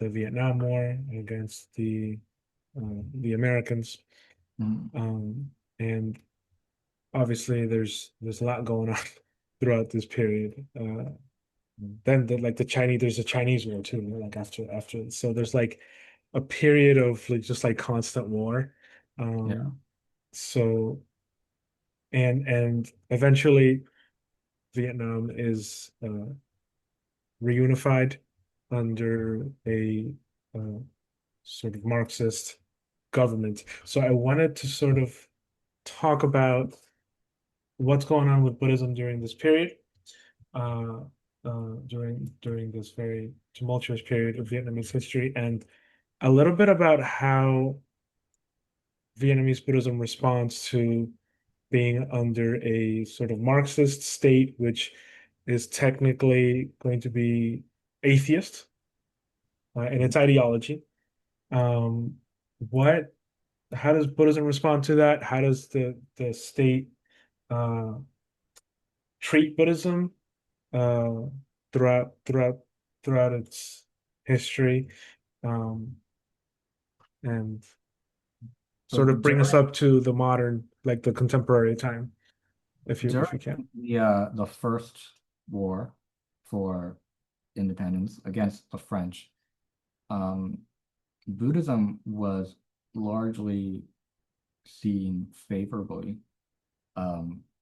Vietnam War against the Americans. And obviously there's a lot going on throughout this period. Then the Chinese, there's a Chinese war too, like after, so there's like a period of like just like constant war. Yeah. So and eventually Vietnam is reunified under a sort of Marxist government. So I wanted to sort of talk about what's going on with Buddhism during this period, during this very tumultuous period of Vietnamese history, and a little bit about how Vietnamese Buddhism responds to being under a sort of Marxist state, which is technically going to be atheist in its ideology. What How does Buddhism respond to that? How does the state treat Buddhism uh, throughout its history, and sort of bring us up to the modern, like the contemporary time, if you can. The first war for independence against the French, Buddhism was largely seen favorably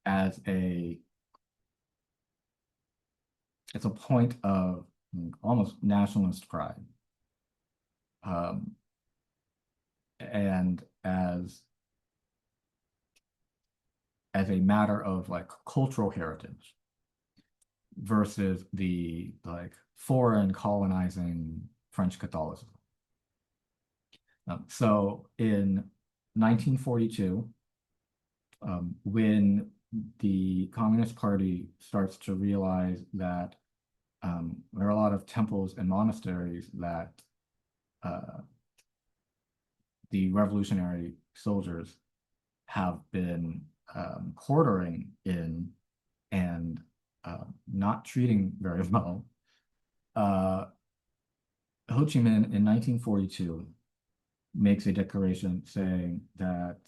as it's a point of almost nationalist pride, and as a matter of like cultural heritage versus the like foreign colonizing French Catholicism. So in 1942, when the Communist Party starts to realize that there are a lot of temples and monasteries that the revolutionary soldiers have been quartering in and not treating very well, Ho Chi Minh in 1942 makes a declaration saying that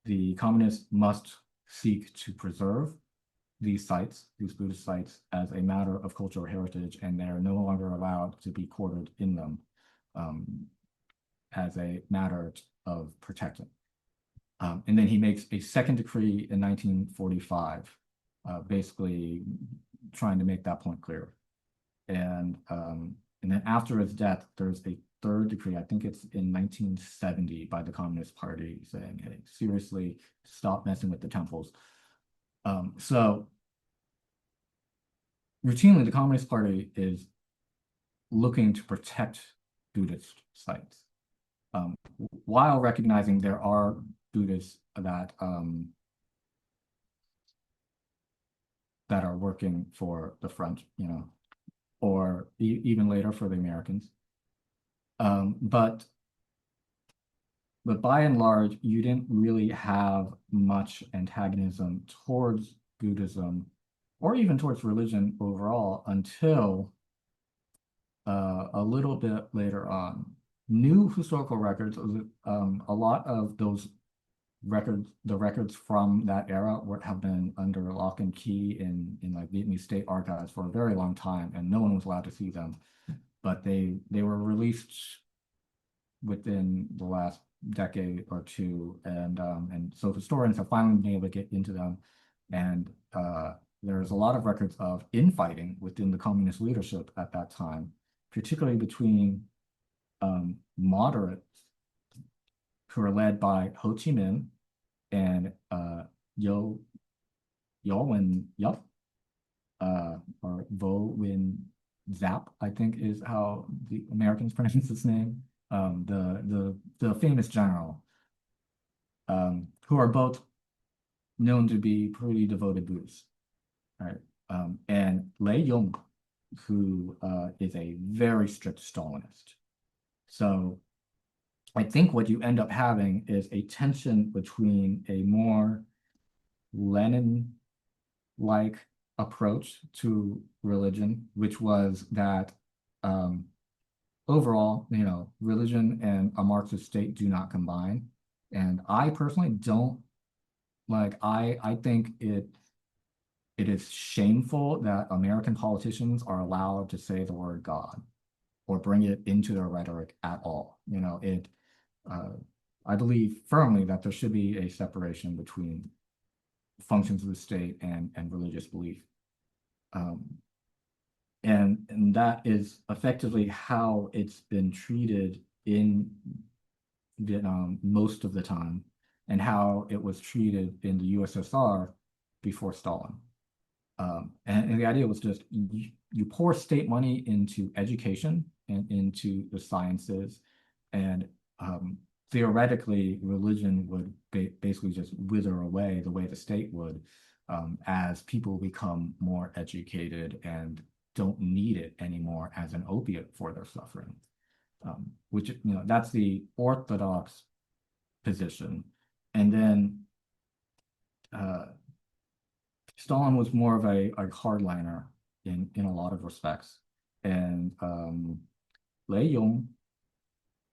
the communists must seek to preserve these Buddhist sites, as a matter of cultural heritage, and they're no longer allowed to be quartered in them as a matter of protection. And then he makes a second decree in 1945, basically trying to make that point clear. And then after his death, there's a third decree, I think it's in 1970, by the Communist Party saying, hey, seriously, stop messing with the temples. So routinely, the Communist Party is looking to protect Buddhist sites, while recognizing there are Buddhists that that are working for the French, or even later for the Americans. But by and large, you didn't really have much antagonism towards Buddhism or even towards religion overall until a little bit later on. New historical records, a lot of those records, the records from that era have been under lock and key in like Vietnamese state archives for a very long time, and no one was allowed to see them. But they were released within the last decade or two, and so historians have finally been able to get into them. And there's a lot of records of infighting within the communist leadership at that time, particularly between moderates who are led by Ho Chi Minh and Yo Win Yup, or Vo Win Zap, I think is how the Americans pronounce his name. The famous general, who are both known to be pretty devoted Buddhists, right? And Lei Yong, who is a very strict Stalinist. So I think what you end up having is a tension between a more Lenin-like approach to religion, which was that overall, religion and a Marxist state do not combine. And I personally don't I think it is shameful that American politicians are allowed to say the word God or bring it into their rhetoric at all. I believe firmly that there should be a separation between functions of the state and religious belief. And that is effectively how it's been treated in Vietnam most of the time, and how it was treated in the USSR before Stalin. And the idea was just you pour state money into education and into the sciences, and theoretically religion would basically just wither away the way the state would, as people become more educated and don't need it anymore as an opiate for their suffering, which that's the orthodox position. And then Stalin was more of a hardliner in a lot of respects, and Lei Yong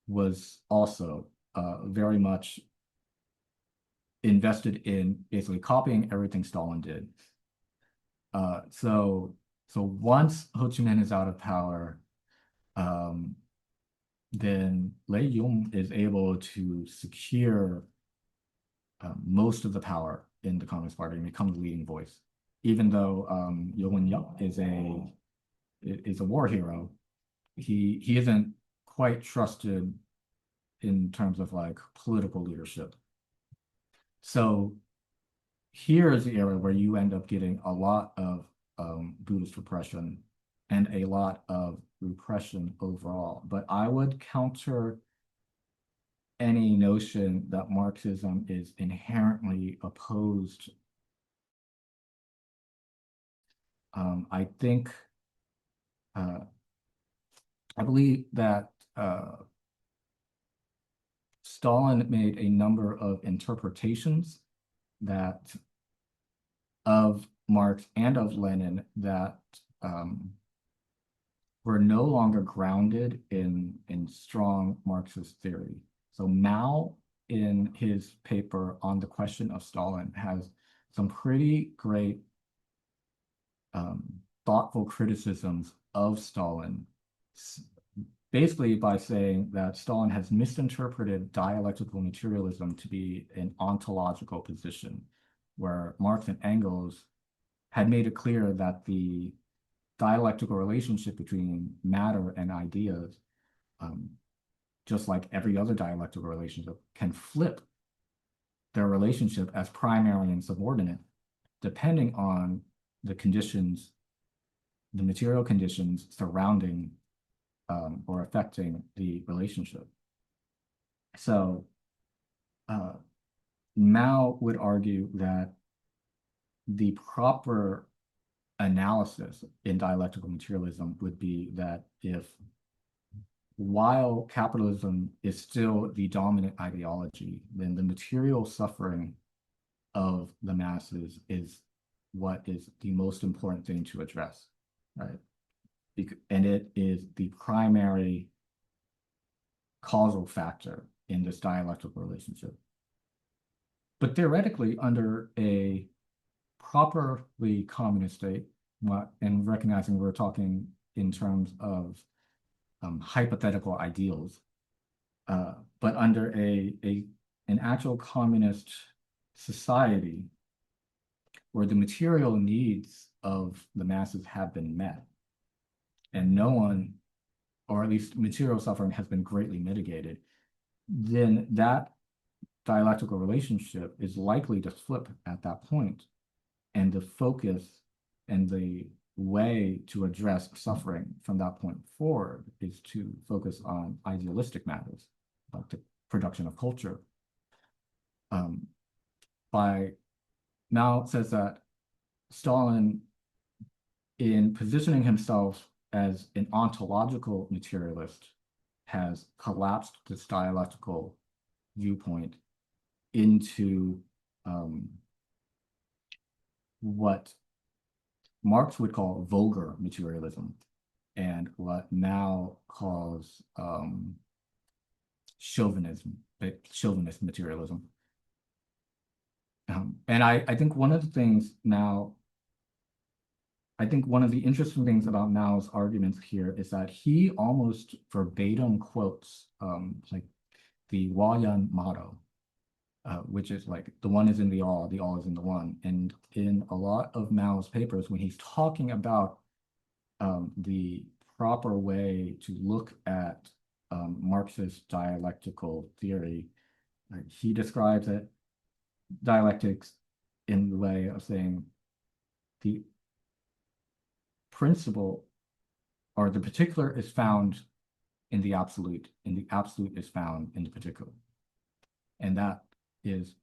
was also very much invested in basically copying everything Stalin did. So once Ho Chi Minh is out of power, then Lei Yong is able to secure most of the power in the Communist Party and become the leading voice. Even though Yo Win Yup is a war hero, he isn't quite trusted in terms of political leadership. So here is the area where you end up getting a lot of Buddhist repression and a lot of repression overall. But I would counter any notion that Marxism is inherently opposed. I think, I believe that Stalin made a number of interpretations of Marx and of Lenin that were no longer grounded in strong Marxist theory. So Mao, in his paper on the question of Stalin, has some pretty great thoughtful criticisms of Stalin, basically by saying that Stalin has misinterpreted dialectical materialism to be an ontological position, where Marx and Engels had made it clear that the dialectical relationship between matter and ideas, just like every other dialectical relationship, can flip their relationship as primary and subordinate, depending on the conditions, the material conditions surrounding or affecting the relationship. So Mao would argue that the proper analysis in dialectical materialism would be that while capitalism is still the dominant ideology, then the material suffering of the masses is what is the most important thing to address, right? And it is the primary causal factor in this dialectical relationship. But theoretically, under a properly communist state, and recognizing we're talking in terms of hypothetical ideals, but under an actual communist society where the material needs of the masses have been met, and no one, or at least material suffering, has been greatly mitigated, then that dialectical relationship is likely to flip at that point, and the focus and the way to address suffering from that point forward is to focus on idealistic matters, like the production of culture. Mao says that Stalin, in positioning himself as an ontological materialist, has collapsed this dialectical viewpoint into what Marx would call vulgar materialism, and what Mao calls chauvinist materialism. And I think one of the interesting things about Mao's arguments here is that he almost verbatim quotes like the Huayan motto, which is like, the one is in the all is in the one. And in a lot of Mao's papers, when he's talking about the proper way to look at Marxist dialectical theory, he describes it, dialectics, in the way of saying the principle or the particular is found in the absolute, and the absolute is found in the particular. And that is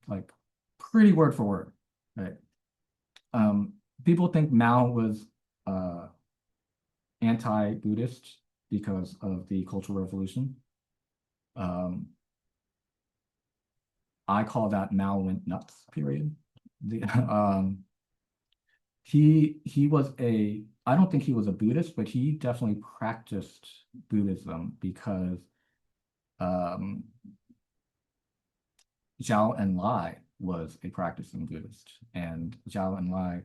like pretty word for word, right? People think Mao was anti-Buddhist because of the Cultural Revolution. I call that Mao went nuts period. He was I don't think he was a Buddhist, but he definitely practiced Buddhism because Zhao Enlai was a practicing Buddhist, and Zhao Enlai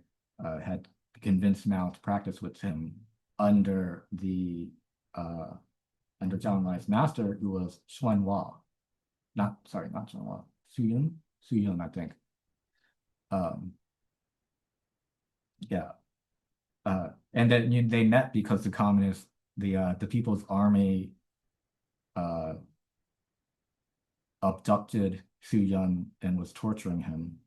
had convinced Mao to practice with him under Zhao Enlai's master, who was Xuanhua. Not Xuanhua, Suyun, I think. And then they met because the communists, the People's Army abducted Su Yun and was torturing him.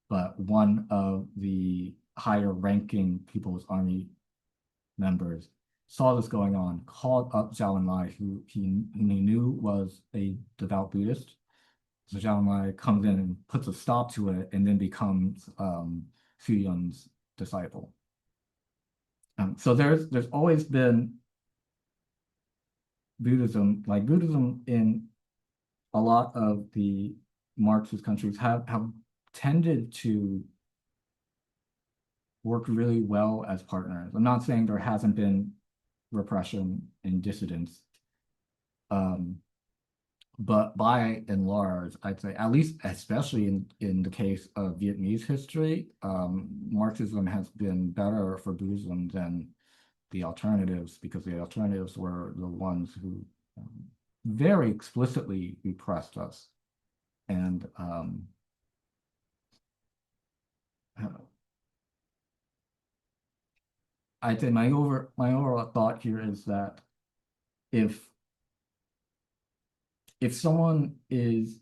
But one of the higher ranking People's Army members saw this going on, called up Zhao Enlai, who he knew was a devout Buddhist. So Zhao Enlai comes in and puts a stop to it, and then becomes Su Yun's disciple. So there's always been Buddhism in a lot of the Marxist countries have tended to work really well as partners. I'm not saying there hasn't been repression and dissidence, but by and large, I'd say, at least especially in the case of Vietnamese history, Marxism has been better for Buddhism than the alternatives, because the alternatives were the ones who very explicitly repressed us. And I think my overall thought here is that if someone is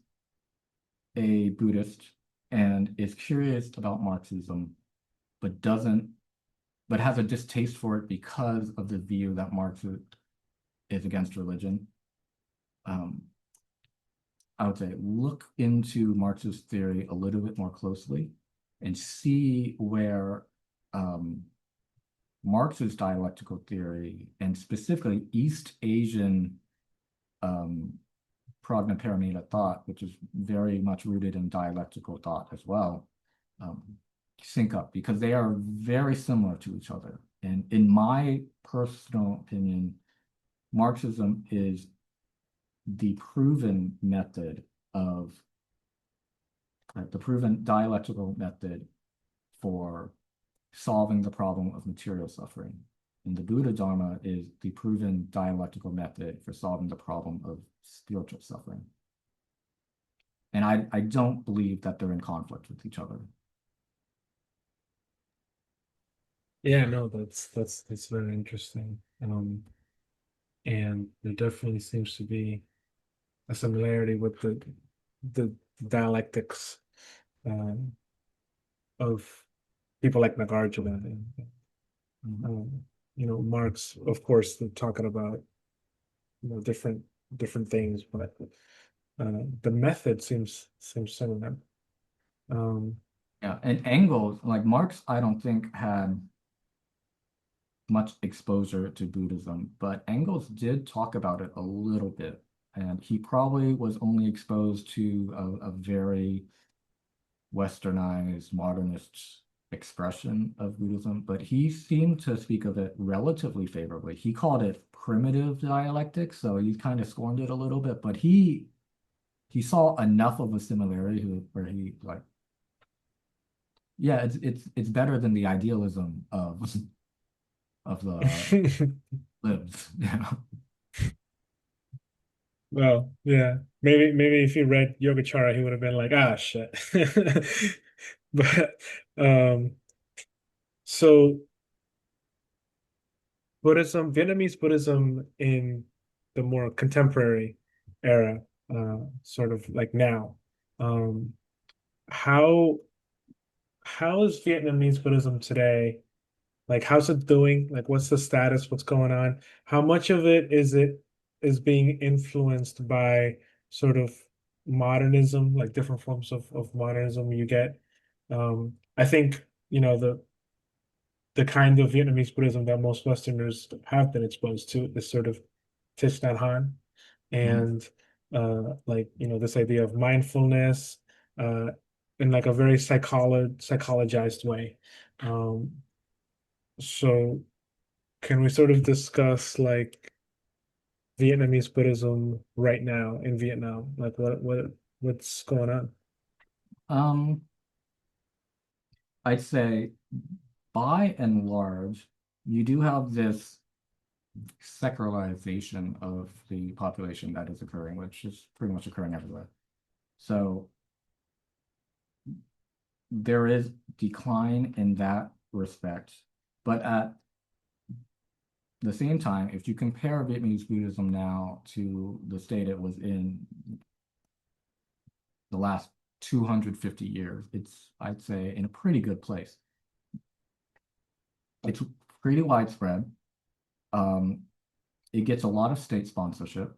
a Buddhist and is curious about Marxism, but has a distaste for it because of the view that Marx is against religion, I would say look into Marxist theory a little bit more closely and see where Marx's dialectical theory, and specifically East Asian prajnaparamita thought, which is very much rooted in dialectical thought as well, sync up, because they are very similar to each other. And in my personal opinion, Marxism is the proven method of the proven dialectical method for solving the problem of material suffering. And the Buddha Dharma is the proven dialectical method for solving the problem of spiritual suffering. And I don't believe that they're in conflict with each other. Yeah, no, that's very interesting. And there definitely seems to be a similarity with the dialectics of people like Nagarjuna. And, Marx, of course, they're talking about different things, but the method seems similar. Yeah, and Engels, like Marx, I don't think had much exposure to Buddhism, but Engels did talk about it a little bit, and he probably was only exposed to a very westernized modernist expression of Buddhism, but he seemed to speak of it relatively favorably. He called it primitive dialectics, so he kind of scorned it a little bit, but he saw enough of a similarity where he like, yeah, it's better than the idealism of the libs, yeah. Well, yeah, maybe if you read Yogacara, he would have been like, ah, shit. But so Buddhism, Vietnamese Buddhism in the more contemporary era, sort of like now, um, how how is Vietnamese Buddhism today? Like, how's it doing? Like, what's the status? What's going on? How much of it is being influenced by sort of modernism, like different forms of modernism you get? I think, the kind of Vietnamese Buddhism that most Westerners have been exposed to is sort of Thich Nhat Hanh, Mhm. and like this idea of mindfulness uh, in like a very psychologized way. Um, so can we sort of discuss like Vietnamese Buddhism right now in Vietnam? Like what's going on? Um, I'd say by and large, you do have this secularization of the population that is occurring, which is pretty much occurring everywhere. So there is decline in that respect, but at the same time, if you compare Vietnamese Buddhism now to the state it was in the last 250 years, it's, I'd say, in a pretty good place. It's pretty widespread. It gets a lot of state sponsorship.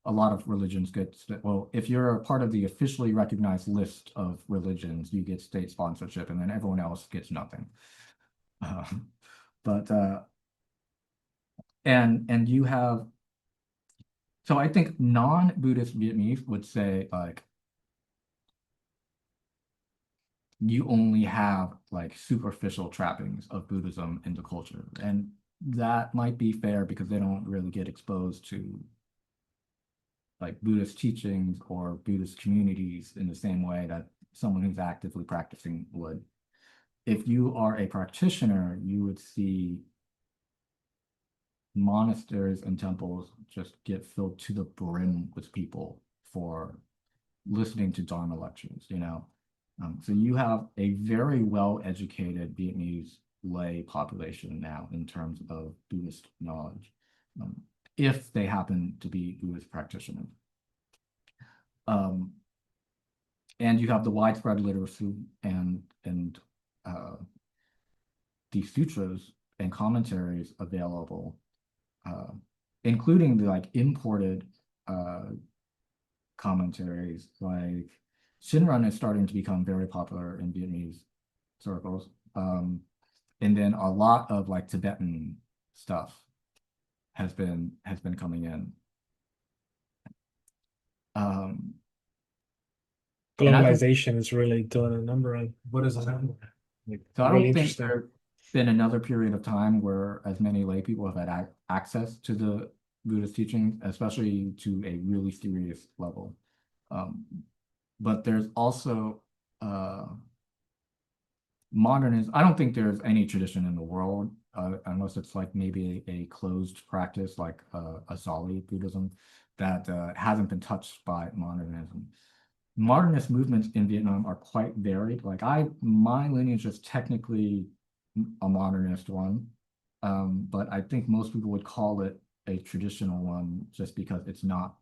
A lot of religions get, well, if you're a part of the officially recognized list of religions, you get state sponsorship, and then everyone else gets nothing. But and you have, so I think non-Buddhist Vietnamese would say like you only have like superficial trappings of Buddhism in the culture, and that might be fair because they don't really get exposed to like Buddhist teachings or Buddhist communities in the same way that someone who's actively practicing would. If you are a practitioner, you would see monasteries and temples just get filled to the brim with people for listening to Dharma lectures, you know? So you have a very well-educated Vietnamese lay population now in terms of Buddhist knowledge, if they happen to be Buddhist practitioners. And you have the widespread literacy and the sutras and commentaries available, including the like imported commentaries. Like Shinran is starting to become very popular in Vietnamese circles. And then a lot of like Tibetan stuff has been coming in. Globalization is really doing a number on Buddhism. Like, So I really don't think interesting. there's been another period of time where as many lay people have had access to the Buddhist teachings, especially to a really serious level. But there's also modernism. I don't think there's any tradition in the world, unless it's like maybe a closed practice like Asali Buddhism, that hasn't been touched by modernism. Modernist movements in Vietnam are quite varied. Like my lineage is technically a modernist one, but I think most people would call it a traditional one just because it's not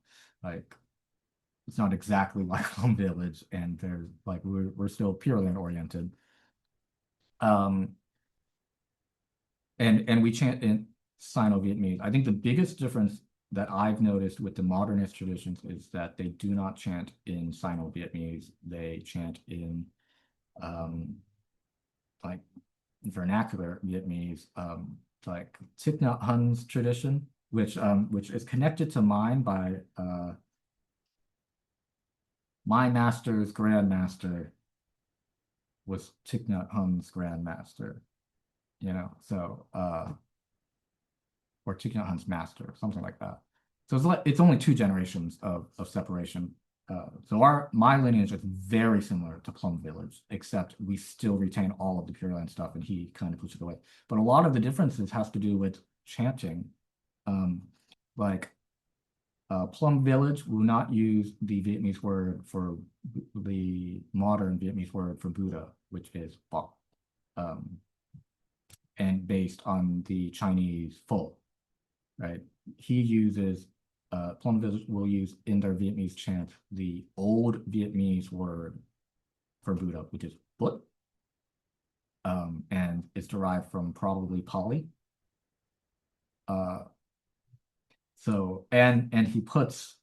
exactly like Home Village, and there's like we're still Pure Land oriented. And we chant in Sino-Vietnamese. I think the biggest difference that I've noticed with the modernist traditions is that they do not chant in Sino-Vietnamese. They chant in like vernacular Vietnamese, like Thich Nhat Hanh's tradition, which is connected to mine by my master's grandmaster was Thich Nhat Hanh's grandmaster, you know, so or Thich Nhat Hanh's master, something like that. So it's only 2 generations of separation. So my lineage is very similar to Plum Village, except we still retain all of the Pure Land stuff, and he kind of pushed it away. But a lot of the differences has to do with chanting. Like Plum Village will not use the Vietnamese word for the modern Vietnamese word for Buddha, which is Ba, and based on the Chinese Pho, right? He uses Plum Village will use in their Vietnamese chant the old Vietnamese word for Buddha, which is But, and it's derived from probably Pali. So and he puts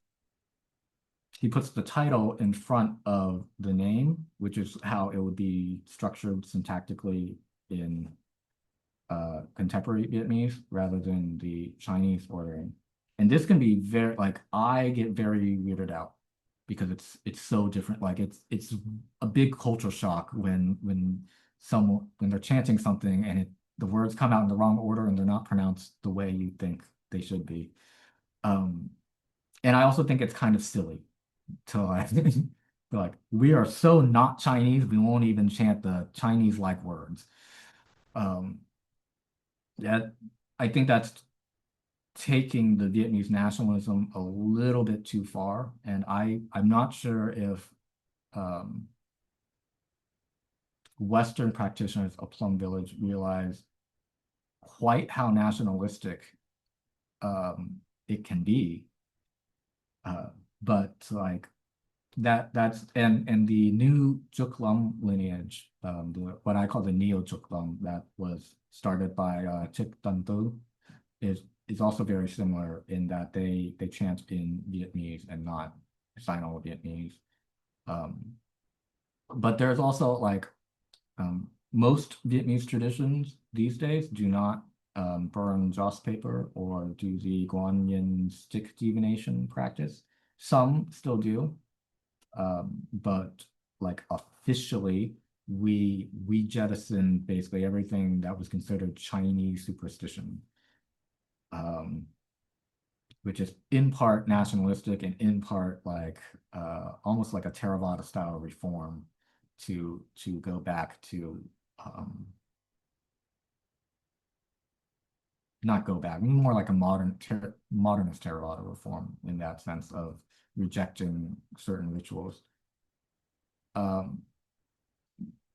the title in front of the name, which is how it would be structured syntactically in contemporary Vietnamese rather than the Chinese ordering. And this can be very, like, I get very weirded out because it's so different. Like it's a big culture shock when they're chanting something and the words come out in the wrong order and they're not pronounced the way you think they should be. And I also think it's kind of silly to like we are so not Chinese, we won't even chant the Chinese-like words. That I think that's taking the Vietnamese nationalism a little bit too far, and I'm not sure if Western practitioners of Plum Village realize quite how nationalistic it can be. But like that's and the new Juk Lum lineage, what I call the Neo Juk Lum that was started by Thich Tân Tu is also very similar in that they chant in Vietnamese and not Sino-Vietnamese. But there's also like most Vietnamese traditions these days do not burn joss paper or do the Guan Yin stick divination practice. Some still do, but like officially, we jettison basically everything that was considered Chinese superstition, which is in part nationalistic and in part like almost like a Theravada style reform to go back to not go back, more like a modernist Theravada reform in that sense of rejecting certain rituals.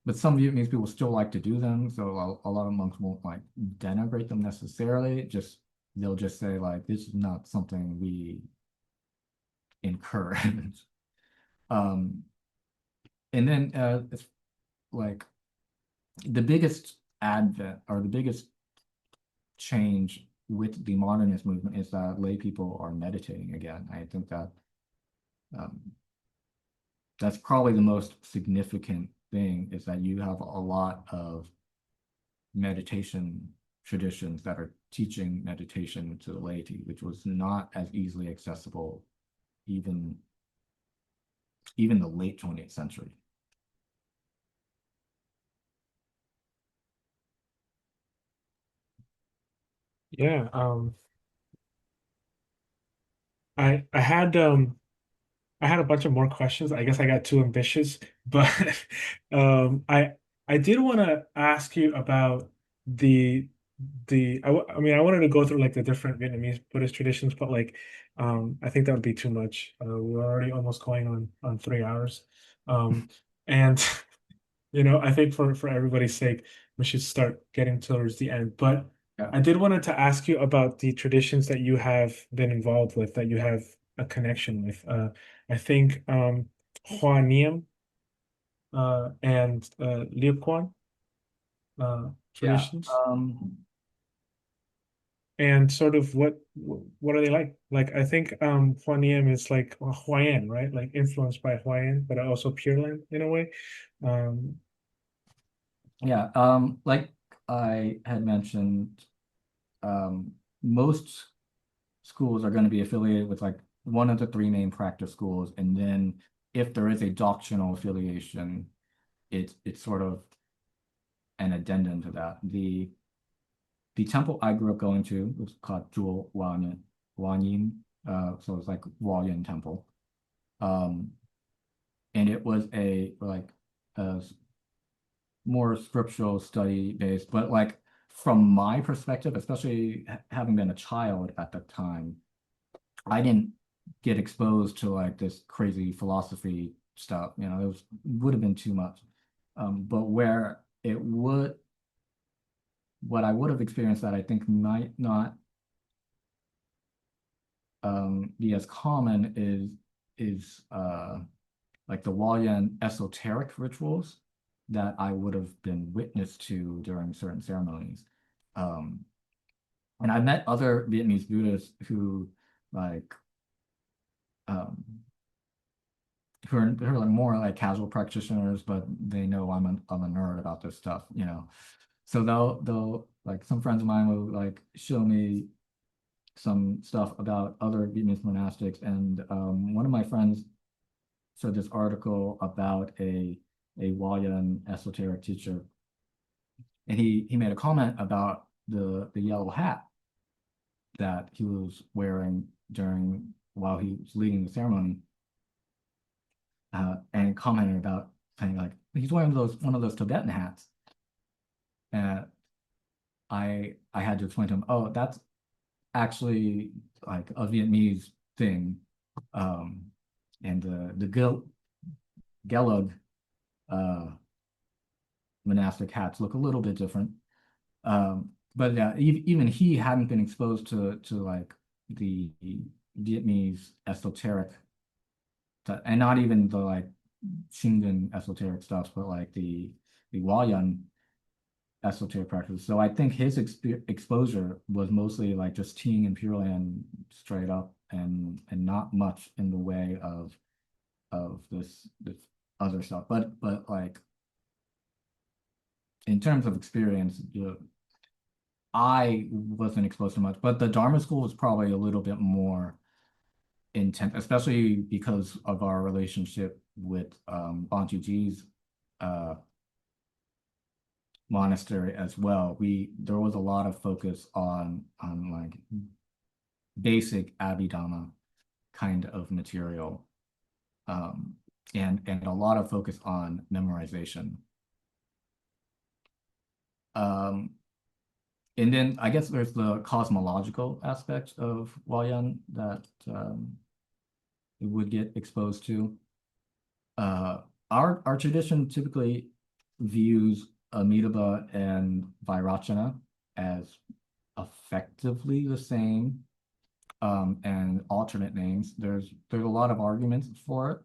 but some Vietnamese people still like to do them, so a lot of monks won't like denigrate them necessarily. Just they'll just say like this is not something we encourage. Um, and then it's like the biggest advent or the biggest change with the modernist movement is that lay people are meditating again. I think that um, that's probably the most significant thing, is that you have a lot of meditation traditions that are teaching meditation to the laity, which was not as easily accessible even the late 20th century. Yeah. I had a bunch of more questions. I guess I got too ambitious, but I did want to ask you about the I mean, I wanted to go through like the different Vietnamese Buddhist traditions, but like I think that would be too much. We're already almost going on 3 hours. And I think for everybody's sake, we should start getting towards the end. But Yeah. I did wanted to ask you about the traditions that you have been involved with, that you have a connection with. I think Hoa Niem and Liep Quan Yeah. traditions, and sort of what are they like? Like I think Hoa Niem is like Hawaiian, right? Like influenced by Hawaiian, but also Pure Land in a way. Um, Yeah, like I had mentioned, most schools are going to be affiliated with like one of the three main practice schools, and then if there is a doctrinal affiliation, it's sort of an addendum to that. The temple I grew up going to was called Jewel Wanyin, so it's like Huayan Temple, um, and it was a more scriptural study based, but like from my perspective, especially having been a child at the time, I didn't get exposed to like this crazy philosophy stuff. Would have been too much. But what I would have experienced that I think might not be as common is like the Huayan esoteric rituals that I would have been witness to during certain ceremonies. Um, and I met other Vietnamese Buddhists like um, who are like more like casual practitioners, but they know I'm a nerd about this stuff. So they'll like some friends of mine will like show me some stuff about other Vietnamese monastics, and one of my friends showed this article about a Huayan esoteric teacher, and he made a comment about the yellow hat that he was wearing while he was leading the ceremony, and commented about saying like he's wearing one of those Tibetan hats, and I had to explain to him, oh, that's actually like a Vietnamese thing, and the Gelug monastic hats look a little bit different. But yeah, even he hadn't been exposed to like the Vietnamese esoteric, and not even the like Shingon esoteric stuff, but like the Huayan esoteric practice. So I think his exposure was mostly like just teeing and Pure Land straight up, and not much in the way of this other stuff. But like in terms of experience, I wasn't exposed to much, but the Dharma school was probably a little bit more intense, especially because of our relationship with Bantu G's monastery as well. There was a lot of focus on like basic Abhidhamma kind of material, and a lot of focus on memorization. And then I guess there's the cosmological aspect of Huayan that we would get exposed to. Our tradition typically views Amitabha and Vairocana as effectively the same, and alternate names. There's a lot of arguments for it,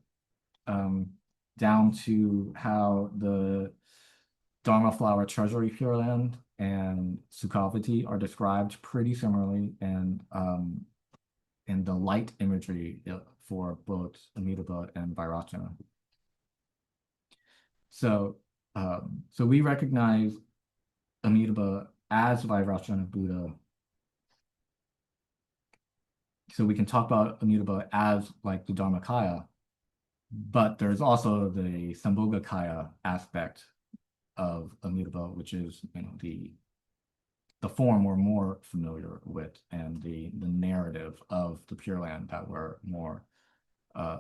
down to how the Dharma Flower Treasury Pure Land and Sukhavati are described pretty similarly, and the light imagery for both Amitabha and Vairocana. So we recognize Amitabha as Vairocana Buddha. So we can talk about Amitabha as like the Dharmakaya, but there's also the Sambhogakaya aspect of Amitabha, which is, you know, the form we're more familiar with, and the narrative of the Pure Land that we're more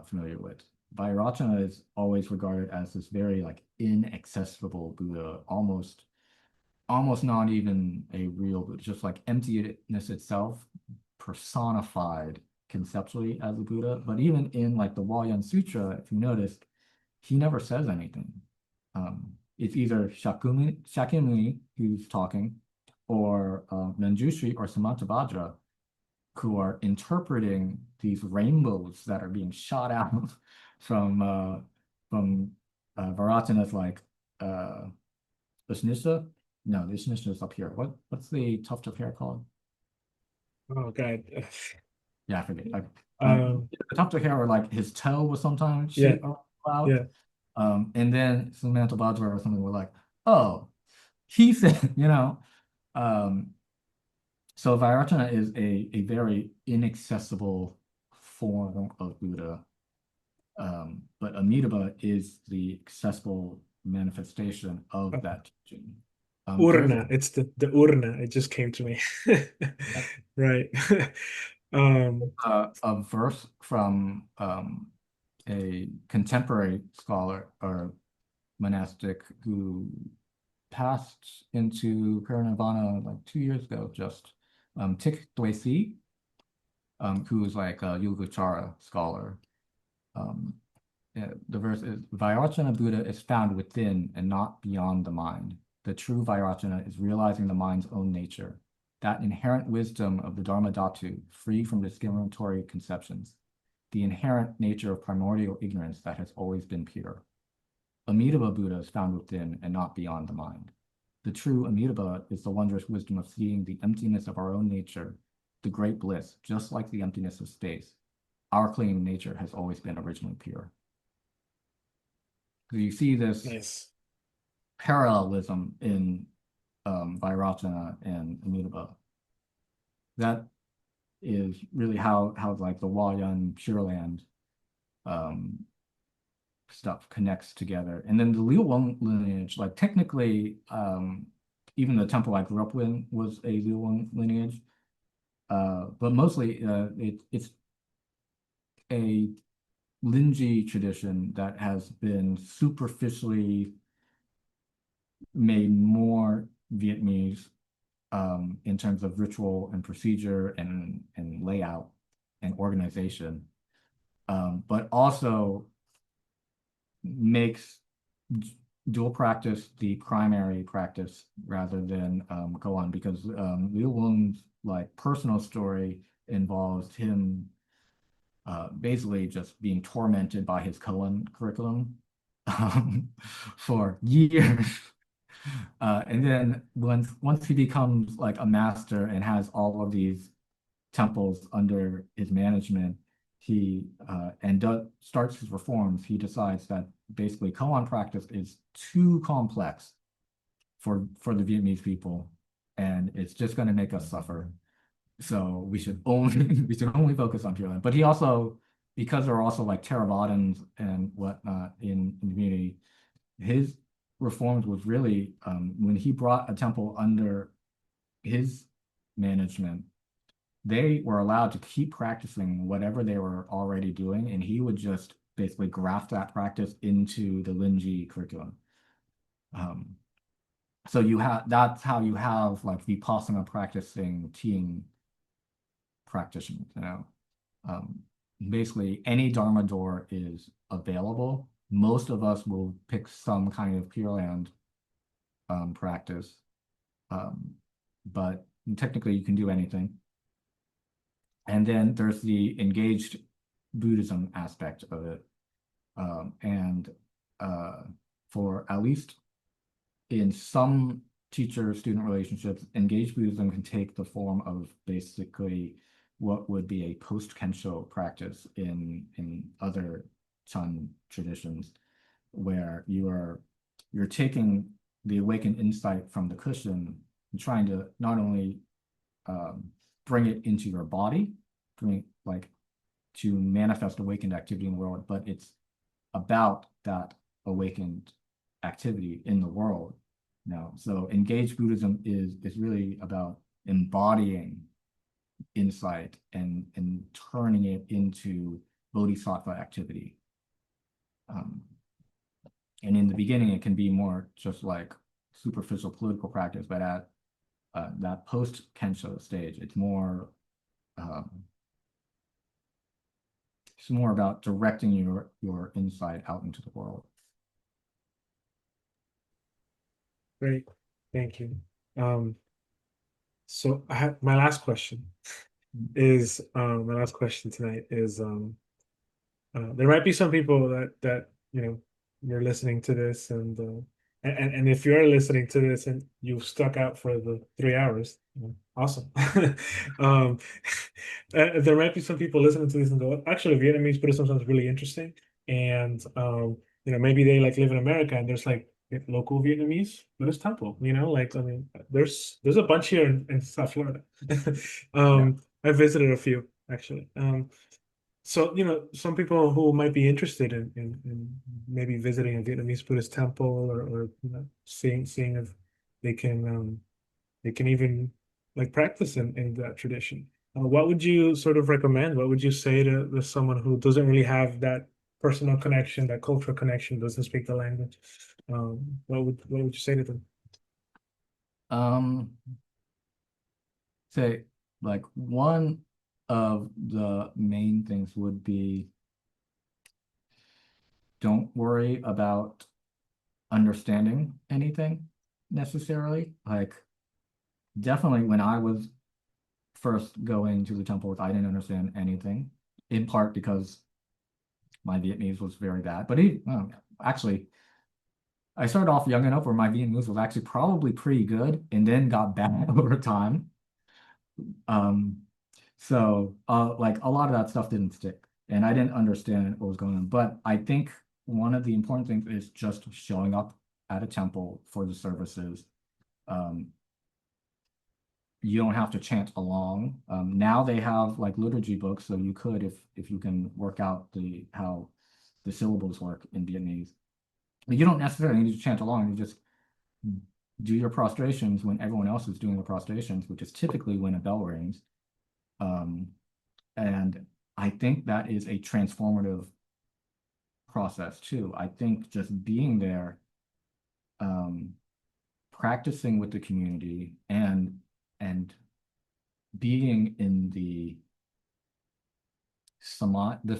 familiar with. Vairocana is always regarded as this very like inaccessible Buddha, almost not even a real Buddha, just like emptiness itself personified conceptually as a Buddha. But even in like the Huayan Sutra, if you notice, he never says anything. It's either Shakyamuni who's talking, or Manjushri or Samantabhadra, who are interpreting these rainbows that are being shot out from Vairocana's like Usnishta. No, the Usnishta is up here. What's the tuft of hair called? Oh God. Yeah, I forget. Um, The tuft of hair, or like his toe was sometimes Yeah. shoot out. Yeah. And then Samantha Bhadra or something were like, oh, he said, you know. So Vairocana is a very inaccessible form of Buddha. But Amitabha is the accessible manifestation of that teaching. Urna. It's the urna. It just came to me. Right. A verse from a contemporary scholar or monastic who passed into parinirvana like 2 years ago, just Thích, who is like a Yogacara scholar. The verse is, Vairocana Buddha is found within and not beyond the mind. The true Vairocana is realizing the mind's own nature, that inherent wisdom of the Dharma Dhatu, free from discriminatory conceptions, the inherent nature of primordial ignorance that has always been pure. Amitabha Buddha is found within and not beyond the mind. The true Amitabha is the wondrous wisdom of seeing the emptiness of our own nature, the great bliss, just like the emptiness of space. Our clean nature has always been originally pure. So you see this Nice. parallelism in Vairocana and Amitabha. That is really how like the Huayan Pure Land stuff connects together. And then the Liu Wang lineage, like technically, even the temple I grew up in was a Liu Wang lineage, but mostly it's a Linji tradition that has been superficially made more Vietnamese in terms of ritual and procedure and layout and organization, but also makes dual practice the primary practice rather than koan, because Liu Wang's like personal story involves him basically just being tormented by his koan curriculum for years. And then once he becomes like a master and has all of these temples under his management, he starts his reforms. He decides that basically koan practice is too complex for the Vietnamese people, and it's just going to make us suffer. So we should only focus on Pure Land. But he also, because there are also like Theravadins and whatnot in the community, his reforms was really when he brought a temple under his management, they were allowed to keep practicing whatever they were already doing, and he would just basically graft that practice into the Linji curriculum. So that's how you have like Vipassana practicing team practitioners, you know. Basically any Dharma door is available. Most of us will pick some kind of Pure Land practice, but technically you can do anything. And then there's the engaged Buddhism aspect of it. And for at least in some teacher-student relationships, engaged Buddhism can take the form of basically what would be a post-Kensho practice in other Chan traditions, where you're taking the awakened insight from the cushion and trying to not only bring it into your body, to manifest awakened activity in the world, but it's about that awakened activity in the world now. So engaged Buddhism is really about embodying insight and turning it into bodhisattva activity. And in the beginning, it can be more just like superficial political practice, but at that post-Kensho stage, it's more about directing your insight out into the world. Great, thank you. So I have my last question is my last question tonight is there might be some people that you're listening to this, and if you're listening to this and you've stuck out for the 3 hours, awesome. There might be some people listening to this and go, actually, Vietnamese Buddhism sounds really interesting, and maybe they like live in America and there's like local Vietnamese Buddhist temple, like, I mean, there's a bunch here in South Florida. Yeah. I visited a few actually. So, some people who might be interested in maybe visiting a Vietnamese Buddhist temple, or seeing if they can even like practice in that tradition. What would you sort of recommend? What would you say to someone who doesn't really have that personal connection, that cultural connection, doesn't speak the language? What would you say to them? Say, like, one of the main things would be, don't worry about understanding anything necessarily. Like, definitely when I was first going to the temples, I didn't understand anything, in part because my Vietnamese was very bad. But actually, I started off young enough where my Vietnamese was actually probably pretty good, and then got bad over time. So like, a lot of that stuff didn't stick, and I didn't understand what was going on. But I think one of the important things is just showing up at a temple for the services. You don't have to chant along. Now they have like liturgy books, so you could, if you can work out how the syllables work in Vietnamese. But you don't necessarily need to chant along. You just do your prostrations when everyone else is doing the prostrations, which is typically when a bell rings. And I think that is a transformative process too. I think just being there, practicing with the community, and being in the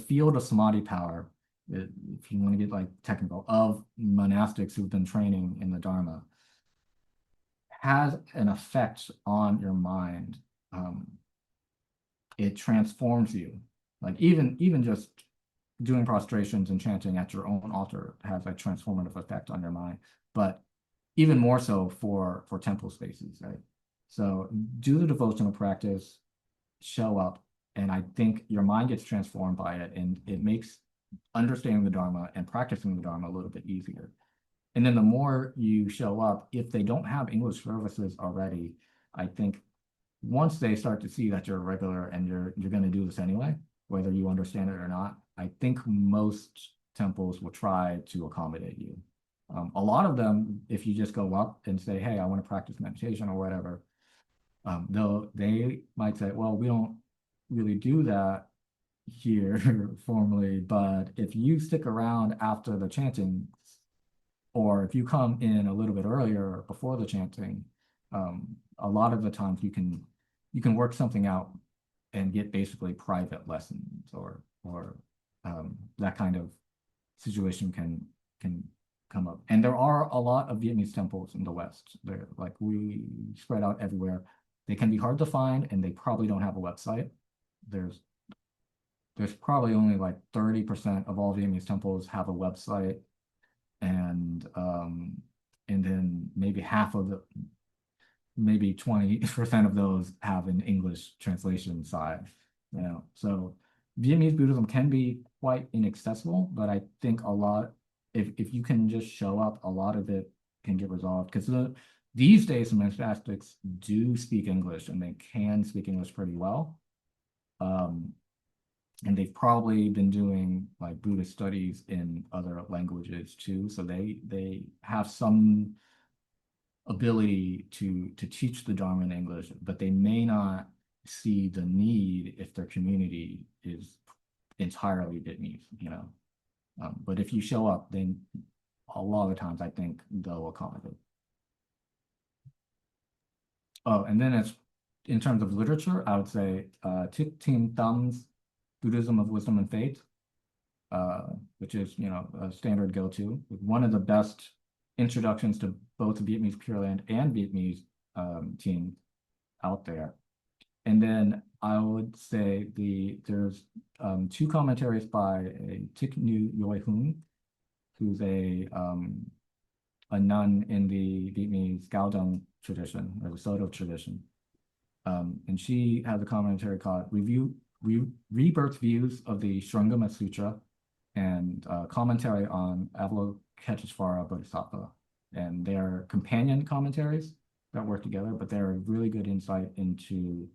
field of samadhi power, if you want to get like technical, of monastics who've been training in the Dharma, has an effect on your mind. It transforms you. Like, even just doing prostrations and chanting at your own altar has a transformative effect on your mind, but even more so for temple spaces, right? So do the devotional practice, show up, and I think your mind gets transformed by it, and it makes understanding the Dharma and practicing the Dharma a little bit easier. And then the more you show up, if they don't have English services already, I think once they start to see that you're a regular and you're going to do this anyway, whether you understand it or not, I think most temples will try to accommodate you. A lot of them, if you just go up and say, hey, I want to practice meditation or whatever, they might say, well, we don't really do that here formally, but if you stick around after the chanting, or if you come in a little bit earlier before the chanting, a lot of the times you can work something out and get basically private lessons, or that kind of situation can come up. And there are a lot of Vietnamese temples in the West. They're like we spread out everywhere. They can be hard to find, and they probably don't have a website. There's probably only like 30% of all Vietnamese temples have a website, and then maybe half of the maybe 20% of those have an English translation side. You know, so Vietnamese Buddhism can be quite inaccessible, but I think a lot, if you can just show up, a lot of it can get resolved. Because these days, some monastics do speak English, and they can speak English pretty well. And they've probably been doing like Buddhist studies in other languages too, so they have some ability to teach the Dharma in English, but they may not see the need if their community is entirely Vietnamese, you know. But if you show up, then a lot of times I think they'll accommodate. Oh, and then it's in terms of literature, I would say Thích, Thiện, Tong's Buddhism of Wisdom and Faith, which is, you know, a standard go-to, one of the best introductions to both Vietnamese Pure Land and Vietnamese team out there. And then I would say there's two commentaries by Thích Như Doi Hun, who's a nun in the Vietnamese Cao Dong tradition, or the Soto tradition. And she has a commentary called Rebirth Views of the Shrungama Sutra, and commentary on Avalokiteshvara Bodhisattva. And they're companion commentaries that work together, but they're a really good insight into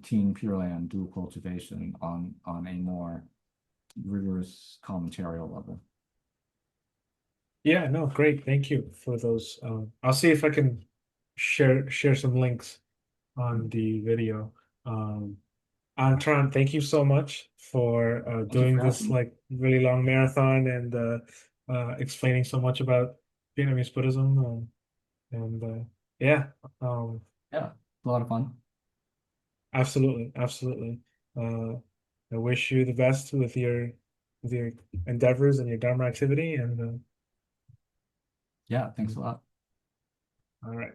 Team Pure Land dual cultivation on a more rigorous commentarial level. Yeah, no, great. Thank you for those. I'll see if I can share some links on the video. An Tran, thank you so much for doing this like really long marathon and explaining so much about Vietnamese Buddhism. Yeah, Yeah, a lot of fun. absolutely, absolutely. I wish you the best with your endeavors and your Dharma activity. And yeah, thanks a lot. all right.